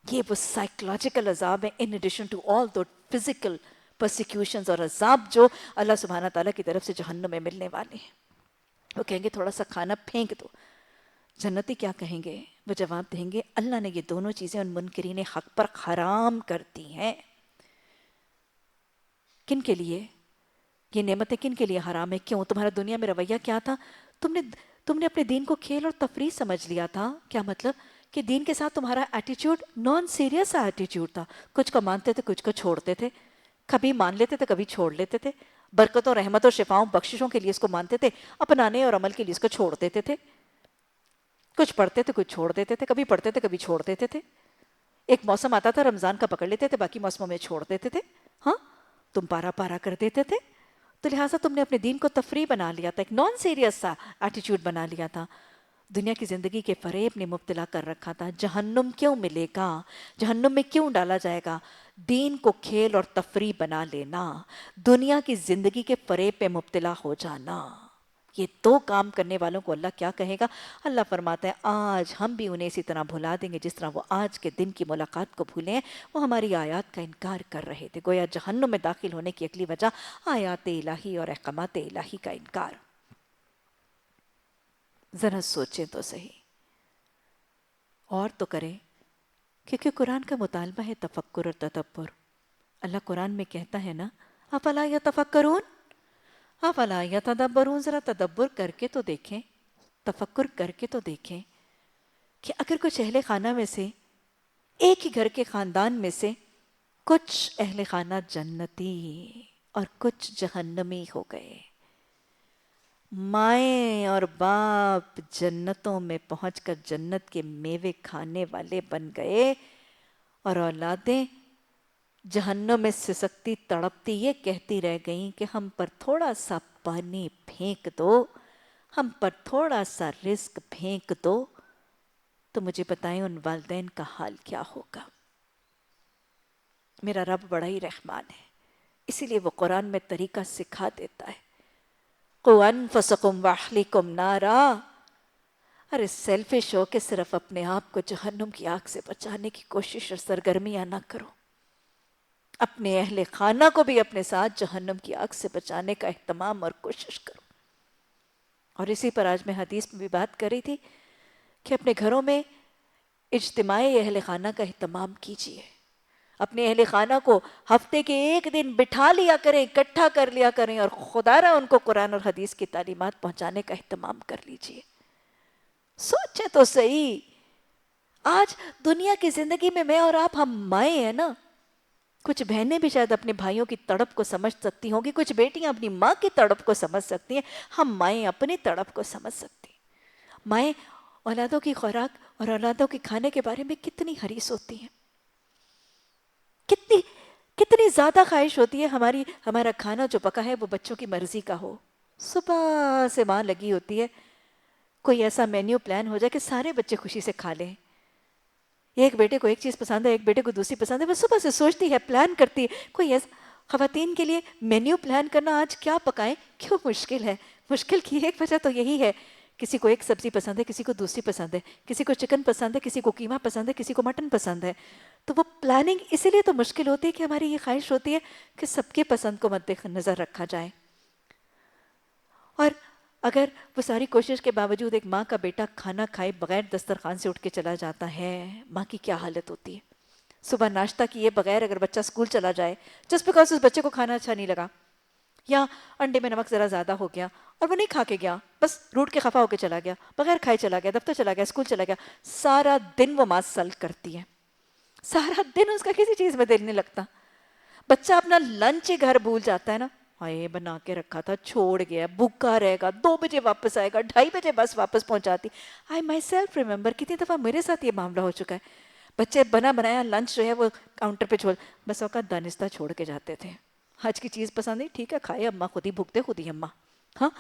یہ وہ سائیکولوجیکل عذاب ہے in addition to all the physical persecutions اور عذاب جو اللہ سبحانہ تعالیٰ کی طرف سے جہنم میں ملنے والے ہیں. وہ کہیں گے تھوڑا سا کھانا پھینک دو. جنتی کیا کہیں گے؟ وہ جواب دیں گے اللہ نے یہ دونوں چیزیں ان منکرین حق پر حرام کر دی ہیں. کن کے لیے یہ نعمتیں، کن کے لیے حرام ہے؟ کیوں؟ تمہارا دنیا میں رویہ کیا تھا؟ تم نے اپنے دین کو کھیل اور تفریح سمجھ لیا تھا. کیا مطلب؟ کہ دین کے ساتھ تمہارا ایٹیچیوڈ نان سیریس ایٹیچیوڈ تھا. کچھ کو مانتے تھے، کچھ کو چھوڑتے تھے. کبھی مان لیتے تھے، کبھی چھوڑ لیتے تھے. برکتوں، رحمتوں، شفاؤں، بخششوں کے لیے اس کو مانتے تھے، اپنانے اور عمل کے لیے اس کو چھوڑ دیتے تھے. کچھ پڑھتے تھے، کچھ چھوڑ دیتے تھے. کبھی پڑھتے تھے، کبھی چھوڑ دیتے تھے. ایک موسم آتا تھا رمضان کا پکڑ لیتے تھے، باقی موسموں میں چھوڑ دیتے تھے. تم پارا پارا کر دیتے تھے. تو لہٰذا تم نے اپنے دین کو تفریح بنا لیا تھا، ایک نان سیریس سا ایٹیچیوڈ بنا لیا تھا. دنیا کی زندگی کے فریب نے مبتلا کر رکھا تھا. جہنم کیوں ملے گا, جہنم میں کیوں ڈالا جائے گا؟ دین کو کھیل اور تفریح بنا لینا, دنیا کی زندگی کے فریب پہ مبتلا ہو جانا, یہ دو کام کرنے والوں کو اللہ کیا کہے گا؟ اللہ فرماتا ہے آج ہم بھی انہیں اسی طرح بھلا دیں گے جس طرح وہ آج کے دن کی ملاقات کو بھولے ہیں. وہ ہماری آیات کا انکار کر رہے تھے. گویا جہنم میں داخل ہونے کی اگلی وجہ آیات الہی اور احکامات الہی کا انکار. ذرا سوچیں تو صحیح, اور تو کریں, کیونکہ قرآن کا مطالبہ ہے تفکر اور تدبر. اللہ قرآن میں کہتا ہے نا افلا یتفکرون, افلا یتدبرون, ذرا تدبر کر کے تو دیکھیں, تفکر کر کے تو دیکھیں کہ اگر کچھ اہل خانہ میں سے, ایک ہی گھر کے خاندان میں سے کچھ اہل خانہ جنتی اور کچھ جہنمی ہو گئے, مائیں اور باپ جنتوں میں پہنچ کر جنت کے میوے کھانے والے بن گئے, اور اولادیں جہنم میں سسکتی تڑپتی یہ کہتی رہ گئیں کہ ہم پر تھوڑا سا پانی پھینک دو, ہم پر تھوڑا سا رزق پھینک دو. تو مجھے بتائیں ان والدین کا حال کیا ہوگا؟ میرا رب بڑا ہی رحمان ہے, اسی لیے وہ قرآن میں طریقہ سکھا دیتا ہے. قُوْ أَنفُسَكُمْ وَأَهْلِيكُمْ نَارًا. ارے سیلفش ہو کہ صرف اپنے آپ کو جہنم کی آگ سے بچانے کی کوشش اور سرگرمیاں نہ کرو, اپنے اہل خانہ کو بھی اپنے ساتھ جہنم کی آگ سے بچانے کا اہتمام اور کوشش کرو. اور اسی پر آج میں حدیث میں بھی بات کر رہی تھی کہ اپنے گھروں میں اجتماعی اہل خانہ کا اہتمام کیجیے. اپنے اہل خانہ کو ہفتے کے ایک دن بٹھا لیا کریں, اکٹھا کر لیا کریں, اور خدا را ان کو قرآن اور حدیث کی تعلیمات پہنچانے کا اہتمام کر لیجیے. سوچیں تو صحیح, آج دنیا کی زندگی میں اور آپ ہم مائیں ہیں نا, کچھ بہنیں بھی شاید اپنے بھائیوں کی تڑپ کو سمجھ سکتی ہوں گی, کچھ بیٹیاں اپنی ماں کی تڑپ کو سمجھ سکتی ہیں, ہم مائیں اپنی تڑپ کو سمجھ سکتی ہیں. مائیں اولادوں کی خوراک اور اولادوں کے کھانے کے بارے میں کتنی حریص ہوتی ہیں, کتنی زیادہ خواہش ہوتی ہے ہمارا کھانا جو پکا ہے وہ بچوں کی مرضی کا ہو. صبح سے ماں لگی ہوتی ہے, کوئی ایسا مینیو پلان ہو جائے کہ سارے بچے خوشی سے کھا لیں. ایک بیٹے کو ایک چیز پسند ہے, ایک بیٹے کو دوسری پسند ہے, وہ صبح سے سوچتی ہے, پلان کرتی ہے. کوئی ایسا خواتین کے لیے مینیو پلان کرنا آج کیا پکائیں کیوں مشکل ہے. مشکل کی ایک وجہ تو یہی ہے, کسی کو ایک سبزی پسند ہے, کسی کو دوسری پسند ہے, کسی کو چکن پسند ہے, کسی کو قیمہ پسند ہے, کسی کو مٹن پسند ہے. تو وہ پلاننگ اسی لیے تو مشکل ہوتی ہے کہ ہماری یہ خواہش ہوتی ہے کہ سب کے پسند کو مد نظر رکھا جائے. اور اگر وہ ساری کوشش کے باوجود ایک ماں کا بیٹا کھانا کھائے بغیر دسترخوان سے اٹھ کے چلا جاتا ہے, ماں کی کیا حالت ہوتی ہے. صبح ناشتہ کیے بغیر اگر بچہ اسکول چلا جائے جسٹ بیکاز اس بچے کو کھانا اچھا نہیں لگا, یا انڈے میں نمک ذرا زیادہ ہو گیا اور وہ نہیں کھا کے گیا, بس روٹ کے خفا ہو کے چلا گیا, بغیر کھائے چلا گیا, دفتر چلا گیا, اسکول چلا گیا, سارا دن وہ ماں سلگ کرتی ہے, سارا دن اس کا کسی چیز میں دل نہیں لگتا. بچہ اپنا لنچ ہی گھر بھول جاتا ہے نا, ہائے بنا کے رکھا تھا چھوڑ گیا, بھوکا رہے گا, 2 بجے واپس آئے گا, 2:30 بجے بس واپس پہنچاتی. آئی مائی سیلف ریممبر کتنی دفعہ میرے ساتھ یہ معاملہ ہو چکا ہے. بچے بنا بنایا لنچ جو ہے وہ کاؤنٹر پہ چھوڑ, بس اوقات دانستہ چھوڑ کے جاتے تھے. آج کی چیز پسند نہیں, ٹھیک ہے کھائے اماں, خود ہی بھوکتے خود ہی اماں. ہاں,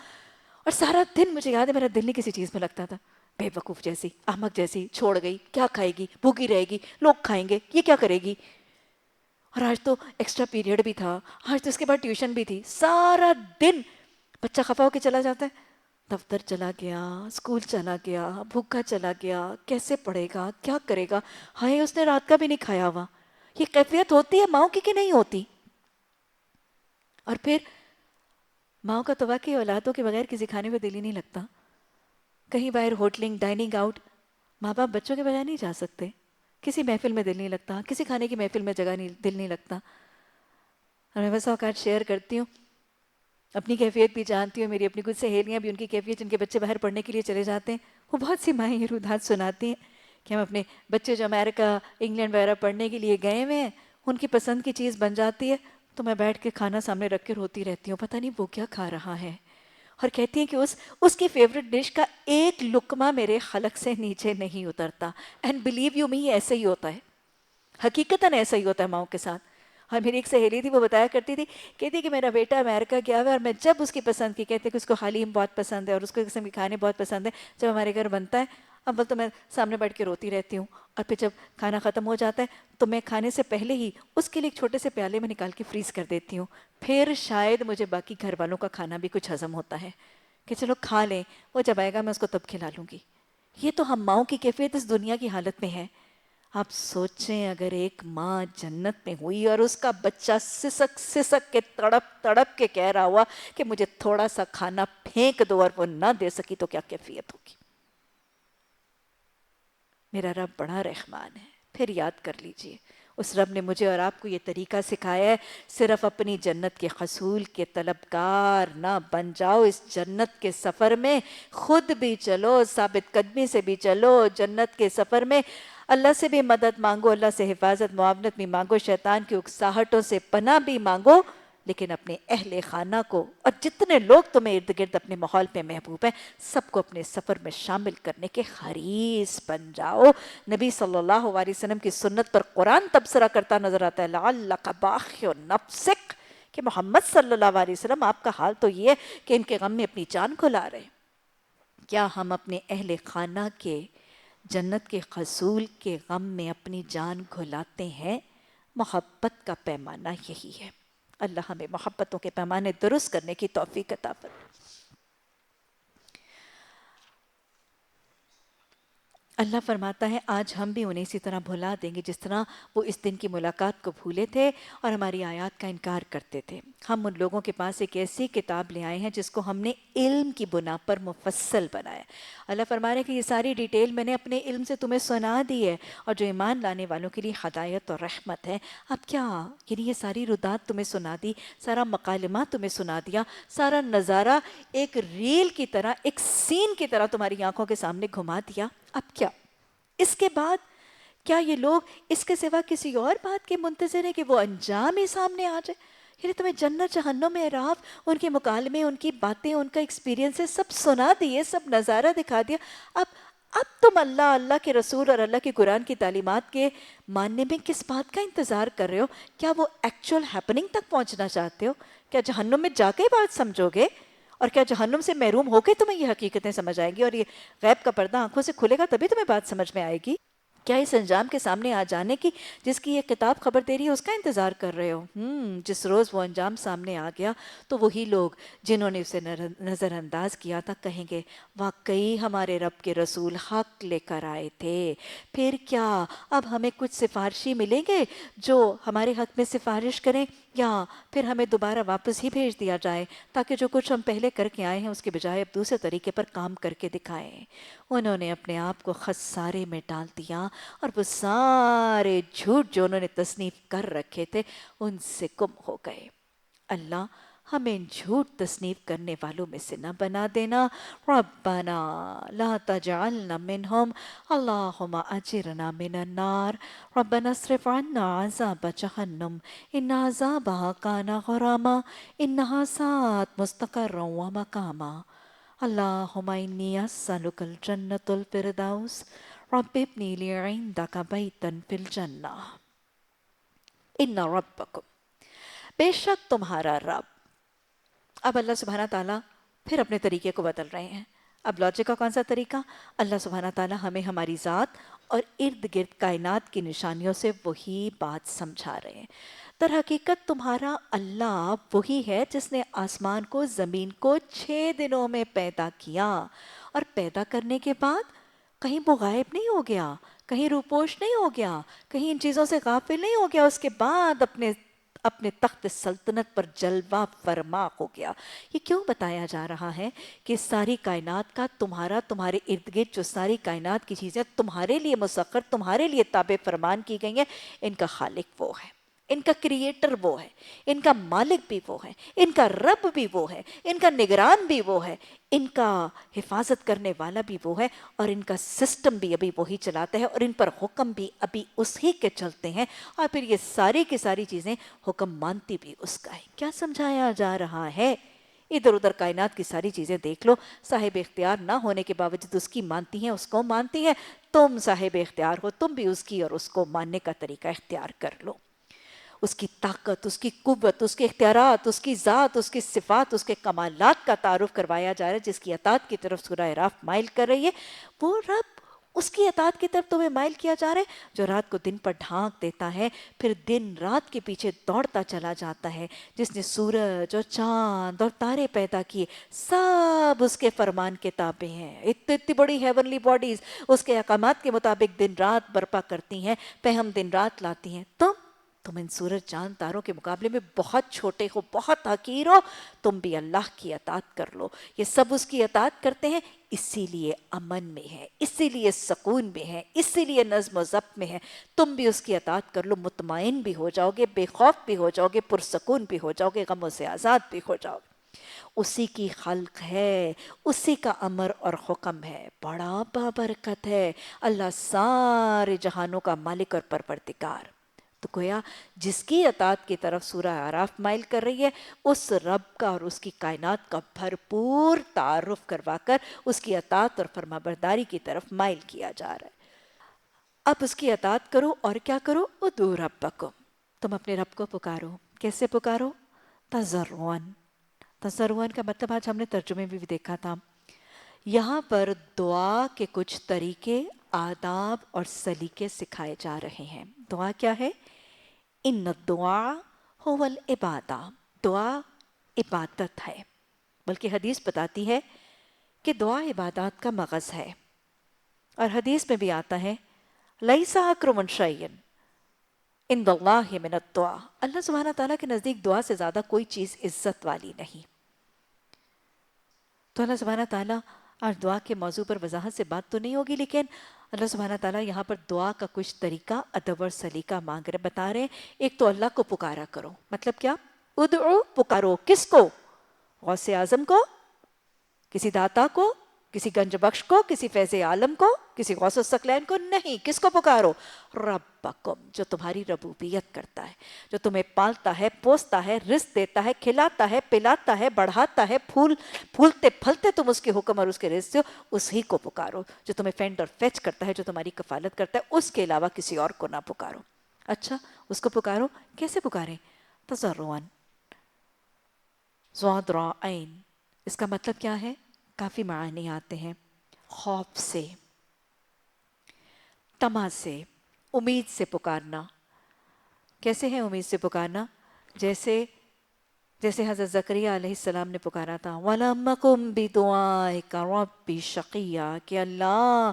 اور سارا دن مجھے یاد ہے میرا دل نہیں کسی چیز میں لگتا تھا. بے وقوف جیسی, احمق جیسی, چھوڑ گئی, کیا کھائے گی, بھوکی رہے گی, لوگ کھائیں گے, یہ کیا کرے گی. اور آج تو ایکسٹرا پیریڈ بھی تھا, آج تو اس کے بعد ٹیوشن بھی تھی. سارا دن بچہ خفا ہو کے چلا جاتا ہے, دفتر چلا گیا, اسکول چلا گیا, بھوکا چلا گیا, کیسے پڑھے گا, کیا کرے گا, ہائے اس نے رات کا بھی نہیں کھایا ہوا. یہ کیفیت ہوتی ہے ماؤں کی کہ نہیں ہوتی؟ اور پھر ماؤں کا تو واقعی اولادوں کے بغیر کسی کھانے پہ دل ہی نہیں لگتا. کہیں باہر ہوٹلنگ, ڈائننگ آؤٹ, ماں باپ بچوں کے بغیر نہیں جا سکتے. کسی محفل میں دل نہیں لگتا, کسی کھانے کی محفل میں دل نہیں لگتا. اور میں بس اوقات شیئر کرتی ہوں, اپنی کیفیت بھی جانتی ہوں, میری اپنی کچھ سہیلیاں بھی ان کی کیفیت جن کے بچے باہر پڑھنے کے لیے چلے جاتے ہیں, وہ بہت سی مائیں یہ رودات سناتی ہیں کہ ہم اپنے بچے جو امریکہ, انگلینڈ وغیرہ پڑھنے کے لیے گئے ہوئے ہیں, ان کی پسند کی چیز بن جاتی ہے تو میں بیٹھ کے کھانا سامنے رکھ کے روتی رہتی ہوں, پتہ نہیں وہ کیا کھا رہا ہے. اور کہتی ہیں کہ اس کی فیوریٹ ڈش کا ایک لقمہ میرے حلق سے نیچے نہیں اترتا. اینڈ بلیو یو می, ایسا ہی ہوتا ہے, حقیقتاً ایسا ہی ہوتا ہے ماؤں کے ساتھ. اور میری ایک سہیلی تھی، وہ بتایا کرتی تھی، کہتی کہ میرا بیٹا امریکہ گیا ہوا ہے اور میں جب اس کی پسند کی، کہتے کہ اس کو حلیم بہت پسند ہے اور اس کو قسم کے کھانے بہت پسند ہے، جب ہمارے گھر بنتا ہے اول تو میں سامنے بیٹھ کے روتی رہتی ہوں، اور پھر جب کھانا ختم ہو جاتا ہے تو میں کھانے سے پہلے ہی اس کے لیے ایک چھوٹے سے پیالے میں نکال کے فریز کر دیتی ہوں، پھر شاید مجھے باقی گھر والوں کا کھانا بھی کچھ ہضم ہوتا ہے کہ چلو کھا لیں، وہ جب آئے گا میں اس کو تب کھلا لوں گی۔ یہ تو ہم ماؤں کی کیفیت اس دنیا کی حالت میں ہے۔ آپ سوچیں اگر ایک ماں جنت میں ہوئی اور اس کا بچہ سسک سسک کے تڑپ تڑپ کے کہہ رہا ہوا کہ مجھے تھوڑا سا کھانا پھینک دو اور وہ نہ دے سکی تو کیا کیفیت ہوگی۔ میرا رب بڑا رحمان ہے، پھر یاد کر لیجئے اس رب نے مجھے اور آپ کو یہ طریقہ سکھایا ہے، صرف اپنی جنت کے حصول کے طلبگار نہ بن جاؤ، اس جنت کے سفر میں خود بھی چلو، ثابت قدمی سے بھی چلو، جنت کے سفر میں اللہ سے بھی مدد مانگو، اللہ سے حفاظت معاونت بھی مانگو، شیطان کی اکساہٹوں سے پناہ بھی مانگو، لیکن اپنے اہل خانہ کو اور جتنے لوگ تمہیں ارد گرد اپنے ماحول پہ محبوب ہیں سب کو اپنے سفر میں شامل کرنے کے حریص بن جاؤ۔ نبی صلی اللہ علیہ وسلم کی سنت پر قرآن تبصرہ کرتا نظر آتا ہے، لعلک باخع نفسک، کہ محمد صلی اللہ علیہ وسلم آپ کا حال تو یہ ہے کہ ان کے غم میں اپنی جان کو لا رہے ہیں۔ کیا ہم اپنے اہل خانہ کے جنت کے حصول کے غم میں اپنی جان گھلاتے ہیں؟ محبت کا پیمانہ یہی ہے۔ اللہ ہمیں محبتوں کے پیمانے درست کرنے کی توفیق عطا فرمائے۔ اللہ فرماتا ہے آج ہم بھی انہیں اسی طرح بھلا دیں گے جس طرح وہ اس دن کی ملاقات کو بھولے تھے اور ہماری آیات کا انکار کرتے تھے۔ ہم ان لوگوں کے پاس ایک ایسی کتاب لے آئے ہیں جس کو ہم نے علم کی بنا پر مفصل بنایا۔ اللہ فرما رہے ہیں کہ یہ ساری ڈیٹیل میں نے اپنے علم سے تمہیں سنا دی ہے، اور جو ایمان لانے والوں کے لیے ہدایت اور رحمت ہے۔ اب کیا یعنی یہ ساری ردات تمہیں سنا دی، سارا مکالمہ تمہیں سنا دیا، سارا نظارہ ایک ریل کی طرح، ایک سین کی طرح تمہاری آنکھوں کے سامنے گھما دیا، اب کیا؟ اس کے بعد کیا یہ لوگ اس کے سوا کسی اور بات کے منتظر ہیں کہ وہ انجام ہی سامنے آ جائے؟ یعنی تمہیں جنت جہنم میں اعراف، ان کے مکالمے، ان کی باتیں، ان کا ایکسپیرینس سب سنا دیے، سب نظارہ دکھا دیا، اب تم اللہ، اللہ کے رسول اور اللہ کے قرآن کی تعلیمات کے ماننے میں کس بات کا انتظار کر رہے ہو؟ کیا وہ ایکچول ہیپننگ تک پہنچنا چاہتے ہو؟ کیا جہنم میں جا کے بات سمجھو گے؟ اور کیا جہنم سے محروم ہو کے تمہیں یہ حقیقتیں سمجھ آئیں گی اور یہ غیب کا پردہ آنکھوں سے کھلے گا تبھی تمہیں بات سمجھ میں آئے گی؟ کیا اس انجام کے سامنے آ جانے کی جس کی یہ کتاب خبر دے رہی ہے اس کا انتظار کر رہے ہو؟ جس روز وہ انجام سامنے آ گیا تو وہی لوگ جنہوں نے اسے نظر انداز کیا تھا کہیں گے واقعی ہمارے رب کے رسول حق لے کر آئے تھے۔ پھر کیا اب ہمیں کچھ سفارشی ملیں گے جو ہمارے حق میں سفارش کریں، یا پھر ہمیں دوبارہ واپس ہی بھیج دیا جائے تاکہ جو کچھ ہم پہلے کر کے آئے ہیں اس کے بجائے اب دوسرے طریقے پر کام کر کے دکھائیں؟ انہوں نے اپنے آپ کو خسارے میں ڈال دیا اور وہ سارے جھوٹ جو انہوں نے تصنیف کر رکھے تھے ان سے گم ہو گئے۔ اللہ ہمیں جھوٹ تصنیف کرنے والوں میں سے نہ بنا دینا۔ ربنا لا تجعلنا منہم اللہم اجرنا من النار ربنا اصرف عنا عذاب جہنم ان عذابها کان غراما انہا ساءت مستقرا ومقاما اللہم انی اسألک الجنة الفردوس رب ابنی لی عندک بیتا فی الجنہ ان ربکم، بے شک تمہارا رب۔ اب اللہ سبحانہ تعالیٰ پھر اپنے طریقے کو بدل رہے ہیں۔ اب لاجک کا کون سا طریقہ؟ اللہ سبحانہ تعالیٰ ہمیں ہماری ذات اور ارد گرد کائنات کی نشانیوں سے وہی بات سمجھا رہے ہیں۔ در حقیقت تمہارا اللہ وہی ہے جس نے آسمان کو، زمین کو 6 دنوں میں پیدا کیا، اور پیدا کرنے کے بعد کہیں وہ غائب نہیں ہو گیا، کہیں روپوش نہیں ہو گیا، کہیں ان چیزوں سے غافل نہیں ہو گیا، اس کے بعد اپنے تخت سلطنت پر جلوہ فرما ہو گیا۔ یہ کیوں بتایا جا رہا ہے کہ ساری کائنات کا تمہارے ارد گرد جو ساری کائنات کی چیزیں تمہارے لیے مسخر، تمہارے لیے تابع فرمان کی گئی ہیں، ان کا خالق وہ ہے، ان کا کریٹر وہ ہے، ان کا مالک بھی وہ ہے، ان کا رب بھی وہ ہے، ان کا نگران بھی وہ ہے، ان کا حفاظت کرنے والا بھی وہ ہے، اور ان کا سسٹم بھی ابھی وہی چلاتا ہے، اور ان پر حکم بھی ابھی اسی کے چلتے ہیں، اور پھر یہ ساری کی ساری چیزیں حکم مانتی بھی اس کا ہے۔ کیا سمجھایا جا رہا ہے؟ ادھر ادھر کائنات کی ساری چیزیں دیکھ لو، صاحب اختیار نہ ہونے کے باوجود اس کی مانتی ہیں، اس کو مانتی ہیں۔ تم صاحب اختیار ہو، تم بھی اس کی اور اس کو ماننے کا طریقہ اختیار کر لو۔ اس کی طاقت، اس کی قوت، اس کے اختیارات، اس کی ذات، اس کی صفات، اس کے کمالات کا تعارف کروایا جا رہا ہے. جس کی اطاعت کی طرف سورہ اعراف مائل کر رہی ہے، وہ رب اس کی اطاعت کی طرف تمہیں مائل کیا جا رہا ہے جو رات کو دن پر ڈھانک دیتا ہے، پھر دن رات کے پیچھے دوڑتا چلا جاتا ہے، جس نے سورج اور چاند اور تارے پیدا کیے، سب اس کے فرمان کے تابع ہیں. اتنی بڑی ہیونلی باڈیز اس کے احکامات کے مطابق دن رات برپا کرتی ہیں، پہ ہم دن رات لاتی ہیں. تم ان سورج چاند تاروں کے مقابلے میں بہت چھوٹے ہو، بہت حقیر ہو. تم بھی اللہ کی اطاعت کر لو. یہ سب اس کی اطاعت کرتے ہیں، اسی لیے امن میں ہے، اسی لیے سکون میں ہے، اسی لیے نظم و ضبط میں ہے. تم بھی اس کی اطاعت کر لو، مطمئن بھی ہو جاؤ گے، بے خوف بھی ہو جاؤ گے، پرسکون بھی ہو جاؤ گے، غموں سے آزاد بھی ہو جاؤ گے. اسی کی خلق ہے، اسی کا امر اور حکم ہے، بڑا بابرکت ہے. اللہ سارے جہانوں کا مالک اور پروردگار. تو گویا جس کی اطاعت کی طرف سورہ اعراف مائل کر رہی ہے، اس رب کا اور اس کی کائنات کا بھرپور تعارف کروا کر اس کی اطاعت اور فرمانبرداری کی طرف مائل کیا جا رہا ہے. اب اس کی اطاعت کرو اور کیا کرو؟ ادعوا ربکم، تم اپنے رب کو پکارو. کیسے پکارو؟ تضرعاً. تضرعاً کا مطلب آج ہم نے ترجمے میں بھی دیکھا تھا. یہاں پر دعا کے کچھ طریقے، آداب اور سلیقے سکھائے جا رہے ہیں. دعا کیا ہے؟ ان الدعاء هو العبادہ. دعا عبادت ہے، بلکہ حدیث بتاتی ہے کہ دعا عبادات کا مغز ہے. اور حدیث میں بھی آتا ہے لیس اکرم شیء عند اللہ من الدعاء. اللہ سبحانہ تعالیٰ کے نزدیک دعا سے زیادہ کوئی چیز عزت والی نہیں. تو اللہ سبحانہ تعالیٰ، آج دعا کے موضوع پر وضاحت سے بات تو نہیں ہوگی، لیکن اللہ سبحانہ تعالیٰ یہاں پر دعا کا کچھ طریقہ، ادب اور سلیقہ مانگ رہے، بتا رہے ہیں. ایک تو اللہ کو پکارا کرو. مطلب کیا؟ ادعو، پکارو. کس کو؟ غوث اعظم کو، کسی داتا کو، کسی گنج بخش کو، کسی فیض عالم کو، کسی غوث الثقلین کو نہیں. کس کو پکارو؟ ربکم، جو تمہاری ربوبیت کرتا ہے، جو تمہیں پالتا ہے، پوستا ہے، رزق دیتا ہے، کھلاتا ہے، پلاتا ہے، بڑھاتا ہے، پھولتے پھلتے تم اس کے حکم اور اس کے رزق سے ہو. اسی کو پکارو. جو تمہیں فینڈ اور فیچ کرتا ہے، جو تمہاری کفالت کرتا ہے، اس کے علاوہ کسی اور کو نہ پکارو. اچھا، اس کو پکارو. کیسے پکاریں؟ تضرعاً، ضاد را عین. اس کا مطلب کیا ہے؟ کافی معنی آتے ہیں. خوف سے، طمع سے، امید سے پکارنا. کیسے ہے امید سے پکارنا؟ جیسے حضرت زکریہ علیہ السلام نے پکارا تھا وَلَمْ أَكُنْ بِدُعَائِكَ رَبِّ شَقِيًّا، کہ اللہ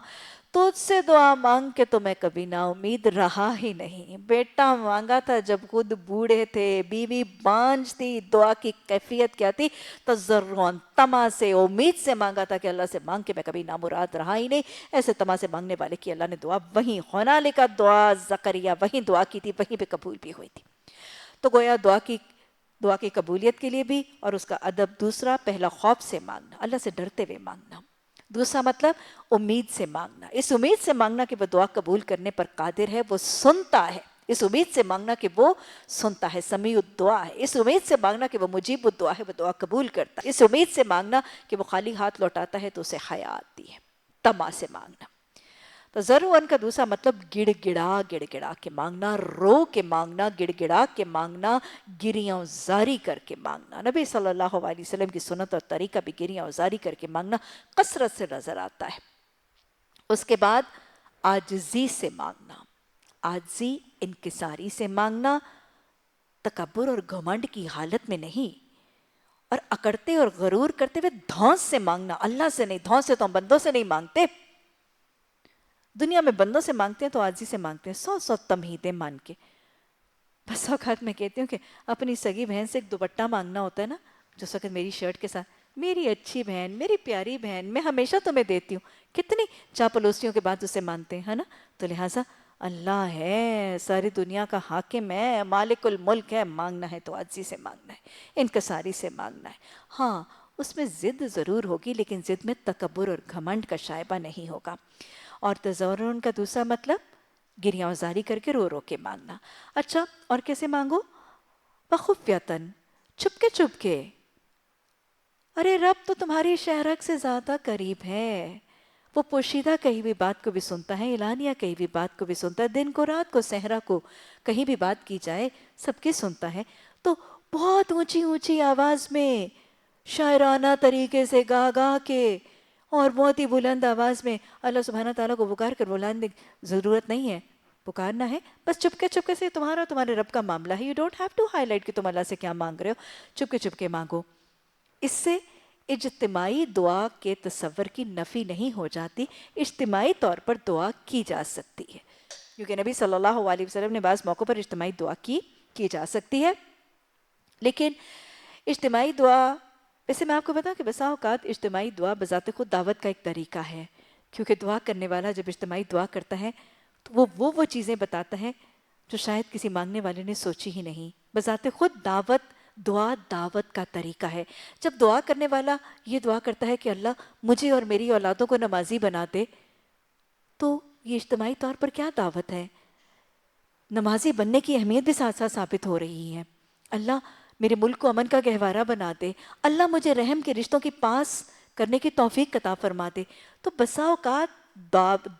تجھ سے دعا مانگ کے تو میں کبھی نا امید رہا ہی نہیں. بیٹا مانگا تھا جب خود بوڑھے تھے، بیوی بانجھ تھی. دعا کی کیفیت کیا تھی؟ تضرعاً، طمع سے، امید سے مانگا تھا کہ اللہ سے مانگ کے میں کبھی نامراد رہا ہی نہیں. ایسے طمع سے مانگنے والے کی اللہ نے دعا وہیں ہنالک دعا زکریا، وہیں دعا کی تھی، وہیں پہ قبول بھی ہوئی تھی. تو گویا دعا کی قبولیت کے لیے بھی، اور اس کا ادب دوسرا، پہلا خوف سے مانگنا، اللہ سے ڈرتے ہوئے مانگنا. دوسرا مطلب امید سے مانگنا. اس امید سے مانگنا کہ وہ دعا قبول کرنے پر قادر ہے، وہ سنتا ہے. اس امید سے مانگنا کہ وہ سنتا ہے، سمیع الدعا ہے. اس امید سے مانگنا کہ وہ مجیب الدعا ہے، وہ دعا قبول کرتا ہے. اس امید سے مانگنا کہ وہ خالی ہاتھ لوٹاتا ہے تو اسے حیا آتی ہے. طمع سے مانگنا. تو تضرعاً کا دوسرا مطلب گڑ گڑا کے مانگنا، رو کے مانگنا، گڑ گڑا کے مانگنا، گریاں زاری کر کے مانگنا. نبی صلی اللہ علیہ وسلم کی سنت اور طریقہ بھی گریاں زاری کر کے مانگنا کثرت سے نظر آتا ہے. اس کے بعد عاجزی سے مانگنا. عاجزی، انکساری سے مانگنا، تکبر اور گھمنڈ کی حالت میں نہیں، اور اکڑتے اور غرور کرتے ہوئے دھونس سے مانگنا. اللہ سے نہیں، دھونس سے تو ہم بندوں سے نہیں مانگتے. دنیا میں بندوں سے مانگتے ہیں تو عاجزی سے مانگتے ہیں، 100 تمہیدیں مان کے. بس اوقات میں کہتی ہوں کہ اپنی سگی بہن سے ایک دوپٹہ مانگنا ہوتا ہے نا، جو وقت میری شرٹ کے ساتھ، میری اچھی بہن، میری پیاری بہن، میں ہمیشہ تمہیں دیتی ہوں. کتنی چاپلوسیوں کے بعد اسے مانتے ہیں نا. تو لہٰذا اللہ ہے، ساری دنیا کا حاکم ہے، مالک الملک ہے، مانگنا ہے تو عاجزی سے مانگنا ہے، انکساری سے مانگنا ہے. ہاں، اس میں ضد ضرور ہوگی، لیکن ضد میں تکبر اور گھمنڈ کا شائبہ نہیں ہوگا. اور تضرعاً کا دوسرا مطلب گریاں زاری کر کے رو رو کے مانگنا. اچھا، اور کیسے مانگو؟ وخفیتاً، چھپ کے. ارے رب تو تمہاری شہرک سے زیادہ قریب ہے، وہ پوشیدہ کہیں بھی بات کو بھی سنتا ہے، اعلانیہ کہیں بھی بات کو بھی سنتا ہے، دن کو رات کو صحرا کو کہیں بھی بات کی جائے سب کی سنتا ہے۔ تو بہت اونچی اونچی آواز میں شاعرانہ طریقے سے گا گا کے اور بہت ہی بلند آواز میں اللہ سبحانہ تعالیٰ کو پکار کر بلانے کی ضرورت نہیں ہے، پکارنا ہے بس چپکے چپکے سے، تمہارا تمہارے رب کا معاملہ ہے، you don't have to highlight کہ تم اللہ سے کیا مانگ رہے ہو، چپکے چپکے مانگو۔ اس سے اجتماعی دعا کے تصور کی نفی نہیں ہو جاتی، اجتماعی طور پر دعا کی جا سکتی ہے، کیونکہ نبی صلی اللہ علیہ وسلم نے بعض موقعوں پر اجتماعی دعا کی جا سکتی ہے۔ لیکن اجتماعی دعا، ویسے میں آپ کو بتاؤں کہ بسا اوقات اجتماعی دعا بذات خود دعوت کا ایک طریقہ ہے، کیونکہ دعا کرنے والا جب اجتماعی دعا کرتا ہے تو وہ چیزیں بتاتا ہے جو شاید کسی مانگنے والے نے سوچی ہی نہیں۔ بذات خود دعا دعوت کا طریقہ ہے۔ جب دعا کرنے والا یہ دعا کرتا ہے کہ اللہ مجھے اور میری اولادوں کو نمازی بنا دے، تو یہ اجتماعی طور پر کیا دعوت ہے؟ نمازی بننے کی اہمیت بھی ساتھ ساتھ ثابت ہو رہی ہے۔ اللہ میرے ملک کو امن کا گہوارہ بنا دے، اللہ مجھے رحم کے رشتوں کی پاس کرنے کی توفیق عطا فرما دے۔ تو بسا اوقات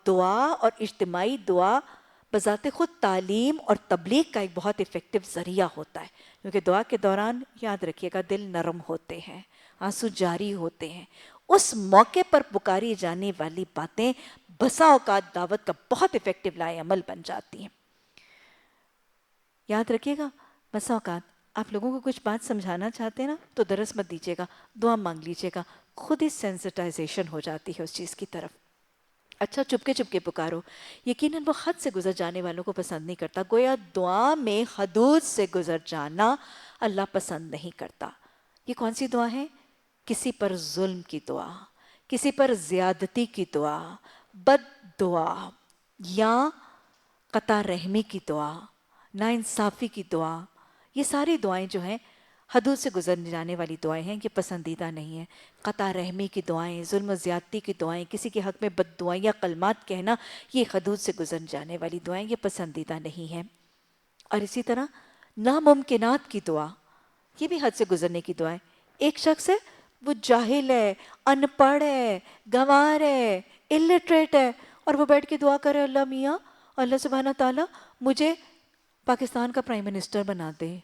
دعا اور اجتماعی دعا بذات خود تعلیم اور تبلیغ کا ایک بہت افیکٹو ذریعہ ہوتا ہے، کیونکہ دعا کے دوران یاد رکھیے گا دل نرم ہوتے ہیں، آنسو جاری ہوتے ہیں، اس موقع پر پکاری جانے والی باتیں بسا اوقات دعوت کا بہت افیکٹو لائے عمل بن جاتی ہیں۔ یاد رکھیے گا بسا اوقات آپ لوگوں کو کچھ بات سمجھانا چاہتے ہیں نا تو درس مت دیجیے گا، دعا مانگ لیجیے گا، خود ہی سینسٹائزیشن ہو جاتی ہے اس چیز کی طرف۔ اچھا چپکے چپکے پکارو، یقیناً وہ حد سے گزر جانے والوں کو پسند نہیں کرتا، گویا دعا میں حدود سے گزر جانا اللہ پسند نہیں کرتا۔ یہ کون سی دعا ہے؟ کسی پر ظلم کی دعا، کسی پر زیادتی کی دعا، بد دعا یا قطع رحمی کی دعا، ناانصافی کی دعا، یہ ساری دعائیں جو ہیں حدود سے گزر جانے والی دعائیں ہیں، یہ پسندیدہ نہیں ہیں۔ قطع رحمی کی دعائیں، ظلم و زیادتی کی دعائیں، کسی کے حق میں بد دعائیں یا کلمات کہنا، یہ حدود سے گزر جانے والی دعائیں، یہ پسندیدہ نہیں ہیں۔ اور اسی طرح ناممکنات کی دعا، یہ بھی حد سے گزرنے کی دعائیں۔ ایک شخص ہے وہ جاہل ہے، ان پڑھ ہے، گنوار ہے، الٹریٹ ہے، اور وہ بیٹھ کے دعا کرے اللہ میاں اللہ سبحانہ تعالیٰ مجھے پاکستان کا پرائم منسٹر بنا دے۔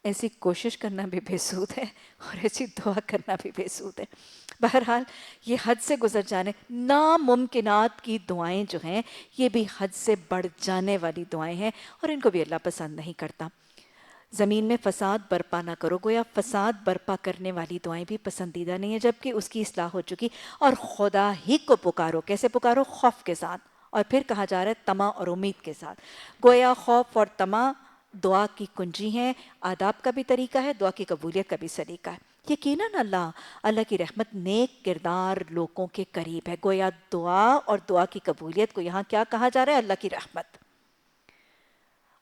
ایسی کوشش کرنا بھی بے سود ہے اور ایسی دعا کرنا بھی بے سود ہے۔ بہرحال یہ حد سے گزر جانے، ناممکنات کی دعائیں جو ہیں یہ بھی حد سے بڑھ جانے والی دعائیں ہیں اور ان کو بھی اللہ پسند نہیں کرتا۔ زمین میں فساد برپا نہ کرو، گویا فساد برپا کرنے والی دعائیں بھی پسندیدہ نہیں ہیں، جبکہ اس کی اصلاح ہو چکی۔ اور خدا ہی کو پکارو، کیسے پکارو؟ خوف کے ساتھ، اور پھر کہا جا رہا ہے طمع اور امید کے ساتھ۔ گویا خوف اور طمع دعا کی کنجی ہیں، آداب کا بھی طریقہ ہے، دعا کی قبولیت کا بھی سلیقہ ہے۔ یقیناً اللہ کی رحمت نیک کردار لوگوں کے قریب ہے۔ گویا دعا اور دعا کی قبولیت کو یہاں کیا کہا جا رہا ہے؟ اللہ کی رحمت۔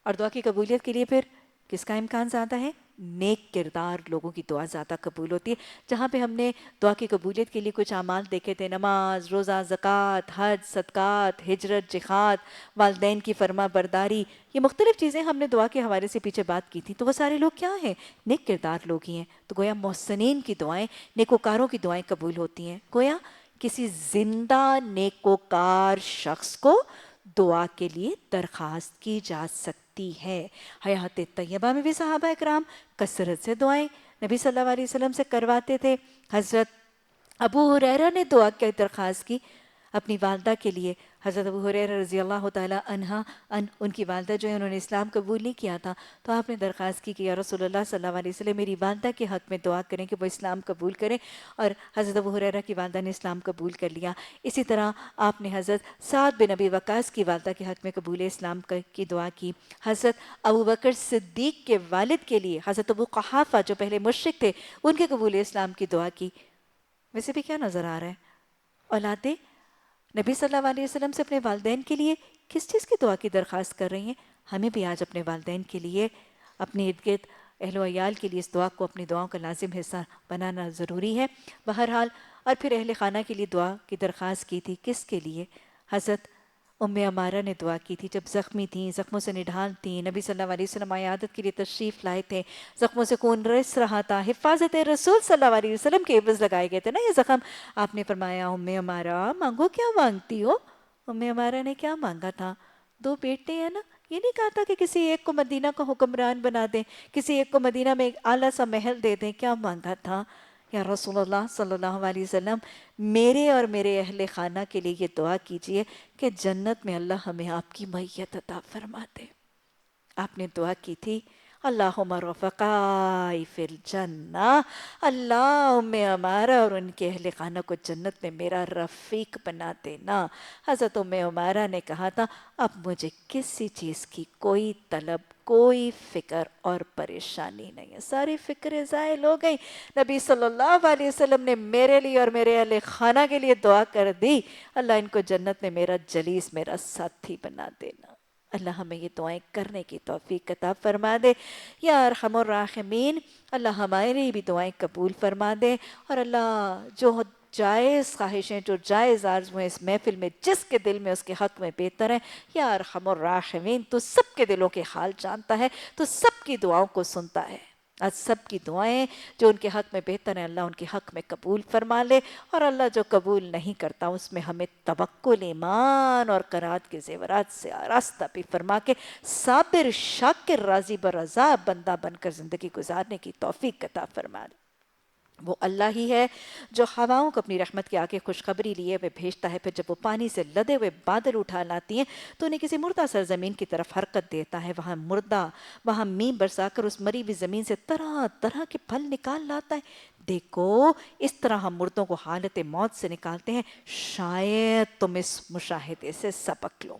اور دعا کی قبولیت کے لیے پھر کس کا امکان زیادہ ہے؟ نیک کردار لوگوں کی دعا زیادہ قبول ہوتی ہے۔ جہاں پہ ہم نے دعا کی قبولیت کے لیے کچھ اعمال دیکھے تھے، نماز، روزہ، زکوٰۃ، حج، صدقات، ہجرت، جہاد، والدین کی فرما برداری، یہ مختلف چیزیں ہم نے دعا کے حوالے سے پیچھے بات کی تھی، تو وہ سارے لوگ کیا ہیں؟ نیک کردار لوگ ہی ہیں۔ تو گویا محسنین کی دعائیں، نیکوکاروں کی دعائیں قبول ہوتی ہیں۔ گویا کسی زندہ نیکوکار شخص کو دعا کے لیے درخواست کی جا سکتی ہے۔ حیات طیبہ میں بھی صحابہ اکرام کثرت سے دعائیں نبی صلی اللہ علیہ وسلم سے کرواتے تھے۔ حضرت ابو ہریرہ نے دعا کی درخواست کی اپنی والدہ کے لیے۔ حضرت ابو ہریرہ رضی اللہ تعالیٰ عنہ ان کی والدہ جو ہے انہوں نے اسلام قبول نہیں کیا تھا، تو آپ نے درخواست کی کہ یا رسول اللہ صلی اللہ علیہ وسلم میری والدہ کے حق میں دعا کریں کہ وہ اسلام قبول کریں، اور حضرت ابو ہریرہ کی والدہ نے اسلام قبول کر لیا۔ اسی طرح آپ نے حضرت سعد بن ابی وقاص کی والدہ کے حق میں قبول اسلام کی دعا کی۔ حضرت ابو بکر صدیق کے والد کے لیے حضرت ابو قحافہ جو پہلے مشرک تھے ان کے قبول اسلام کی دعا کی۔ ویسے بھی کیا نظر آ رہا ہے؟ اولادیں نبی صلی اللہ علیہ وسلم سے اپنے والدین کے لیے کس چیز کی دعا کی درخواست کر رہی ہیں؟ ہمیں بھی آج اپنے والدین کے لیے، اپنے ارد گرد اہل و عیال کے لیے اس دعا کو اپنی دعاؤں کا لازم حصہ بنانا ضروری ہے۔ بہرحال اور پھر اہل خانہ کے لیے دعا کی درخواست کی تھی، کس کے لیے؟ حضرت ام عمارہ نے دعا کی تھی جب زخمی تھیں، زخموں سے نڈھال تھیں، نبی صلی اللہ علیہ وسلم عیادت کے لیے تشریف لائے تھے، زخموں سے خون رس رہا تھا، حفاظت رسول صلی اللہ علیہ وسلم کے عوض لگائے گئے تھے نا یہ زخم. آپ نے فرمایا ام عمارہ مانگو، کیا مانگتی ہو؟ ام عمارہ نے کیا مانگا تھا؟ 2 بیٹے ہیں نا. یہ نہیں کہا تھا کہ کسی ایک کو مدینہ کا حکمران بنا دیں، کسی ایک کو مدینہ میں ایک اعلیٰ سا محل دے دیں. کیا مانگا تھا؟ یا رسول اللہ صلی اللہ علیہ وسلم میرے اور میرے اہل خانہ کے لیے یہ دعا کیجئے کہ جنت میں اللہ ہمیں آپ کی معیت عطا فرما دے. آپ نے دعا کی تھی اللہم رفقائی فی الجنہ، اللہ ام عمارہ اور ان کے اہل خانہ کو جنت میں میرا رفیق بنا دینا. حضرت ام عمارہ نے کہا تھا اب مجھے کسی چیز کی کوئی طلب، کوئی فکر اور پریشانی نہیں ہے، ساری فکریں زائل ہو گئی. نبی صلی اللہ علیہ وسلم نے میرے لیے اور میرے اہل خانہ کے لیے دعا کر دی، اللہ ان کو جنت میں میرا جلیس، میرا ساتھی بنا دینا. اللہ ہمیں یہ دعائیں کرنے کی توفیق عطا فرما دے. یا ارحم الراحمین، اللہ ہماری بھی دعائیں قبول فرما دے، اور اللہ جو جائز خواہشیں، جو جائز آرزویں اس محفل میں جس کے دل میں اس کے حق میں بہتر ہیں، یا ارحم الراحمین تو سب کے دلوں کے حال جانتا ہے، تو سب کی دعاؤں کو سنتا ہے. آج سب کی دعائیں جو ان کے حق میں بہتر ہیں اللہ ان کے حق میں قبول فرما لے، اور اللہ جو قبول نہیں کرتا اس میں ہمیں توکل، ایمان اور قناعت کے زیورات سے آراستہ بھی فرما کے صابر شاکر راضی برضا بندہ بن کر زندگی گزارنے کی توفیق عطا فرما لے. وہ اللہ ہی ہے جو ہواؤں کو اپنی رحمت کے آگے خوشخبری لیے ہوئے بھیجتا ہے، پھر جب وہ پانی سے لدے ہوئے بادل اٹھا لاتی ہیں تو انہیں کسی مردہ سرزمین کی طرف حرکت دیتا ہے، وہاں میم برسا کر اس مری ہوئی زمین سے طرح طرح کے پھل نکال لاتا ہے. دیکھو اس طرح ہم مردوں کو حالت موت سے نکالتے ہیں، شاید تم اس مشاہدے سے سبق لو.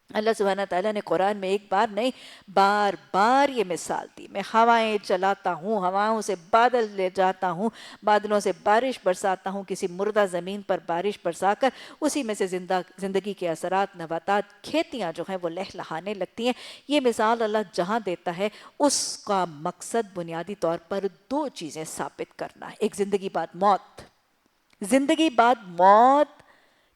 اللہ سبحانہ تعالیٰ نے قرآن میں ایک بار نہیں بار بار یہ مثال دی. میں ہوائیں چلاتا ہوں، ہواؤں سے بادل لے جاتا ہوں، بادلوں سے بارش برساتا ہوں، کسی مردہ زمین پر بارش برسا کر اسی میں سے زندگی کے اثرات، نباتات، کھیتیاں جو ہیں وہ لہلہانے لگتی ہیں. یہ مثال اللہ جہاں دیتا ہے اس کا مقصد بنیادی طور پر 2 چیزیں ثابت کرنا ہے. ایک زندگی بعد موت، زندگی بعد موت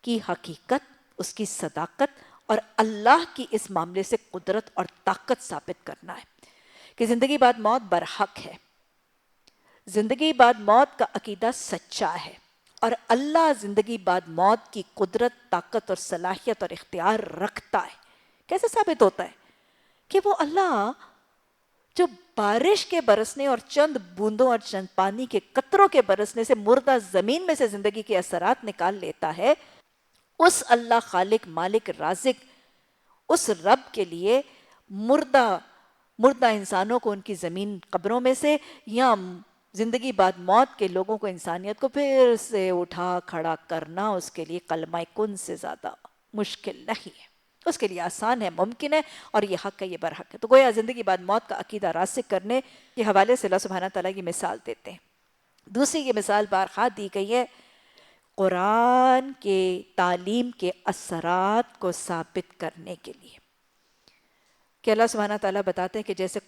کی حقیقت، اس کی صداقت اور اللہ کی اس معاملے سے قدرت اور طاقت ثابت کرنا ہے کہ زندگی بعد موت برحق ہے، زندگی بعد موت کا عقیدہ سچا ہے، اور اللہ زندگی بعد موت کی قدرت، طاقت اور صلاحیت اور اختیار رکھتا ہے. کیسے ثابت ہوتا ہے؟ کہ وہ اللہ جو بارش کے برسنے اور چند بوندوں اور چند پانی کے قطروں کے برسنے سے مردہ زمین میں سے زندگی کے اثرات نکال لیتا ہے، اس اللہ خالق مالک رازق، اس رب کے لیے مردہ انسانوں کو ان کی زمین قبروں میں سے، یا زندگی بعد موت کے لوگوں کو، انسانیت کو پھر سے اٹھا کھڑا کرنا اس کے لیے کلمہ کن سے زیادہ مشکل نہیں ہے. اس کے لیے آسان ہے، ممکن ہے، اور یہ حق ہے، یہ برحق ہے. تو گویا زندگی بعد موت کا عقیدہ راسخ کرنے کے حوالے سے اللہ سبحانہ تعالیٰ کی مثال دیتے ہیں. دوسری یہ مثال بارخواہ دی گئی ہے قرآن کے تعلیم کے اثرات کو ثابت کرنے کے لیے، کہ اللہ سبحانہ تعالیٰ بتاتے ہیں کہ جیسے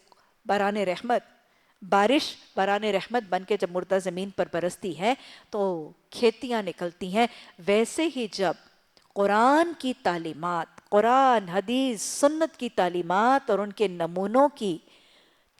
بارش باران رحمت بن کے جب مردہ زمین پر برستی ہے تو کھیتیاں نکلتی ہیں، ویسے ہی جب قرآن کی تعلیمات، قرآن، حدیث، سنت کی تعلیمات اور ان کے نمونوں کی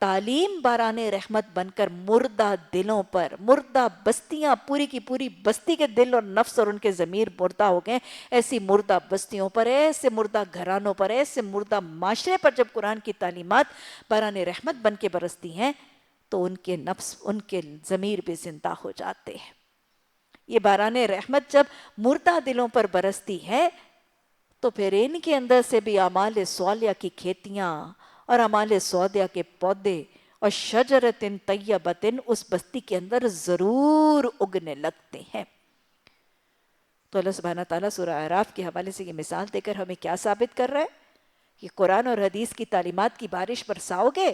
تعلیم باران رحمت بن کر مردہ دلوں پر، مردہ بستیاں، پوری کی پوری بستی کے دل اور نفس اور ان کے ضمیر مردہ ہو گئے، ایسی مردہ بستیوں پر، ایسے مردہ گھرانوں پر، ایسے مردہ معاشرے پر جب قرآن کی تعلیمات باران رحمت بن کے برستی ہیں تو ان کے نفس، ان کے ضمیر بھی زندہ ہو جاتے ہیں. یہ باران رحمت جب مردہ دلوں پر برستی ہے تو پھر ان کے اندر سے بھی اعمال صالحہ کی کھیتیاں اور اعمال صالحہ کے پودے اور شجرۃ طیبۃ اس بستی کے اندر ضرور اگنے لگتے ہیں. تو اللہ سبحانہ تعالیٰ سورہ اعراف کے حوالے سے یہ مثال دے کر ہمیں کیا ثابت کر رہا ہے کہ قرآن اور حدیث کی تعلیمات کی بارش برساؤ گے،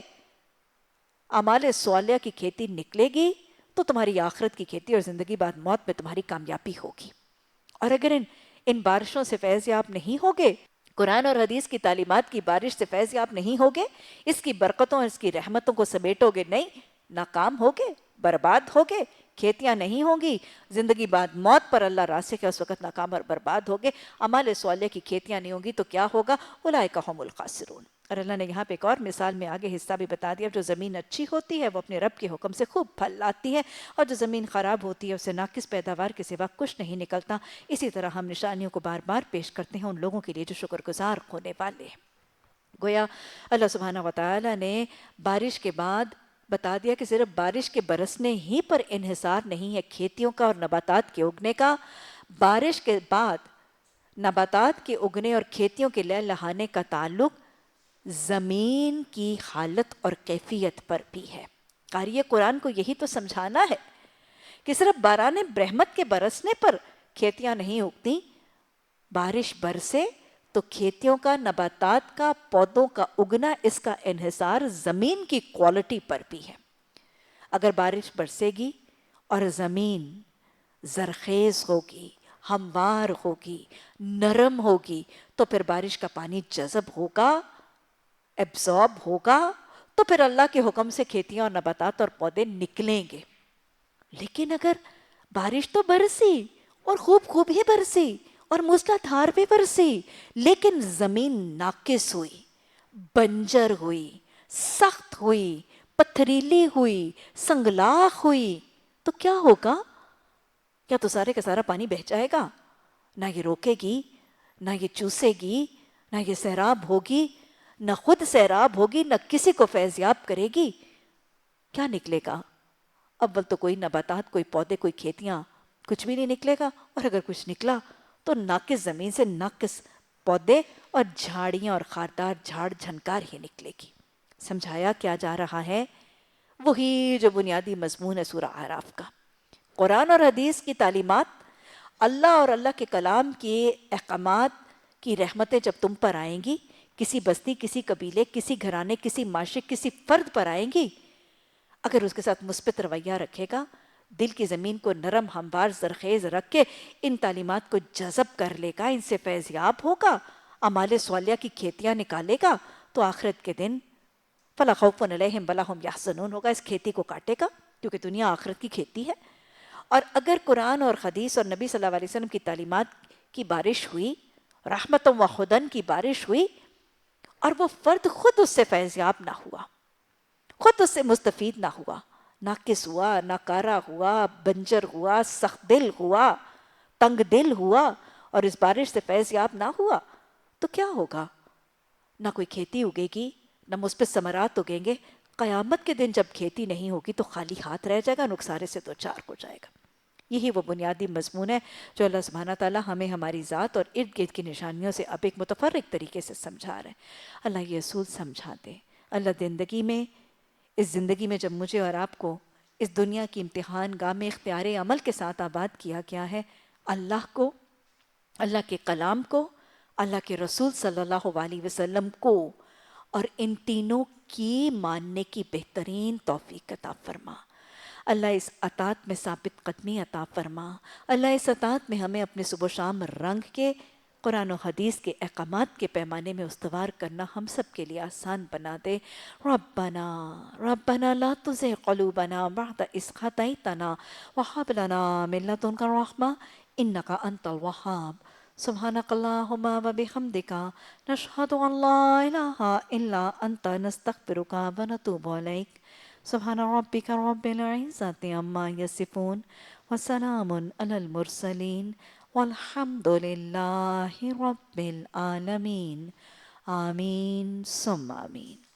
اعمال صالحہ کی کھیتی نکلے گی، تو تمہاری آخرت کی کھیتی اور زندگی بعد موت میں تمہاری کامیابی ہوگی. اور اگر ان بارشوں سے فیض یاب نہیں ہوگے، قرآن اور حدیث کی تعلیمات کی بارش سے فیض یاب نہیں ہوگے، اس کی برکتوں اور اس کی رحمتوں کو سمیٹو گے نہیں، ناکام ہوگے، برباد ہوگے، کھیتیاں نہیں ہوں گی، زندگی بعد موت پر اللہ راسخ ہے، اس وقت ناکام اور برباد ہوگے۔ اعمال صالحہ کی کھیتیاں نہیں ہوں گی تو کیا ہوگا؟ اولئک هم الخاسرون۔ اور اللہ نے یہاں پہ ایک اور مثال میں آگے حصہ بھی بتا دیا، جو زمین اچھی ہوتی ہے وہ اپنے رب کے حکم سے خوب پھل لاتی ہے، اور جو زمین خراب ہوتی ہے اسے ناقص پیداوار کے سوا کچھ نہیں نکلتا۔ اسی طرح ہم نشانیوں کو بار بار پیش کرتے ہیں ان لوگوں کے لیے جو شکر گزار ہونے والے ہیں۔ گویا اللہ سبحانہ وتعالی نے بارش کے بعد بتا دیا کہ صرف بارش کے برسنے ہی پر انحصار نہیں ہے کھیتیوں کا اور نباتات کے اگنے کا، بارش کے بعد نباتات کے اگنے اور کھیتیوں کے لہلہانے کا تعلق زمین کی حالت اور کیفیت پر بھی ہے۔ قاری قرآن کو یہی تو سمجھانا ہے کہ صرف باران برحمت کے برسنے پر کھیتیاں نہیں اگتی، بارش برسے تو کھیتیوں کا، نباتات کا، پودوں کا اگنا، اس کا انحصار زمین کی کوالٹی پر بھی ہے۔ اگر بارش برسے گی اور زمین زرخیز ہوگی، ہموار ہوگی، نرم ہوگی، تو پھر بارش کا پانی جذب ہوگا، ایبزارب ہوگا، تو پھر اللہ کے حکم سے کھیتیاں اور نباتات اور پودے نکلیں گے۔ لیکن اگر بارش تو برسی اور خوب خوب ہی برسی اور موسلا دھار بھی برسی، لیکن زمین ناقص ہوئی، بنجر ہوئی، سخت ہوئی، پتھریلی ہوئی، سنگلاخ ہوئی، تو کیا ہوگا؟ کیا تو سارے کا سارا پانی بہہ جائے گا؟ نہ یہ روکے گی، نہ یہ چوسے گی، نہ یہ سیراب ہوگی، نہ خود سیراب ہوگی، نہ کسی کو فیضیاب کرے گی۔ کیا نکلے گا؟ اول تو کوئی نباتات، کوئی پودے، کوئی کھیتیاں، کچھ بھی نہیں نکلے گا، اور اگر کچھ نکلا تو ناقص زمین سے ناقص پودے اور جھاڑیاں اور خاردار جھاڑ جھنکار ہی نکلے گی۔ سمجھایا کیا جا رہا ہے؟ وہی جو بنیادی مضمون ہے سورہ اعراف کا۔ قرآن اور حدیث کی تعلیمات، اللہ اور اللہ کے کلام کے احکامات کی رحمتیں جب تم پر آئیں گی، کسی بستی، کسی قبیلے، کسی گھرانے، کسی معاشرے، کسی فرد پر آئیں گی، اگر اس کے ساتھ مثبت رویہ رکھے گا، دل کی زمین کو نرم، ہموار، زرخیز رکھ کے ان تعلیمات کو جذب کر لے گا، ان سے فیضیاب ہوگا، اعمال صالحہ کی کھیتیاں نکالے گا، تو آخرت کے دن فَلَا خَوْفٌ عَلَيْهِمْ وَلَا هُمْ يَحْزَنُونَ ہوگا۔ اس کھیتی کو کاٹے گا، کیونکہ دنیا آخرت کی کھیتی ہے۔ اور اگر قرآن اور حدیث اور نبی صلی اللہ علیہ وسلم کی تعلیمات کی بارش ہوئی، رحمتوں و خدن کی بارش ہوئی، اور وہ فرد خود اس سے فیضیاب نہ ہوا، خود اس سے مستفید نہ ہوا، ناقص ہوا، ناکارہ ہوا، بنجر ہوا، سخت دل ہوا، تنگ دل ہوا، اور اس بارش سے فیضیاب نہ ہوا، تو کیا ہوگا؟ نہ کوئی کھیتی اگے گی، نہ مثبت ثمرات اگیں گے۔ قیامت کے دن جب کھیتی نہیں ہوگی تو خالی ہاتھ رہ جائے گا، نقصارے سے دوچار ہو جائے گا۔ یہی وہ بنیادی مضمون ہے جو اللہ سبحانہ تعالیٰ ہمیں ہماری ذات اور ارد گرد کی نشانیوں سے اب ایک متفرق طریقے سے سمجھا رہے ہیں۔ اللہ یہ اصول سمجھا دے۔ اللہ اس زندگی میں جب مجھے اور آپ کو اس دنیا کی امتحان گاہ میں اختیار عمل کے ساتھ آباد کیا گیا ہے، اللہ کو، اللہ کے کلام کو، اللہ کے رسول صلی اللہ علیہ وسلم کو، اور ان تینوں کی ماننے کی بہترین توفیق عطا فرما۔ اللہ اس اطاعت میں ثابت قدمی عطا فرما۔ اللہ اس اطاعت میں ہمیں اپنے صبح و شام رنگ کے قرآن و حدیث کے احکامات کے پیمانے میں استوار کرنا ہم سب کے لیے آسان بنا دے۔ ربنا لا تزغ قلوبنا بعد إذ هديتنا وهب لنا من لدنك رحمة إنك أنت الوهاب۔ سبحانك اللهم وبحمدك نشهد أن لا إله إلا أنت نستغفرك ونتوب إليك۔ سبحان ربك رب العزة عما يصفون وسلام على المرسلين والحمد لله رب العالمين۔ آمین ثم آمین۔